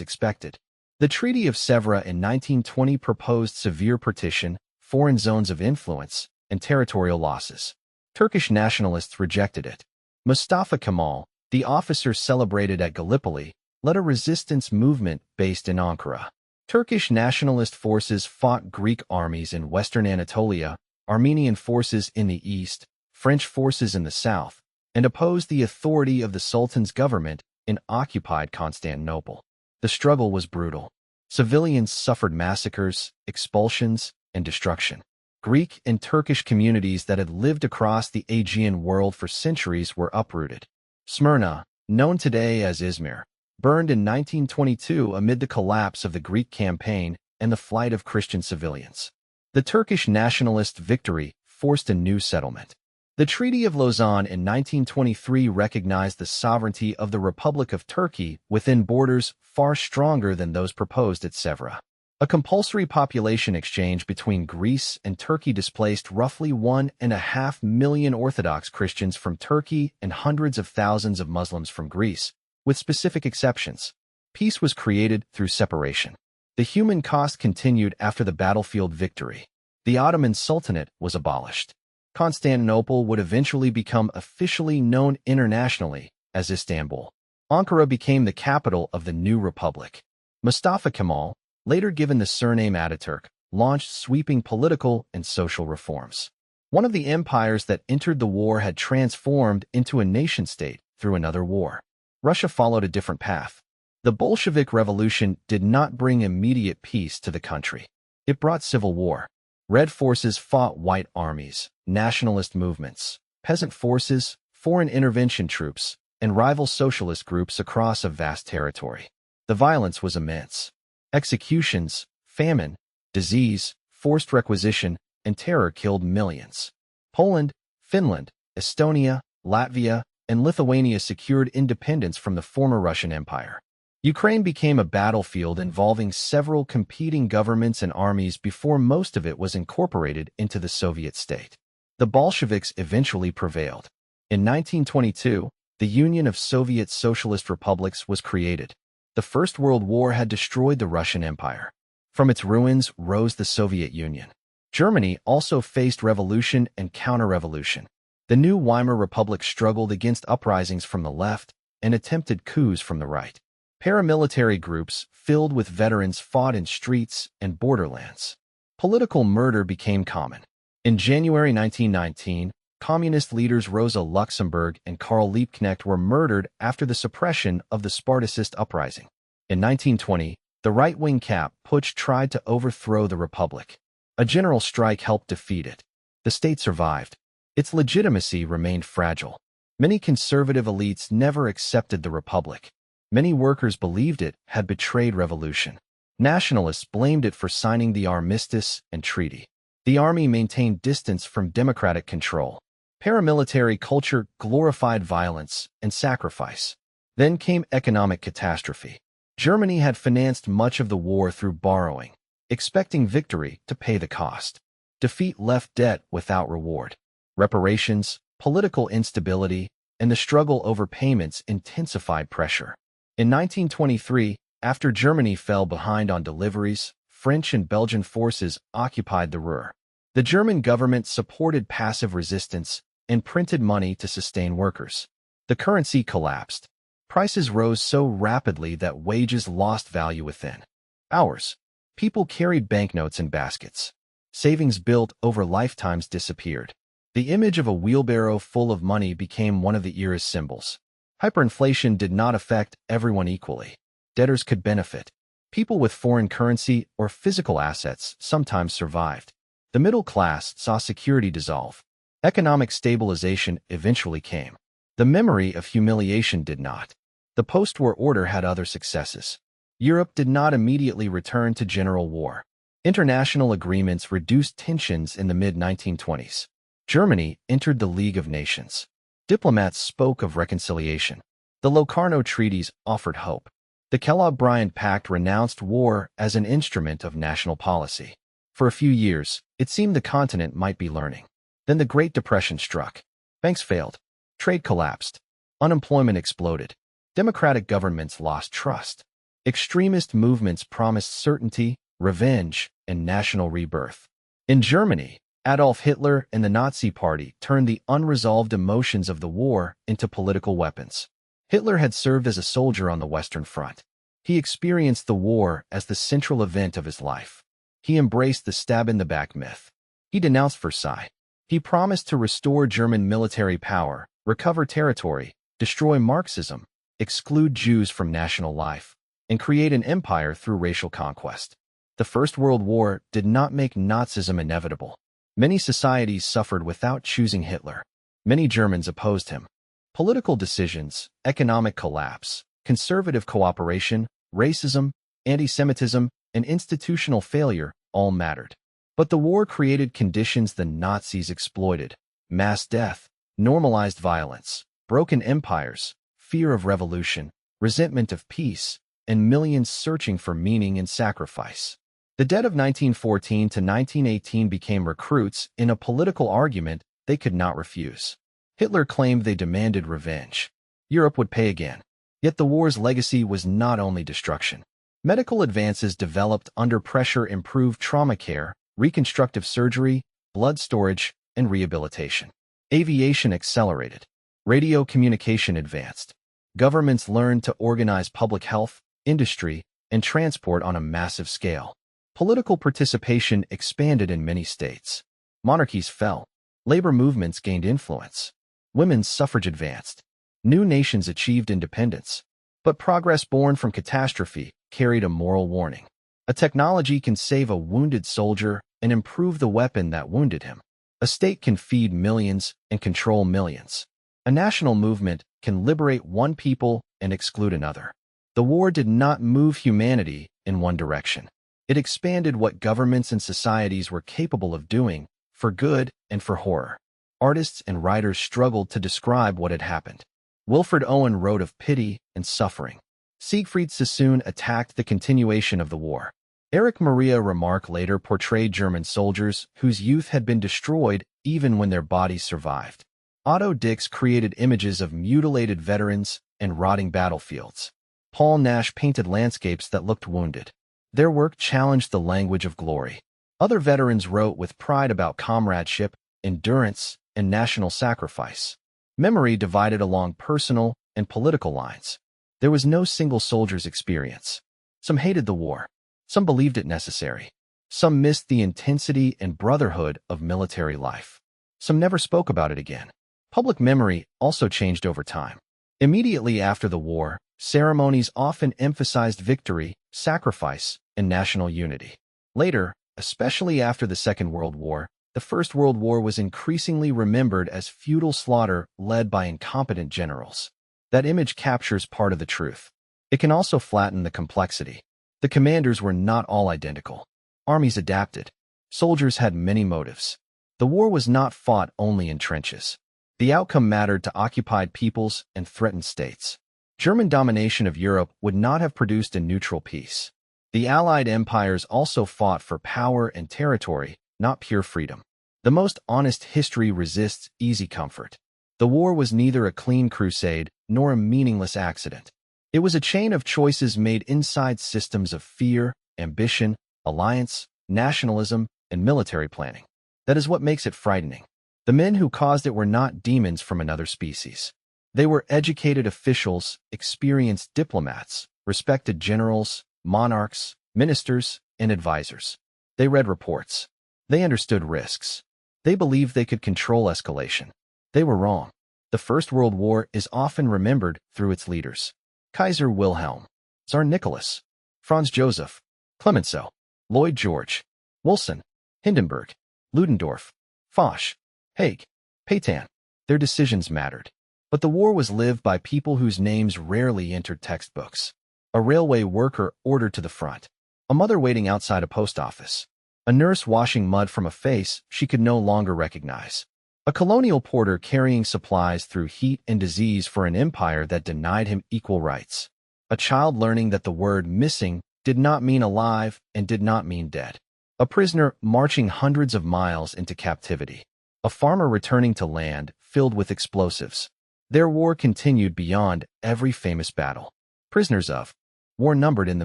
Speaker 1: expected. The Treaty of Sèvres in 1920 proposed severe partition, foreign zones of influence, and territorial losses. Turkish nationalists rejected it. Mustafa Kemal, the officer celebrated at Gallipoli, led a resistance movement based in Ankara. Turkish nationalist forces fought Greek armies in western Anatolia, Armenian forces in the east, French forces in the south, and opposed the authority of the Sultan's government in occupied Constantinople. The struggle was brutal. Civilians suffered massacres, expulsions, and destruction. Greek and Turkish communities that had lived across the Aegean world for centuries were uprooted. Smyrna, known today as Izmir, burned in 1922 amid the collapse of the Greek campaign and the flight of Christian civilians. The Turkish nationalist victory forced a new settlement. The Treaty of Lausanne in 1923 recognized the sovereignty of the Republic of Turkey within borders far stronger than those proposed at Sèvres. A compulsory population exchange between Greece and Turkey displaced roughly 1.5 million Orthodox Christians from Turkey and hundreds of thousands of Muslims from Greece, with specific exceptions. Peace was created through separation. The human cost continued after the battlefield victory. The Ottoman Sultanate was abolished. Constantinople would eventually become officially known internationally as Istanbul. Ankara became the capital of the new republic. Mustafa Kemal, later given the surname Ataturk, launched sweeping political and social reforms. One of the empires that entered the war had transformed into a nation-state through another war. Russia followed a different path. The Bolshevik Revolution did not bring immediate peace to the country. It brought civil war. Red forces fought white armies, nationalist movements, peasant forces, foreign intervention troops, and rival socialist groups across a vast territory. The violence was immense. Executions, famine, disease, forced requisition, and terror killed millions. Poland, Finland, Estonia, Latvia, and Lithuania secured independence from the former Russian Empire. Ukraine became a battlefield involving several competing governments and armies before most of it was incorporated into the Soviet state. The Bolsheviks eventually prevailed. In 1922, the Union of Soviet Socialist Republics was created. The First World War had destroyed the Russian Empire. From its ruins rose the Soviet Union. Germany also faced revolution and counter-revolution. The new Weimar Republic struggled against uprisings from the left and attempted coups from the right. Paramilitary groups filled with veterans fought in streets and borderlands. Political murder became common. In January 1919, communist leaders Rosa Luxemburg and Karl Liebknecht were murdered after the suppression of the Spartacist uprising. In 1920, the right-wing Kapp Putsch tried to overthrow the republic. A general strike helped defeat it. The state survived. Its legitimacy remained fragile. Many conservative elites never accepted the republic. Many workers believed it had betrayed revolution. Nationalists blamed it for signing the Armistice and treaty. The army maintained distance from democratic control. Paramilitary culture glorified violence and sacrifice. Then came economic catastrophe. Germany had financed much of the war through borrowing, expecting victory to pay the cost. Defeat left debt without reward. Reparations, political instability, and the struggle over payments intensified pressure. In 1923, after Germany fell behind on deliveries, French and Belgian forces occupied the Ruhr. The German government supported passive resistance and printed money to sustain workers. The currency collapsed. Prices rose so rapidly that wages lost value within hours. People carried banknotes in baskets. Savings built over lifetimes disappeared. The image of a wheelbarrow full of money became one of the era's symbols. Hyperinflation did not affect everyone equally. Debtors could benefit. People with foreign currency or physical assets sometimes survived. The middle class saw security dissolve. Economic stabilization eventually came. The memory of humiliation did not. The post-war order had other successes. Europe did not immediately return to general war. International agreements reduced tensions in the mid-1920s. Germany entered the League of Nations. Diplomats spoke of reconciliation. The Locarno treaties offered hope. The Kellogg-Briand Pact renounced war as an instrument of national policy. For a few years, it seemed the continent might be learning. Then the Great Depression struck. Banks failed. Trade collapsed. Unemployment exploded. Democratic governments lost trust. Extremist movements promised certainty, revenge, and national rebirth. In Germany, Adolf Hitler and the Nazi Party turned the unresolved emotions of the war into political weapons. Hitler had served as a soldier on the Western Front. He experienced the war as the central event of his life. He embraced the stab-in-the-back myth. He denounced Versailles. He promised to restore German military power, recover territory, destroy Marxism, exclude Jews from national life, and create an empire through racial conquest. The First World War did not make Nazism inevitable. Many societies suffered without choosing Hitler. Many Germans opposed him. Political decisions, economic collapse, conservative cooperation, racism, anti-Semitism, and institutional failure all mattered. But the war created conditions the Nazis exploited: mass death, normalized violence, broken empires, fear of revolution, resentment of peace, and millions searching for meaning and sacrifice. The dead of 1914 to 1918 became recruits in a political argument they could not refuse. Hitler claimed they demanded revenge. Europe would pay again. Yet the war's legacy was not only destruction. Medical advances developed under pressure improved trauma care, reconstructive surgery, blood storage, and rehabilitation. Aviation accelerated. Radio communication advanced. Governments learned to organize public health, industry, and transport on a massive scale. Political participation expanded in many states. Monarchies fell. Labor movements gained influence. Women's suffrage advanced. New nations achieved independence. But progress born from catastrophe carried a moral warning. A technology can save a wounded soldier and improve the weapon that wounded him. A state can feed millions and control millions. A national movement can liberate one people and exclude another. The war did not move humanity in one direction. It expanded what governments and societies were capable of doing, for good and for horror. Artists and writers struggled to describe what had happened. Wilfred Owen wrote of pity and suffering. Siegfried Sassoon attacked the continuation of the war. Erich Maria Remarque later portrayed German soldiers whose youth had been destroyed even when their bodies survived. Otto Dix created images of mutilated veterans and rotting battlefields. Paul Nash painted landscapes that looked wounded. Their work challenged the language of glory. Other veterans wrote with pride about comradeship, endurance, and national sacrifice. Memory divided along personal and political lines. There was no single soldier's experience. Some hated the war. Some believed it necessary. Some missed the intensity and brotherhood of military life. Some never spoke about it again. Public memory also changed over time. Immediately after the war, ceremonies often emphasized victory, sacrifice, and national unity. Later, especially after the Second World War, the First World War was increasingly remembered as futile slaughter led by incompetent generals. That image captures part of the truth. It can also flatten the complexity. The commanders were not all identical. Armies adapted. Soldiers had many motives. The war was not fought only in trenches. The outcome mattered to occupied peoples and threatened states. German domination of Europe would not have produced a neutral peace. The Allied empires also fought for power and territory, not pure freedom. The most honest history resists easy comfort. The war was neither a clean crusade nor a meaningless accident. It was a chain of choices made inside systems of fear, ambition, alliance, nationalism, and military planning. That is what makes it frightening. The men who caused it were not demons from another species. They were educated officials, experienced diplomats, respected generals, monarchs, ministers, and advisors. They read reports. They understood risks. They believed they could control escalation. They were wrong. The First World War is often remembered through its leaders: Kaiser Wilhelm, Tsar Nicholas, Franz Joseph, Clemenceau, Lloyd George, Wilson, Hindenburg, Ludendorff, Foch, Haig, Pétain. Their decisions mattered. But the war was lived by people whose names rarely entered textbooks. A railway worker ordered to the front. A mother waiting outside a post office. A nurse washing mud from a face she could no longer recognize. A colonial porter carrying supplies through heat and disease for an empire that denied him equal rights. A child learning that the word missing did not mean alive and did not mean dead. A prisoner marching hundreds of miles into captivity. A farmer returning to land filled with explosives. Their war continued beyond every famous battle. Prisoners of war numbered in the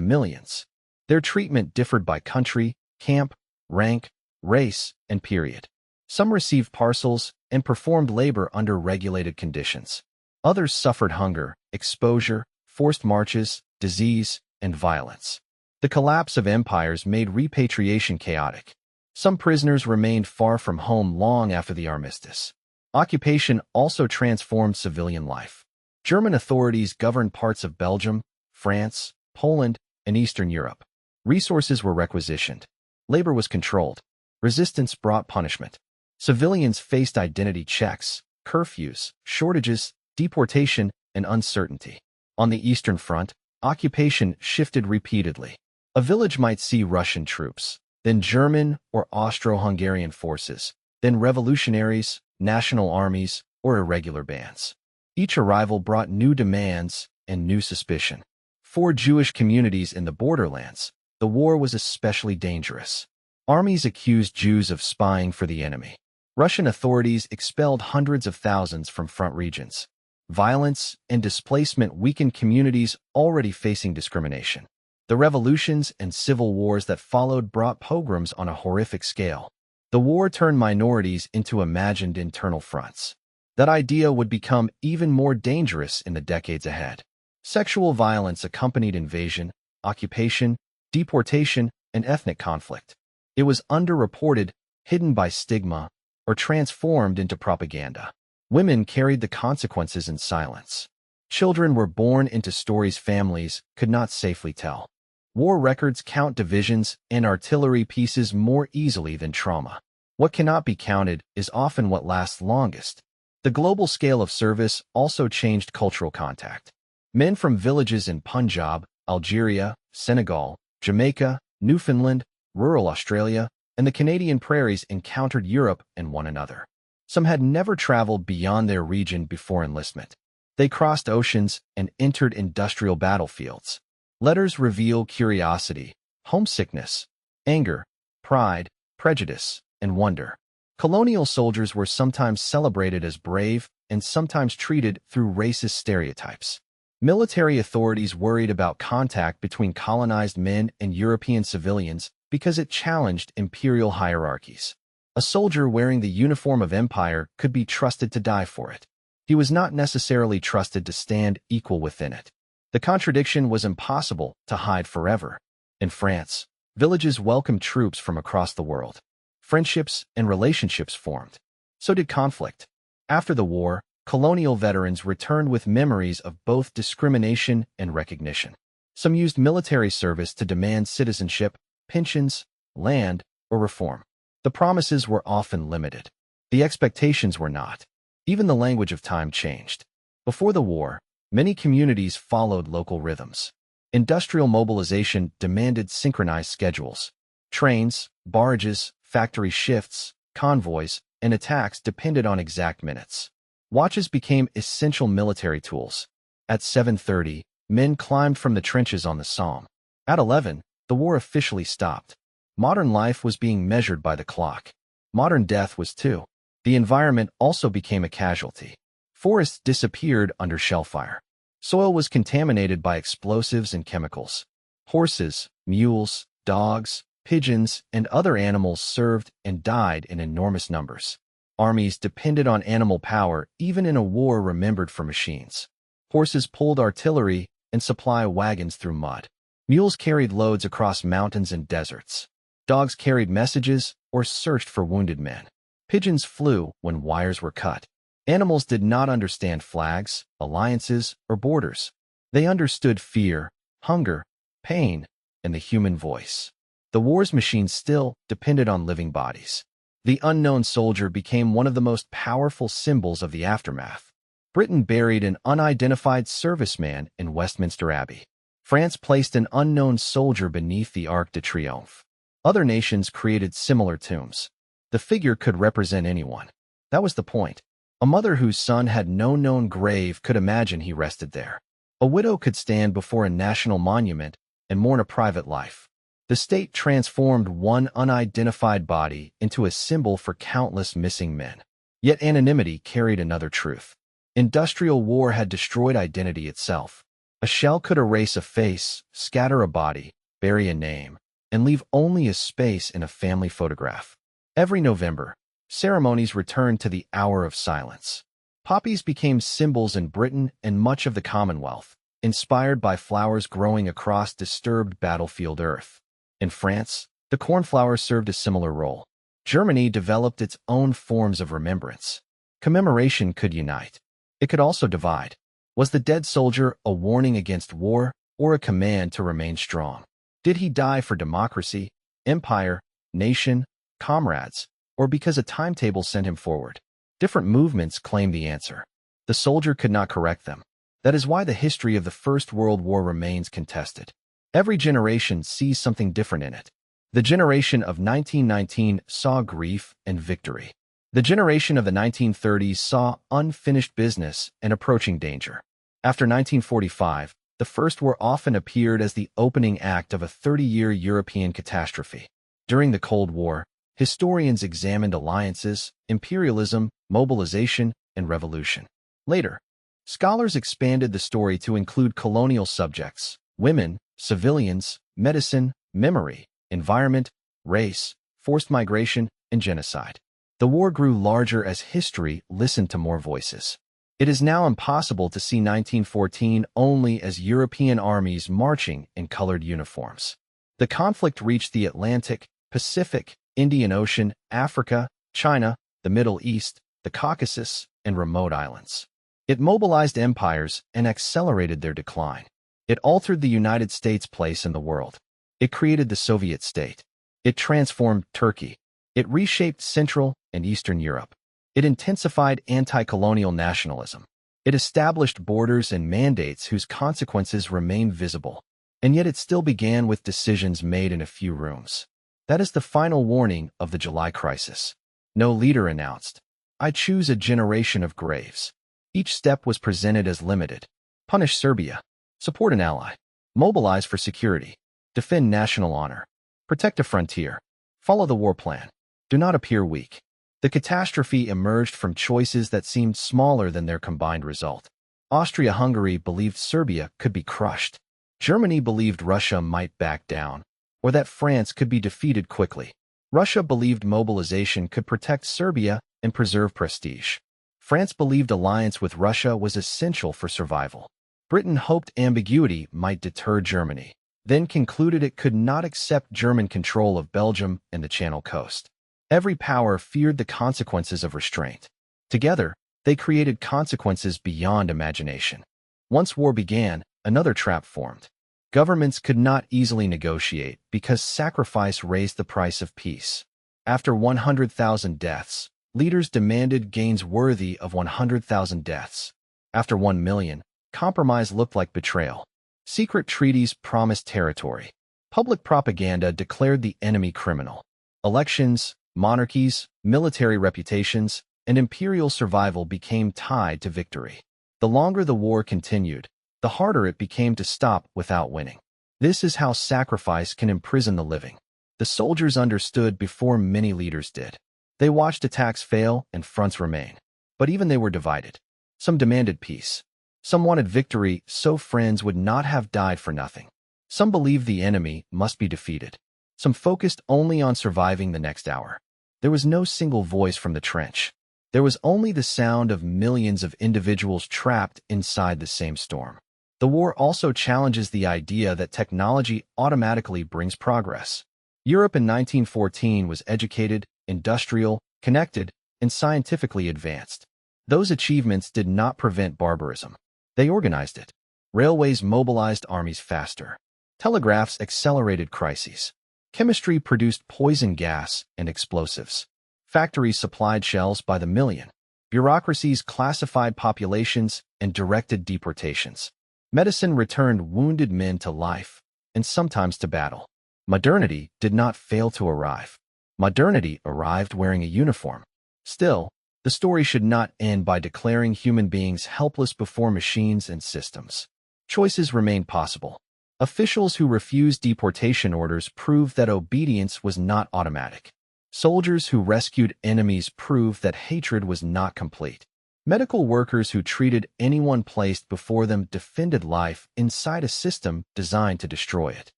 Speaker 1: millions. Their treatment differed by country, camp, rank, race, and period. Some received parcels and performed labor under regulated conditions. Others suffered hunger, exposure, forced marches, disease, and violence. The collapse of empires made repatriation chaotic. Some prisoners remained far from home long after the Armistice. Occupation also transformed civilian life. German authorities governed parts of Belgium, France, Poland, and Eastern Europe. Resources were requisitioned. Labor was controlled. Resistance brought punishment. Civilians faced identity checks, curfews, shortages, deportation, and uncertainty. On the Eastern Front, occupation shifted repeatedly. A village might see Russian troops. then German or Austro-Hungarian forces, then revolutionaries, national armies, or irregular bands. Each arrival brought new demands and new suspicion. For Jewish communities in the borderlands, the war was especially dangerous. Armies accused Jews of spying for the enemy. Russian authorities expelled hundreds of thousands from front regions. Violence and displacement weakened communities already facing discrimination. The revolutions and civil wars that followed brought pogroms on a horrific scale. The war turned minorities into imagined internal fronts. That idea would become even more dangerous in the decades ahead. Sexual violence accompanied invasion, occupation, deportation, and ethnic conflict. It was underreported, hidden by stigma, or transformed into propaganda. Women carried the consequences in silence. Children were born into stories families could not safely tell. War records count divisions and artillery pieces more easily than trauma. What cannot be counted is often what lasts longest. The global scale of service also changed cultural contact. Men from villages in Punjab, Algeria, Senegal, Jamaica, Newfoundland, rural Australia, and the Canadian prairies encountered Europe and one another. Some had never traveled beyond their region before enlistment. They crossed oceans and entered industrial battlefields. Letters reveal curiosity, homesickness, anger, pride, prejudice, and wonder. Colonial soldiers were sometimes celebrated as brave and sometimes treated through racist stereotypes. Military authorities worried about contact between colonized men and European civilians because it challenged imperial hierarchies. A soldier wearing the uniform of empire could be trusted to die for it. He was not necessarily trusted to stand equal within it. The contradiction was impossible to hide forever. In France, villages welcomed troops from across the world. Friendships and relationships formed. So did conflict. After the war, colonial veterans returned with memories of both discrimination and recognition. Some used military service to demand citizenship, pensions, land, or reform. The promises were often limited. The expectations were not. Even the language of time changed. Before the war, many communities followed local rhythms. Industrial mobilization demanded synchronized schedules. Trains, barges, factory shifts, convoys, and attacks depended on exact minutes. Watches became essential military tools. At 7:30, men climbed from the trenches on the Somme. At 11, the war officially stopped. Modern life was being measured by the clock. Modern death was too. The environment also became a casualty. Forests disappeared under shellfire. Soil was contaminated by explosives and chemicals. Horses, mules, dogs, pigeons, and other animals served and died in enormous numbers. Armies depended on animal power even in a war remembered for machines. Horses pulled artillery and supply wagons through mud. Mules carried loads across mountains and deserts. Dogs carried messages or searched for wounded men. Pigeons flew when wires were cut. Animals did not understand flags, alliances, or borders. They understood fear, hunger, pain, and the human voice. The war's machines still depended on living bodies. The unknown soldier became one of the most powerful symbols of the aftermath. Britain buried an unidentified serviceman in Westminster Abbey. France placed an unknown soldier beneath the Arc de Triomphe. Other nations created similar tombs. The figure could represent anyone. That was the point. A mother whose son had no known grave could imagine he rested there. A widow could stand before a national monument and mourn a private life. The state transformed one unidentified body into a symbol for countless missing men. Yet anonymity carried another truth. Industrial war had destroyed identity itself. A shell could erase a face, scatter a body, bury a name, and leave only a space in a family photograph. Every November, ceremonies returned to the hour of silence. Poppies became symbols in Britain and much of the Commonwealth, inspired by flowers growing across disturbed battlefield earth. In France, the cornflower served a similar role. Germany developed its own forms of remembrance. Commemoration could unite. It could also divide. Was the dead soldier a warning against war or a command to remain strong? Did he die for democracy, empire, nation, comrades, or because a timetable sent him forward? Different movements claimed the answer. The soldier could not correct them. That is why the history of the First World War remains contested. Every generation sees something different in it. The generation of 1919 saw grief and victory. The generation of the 1930s saw unfinished business and approaching danger. After 1945, the First War often appeared as the opening act of a 30-year European catastrophe. During the Cold War, historians examined alliances, imperialism, mobilization, and revolution. Later, scholars expanded the story to include colonial subjects, women, civilians, medicine, memory, environment, race, forced migration, and genocide. The war grew larger as history listened to more voices. It is now impossible to see 1914 only as European armies marching in colored uniforms. The conflict reached the Atlantic, Pacific, Indian Ocean, Africa, China, the Middle East, the Caucasus, and remote islands. It mobilized empires and accelerated their decline. It altered the United States' place in the world. It created the Soviet state. It transformed Turkey. It reshaped Central and Eastern Europe. It intensified anti-colonial nationalism. It established borders and mandates whose consequences remain visible. And yet it still began with decisions made in a few rooms. That is the final warning of the July crisis. No leader announced, "I choose a generation of graves." Each step was presented as limited. Punish Serbia. Support an ally. Mobilize for security. Defend national honor. Protect a frontier. Follow the war plan. Do not appear weak. The catastrophe emerged from choices that seemed smaller than their combined result. Austria-Hungary believed Serbia could be crushed. Germany believed Russia might back down, or that France could be defeated quickly. Russia believed mobilization could protect Serbia and preserve prestige. France believed alliance with Russia was essential for survival. Britain hoped ambiguity might deter Germany, then concluded it could not accept German control of Belgium and the Channel coast. Every power feared the consequences of restraint. Together, they created consequences beyond imagination. Once war began, another trap formed. Governments could not easily negotiate because sacrifice raised the price of peace. After 100,000 deaths, leaders demanded gains worthy of 100,000 deaths. After 1 million, compromise looked like betrayal. Secret treaties promised territory. Public propaganda declared the enemy criminal. Elections, monarchies, military reputations, and imperial survival became tied to victory. The longer the war continued, the harder it became to stop without winning. This is how sacrifice can imprison the living. The soldiers understood before many leaders did. They watched attacks fail and fronts remain. But even they were divided. Some demanded peace. Some wanted victory so friends would not have died for nothing. Some believed the enemy must be defeated. Some focused only on surviving the next hour. There was no single voice from the trench. There was only the sound of millions of individuals trapped inside the same storm. The war also challenges the idea that technology automatically brings progress. Europe in 1914 was educated, industrial, connected, and scientifically advanced. Those achievements did not prevent barbarism. They organized it. Railways mobilized armies faster. Telegraphs accelerated crises. Chemistry produced poison gas and explosives. Factories supplied shells by the million. Bureaucracies classified populations and directed deportations. Medicine returned wounded men to life, and sometimes to battle. Modernity did not fail to arrive. Modernity arrived wearing a uniform. Still, the story should not end by declaring human beings helpless before machines and systems. Choices remain possible. Officials who refused deportation orders proved that obedience was not automatic. Soldiers who rescued enemies proved that hatred was not complete. Medical workers who treated anyone placed before them defended life inside a system designed to destroy it.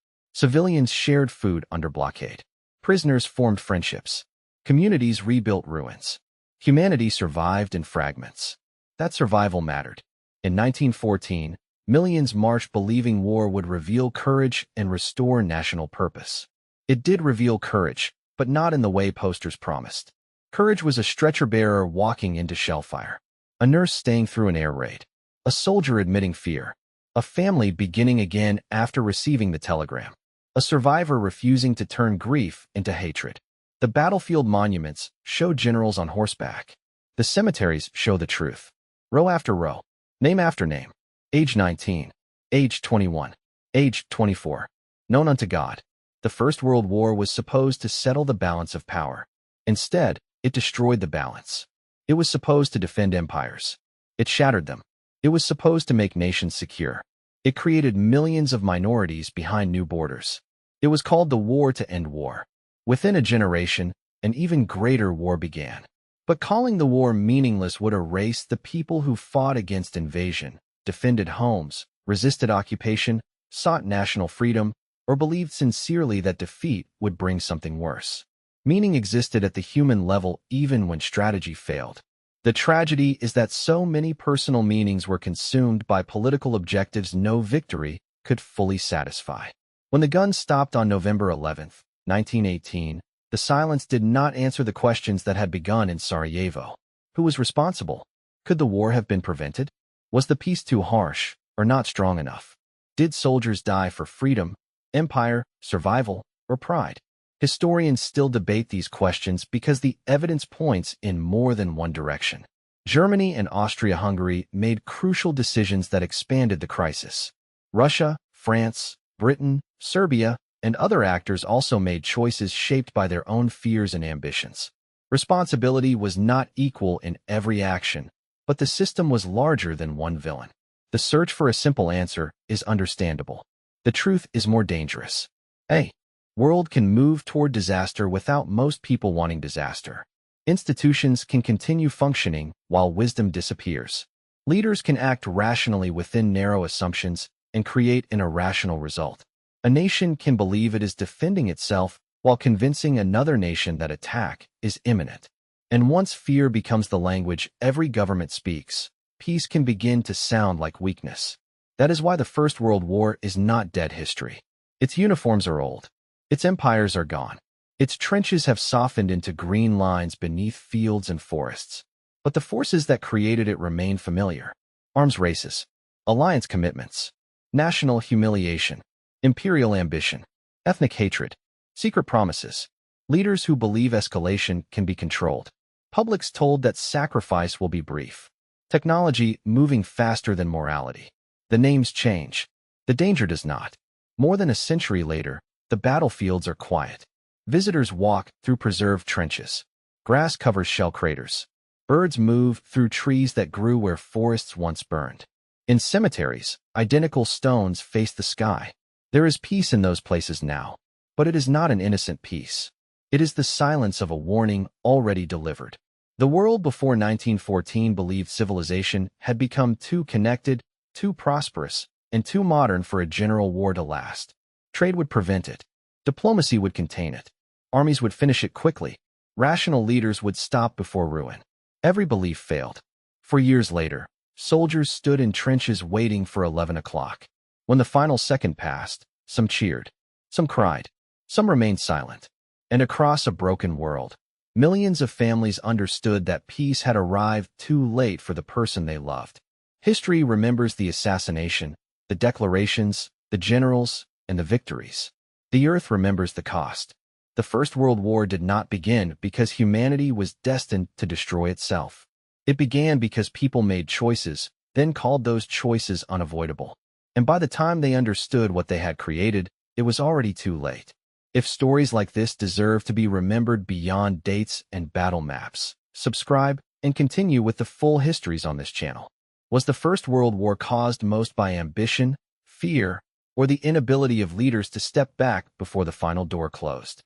Speaker 1: Civilians shared food under blockade. Prisoners formed friendships. Communities rebuilt ruins. Humanity survived in fragments. That survival mattered. In 1914, millions marched believing war would reveal courage and restore national purpose. It did reveal courage, but not in the way posters promised. Courage was a stretcher-bearer walking into shellfire, a nurse staying through an air raid, a soldier admitting fear, a family beginning again after receiving the telegram, a survivor refusing to turn grief into hatred. The battlefield monuments show generals on horseback. The cemeteries show the truth. Row after row, name after name. Age 19, age 21, age 24, known unto God. The First World War was supposed to settle the balance of power. Instead, it destroyed the balance. It was supposed to defend empires. It shattered them. It was supposed to make nations secure. It created millions of minorities behind new borders. It was called the War to End War. Within a generation, an even greater war began. But calling the war meaningless would erase the people who fought against invasion, defended homes, resisted occupation, sought national freedom, or believed sincerely that defeat would bring something worse. Meaning existed at the human level even when strategy failed. The tragedy is that so many personal meanings were consumed by political objectives no victory could fully satisfy. When the guns stopped on November 11, 1918, the silence did not answer the questions that had begun in Sarajevo. Who was responsible? Could the war have been prevented? Was the peace too harsh or not strong enough? Did soldiers die for freedom, empire, survival, or pride? Historians still debate these questions because the evidence points in more than one direction. Germany and Austria-Hungary made crucial decisions that expanded the crisis. Russia, France, Britain, Serbia, and other actors also made choices shaped by their own fears and ambitions. Responsibility was not equal in every action, but the system was larger than one villain. The search for a simple answer is understandable. The truth is more dangerous. A world can move toward disaster without most people wanting disaster. Institutions can continue functioning while wisdom disappears. Leaders can act rationally within narrow assumptions and create an irrational result. A nation can believe it is defending itself while convincing another nation that attack is imminent. And once fear becomes the language every government speaks, peace can begin to sound like weakness. That is why the First World War is not dead history. Its uniforms are old. Its empires are gone. Its trenches have softened into green lines beneath fields and forests. But the forces that created it remain familiar. Arms races, alliance commitments, national humiliation, imperial ambition, ethnic hatred, secret promises, leaders who believe escalation can be controlled, publics told that sacrifice will be brief, technology moving faster than morality. The names change. The danger does not. More than a century later, the battlefields are quiet. Visitors walk through preserved trenches. Grass covers shell craters. Birds move through trees that grew where forests once burned. In cemeteries, identical stones face the sky. There is peace in those places now, but it is not an innocent peace. It is the silence of a warning already delivered. The world before 1914 believed civilization had become too connected, too prosperous, and too modern for a general war to last. Trade would prevent it. Diplomacy would contain it. Armies would finish it quickly. Rational leaders would stop before ruin. Every belief failed. For years later, soldiers stood in trenches waiting for 11 o'clock. When the final second passed, some cheered, some cried, some remained silent. And across a broken world, millions of families understood that peace had arrived too late for the person they loved. History remembers the assassination, the declarations, the generals, and the victories. The earth remembers the cost. The First World War did not begin because humanity was destined to destroy itself. It began because people made choices, then called those choices unavoidable. And by the time they understood what they had created, it was already too late. If stories like this deserve to be remembered beyond dates and battle maps, subscribe and continue with the full histories on this channel. Was the First World War caused most by ambition, fear, or the inability of leaders to step back before the final door closed?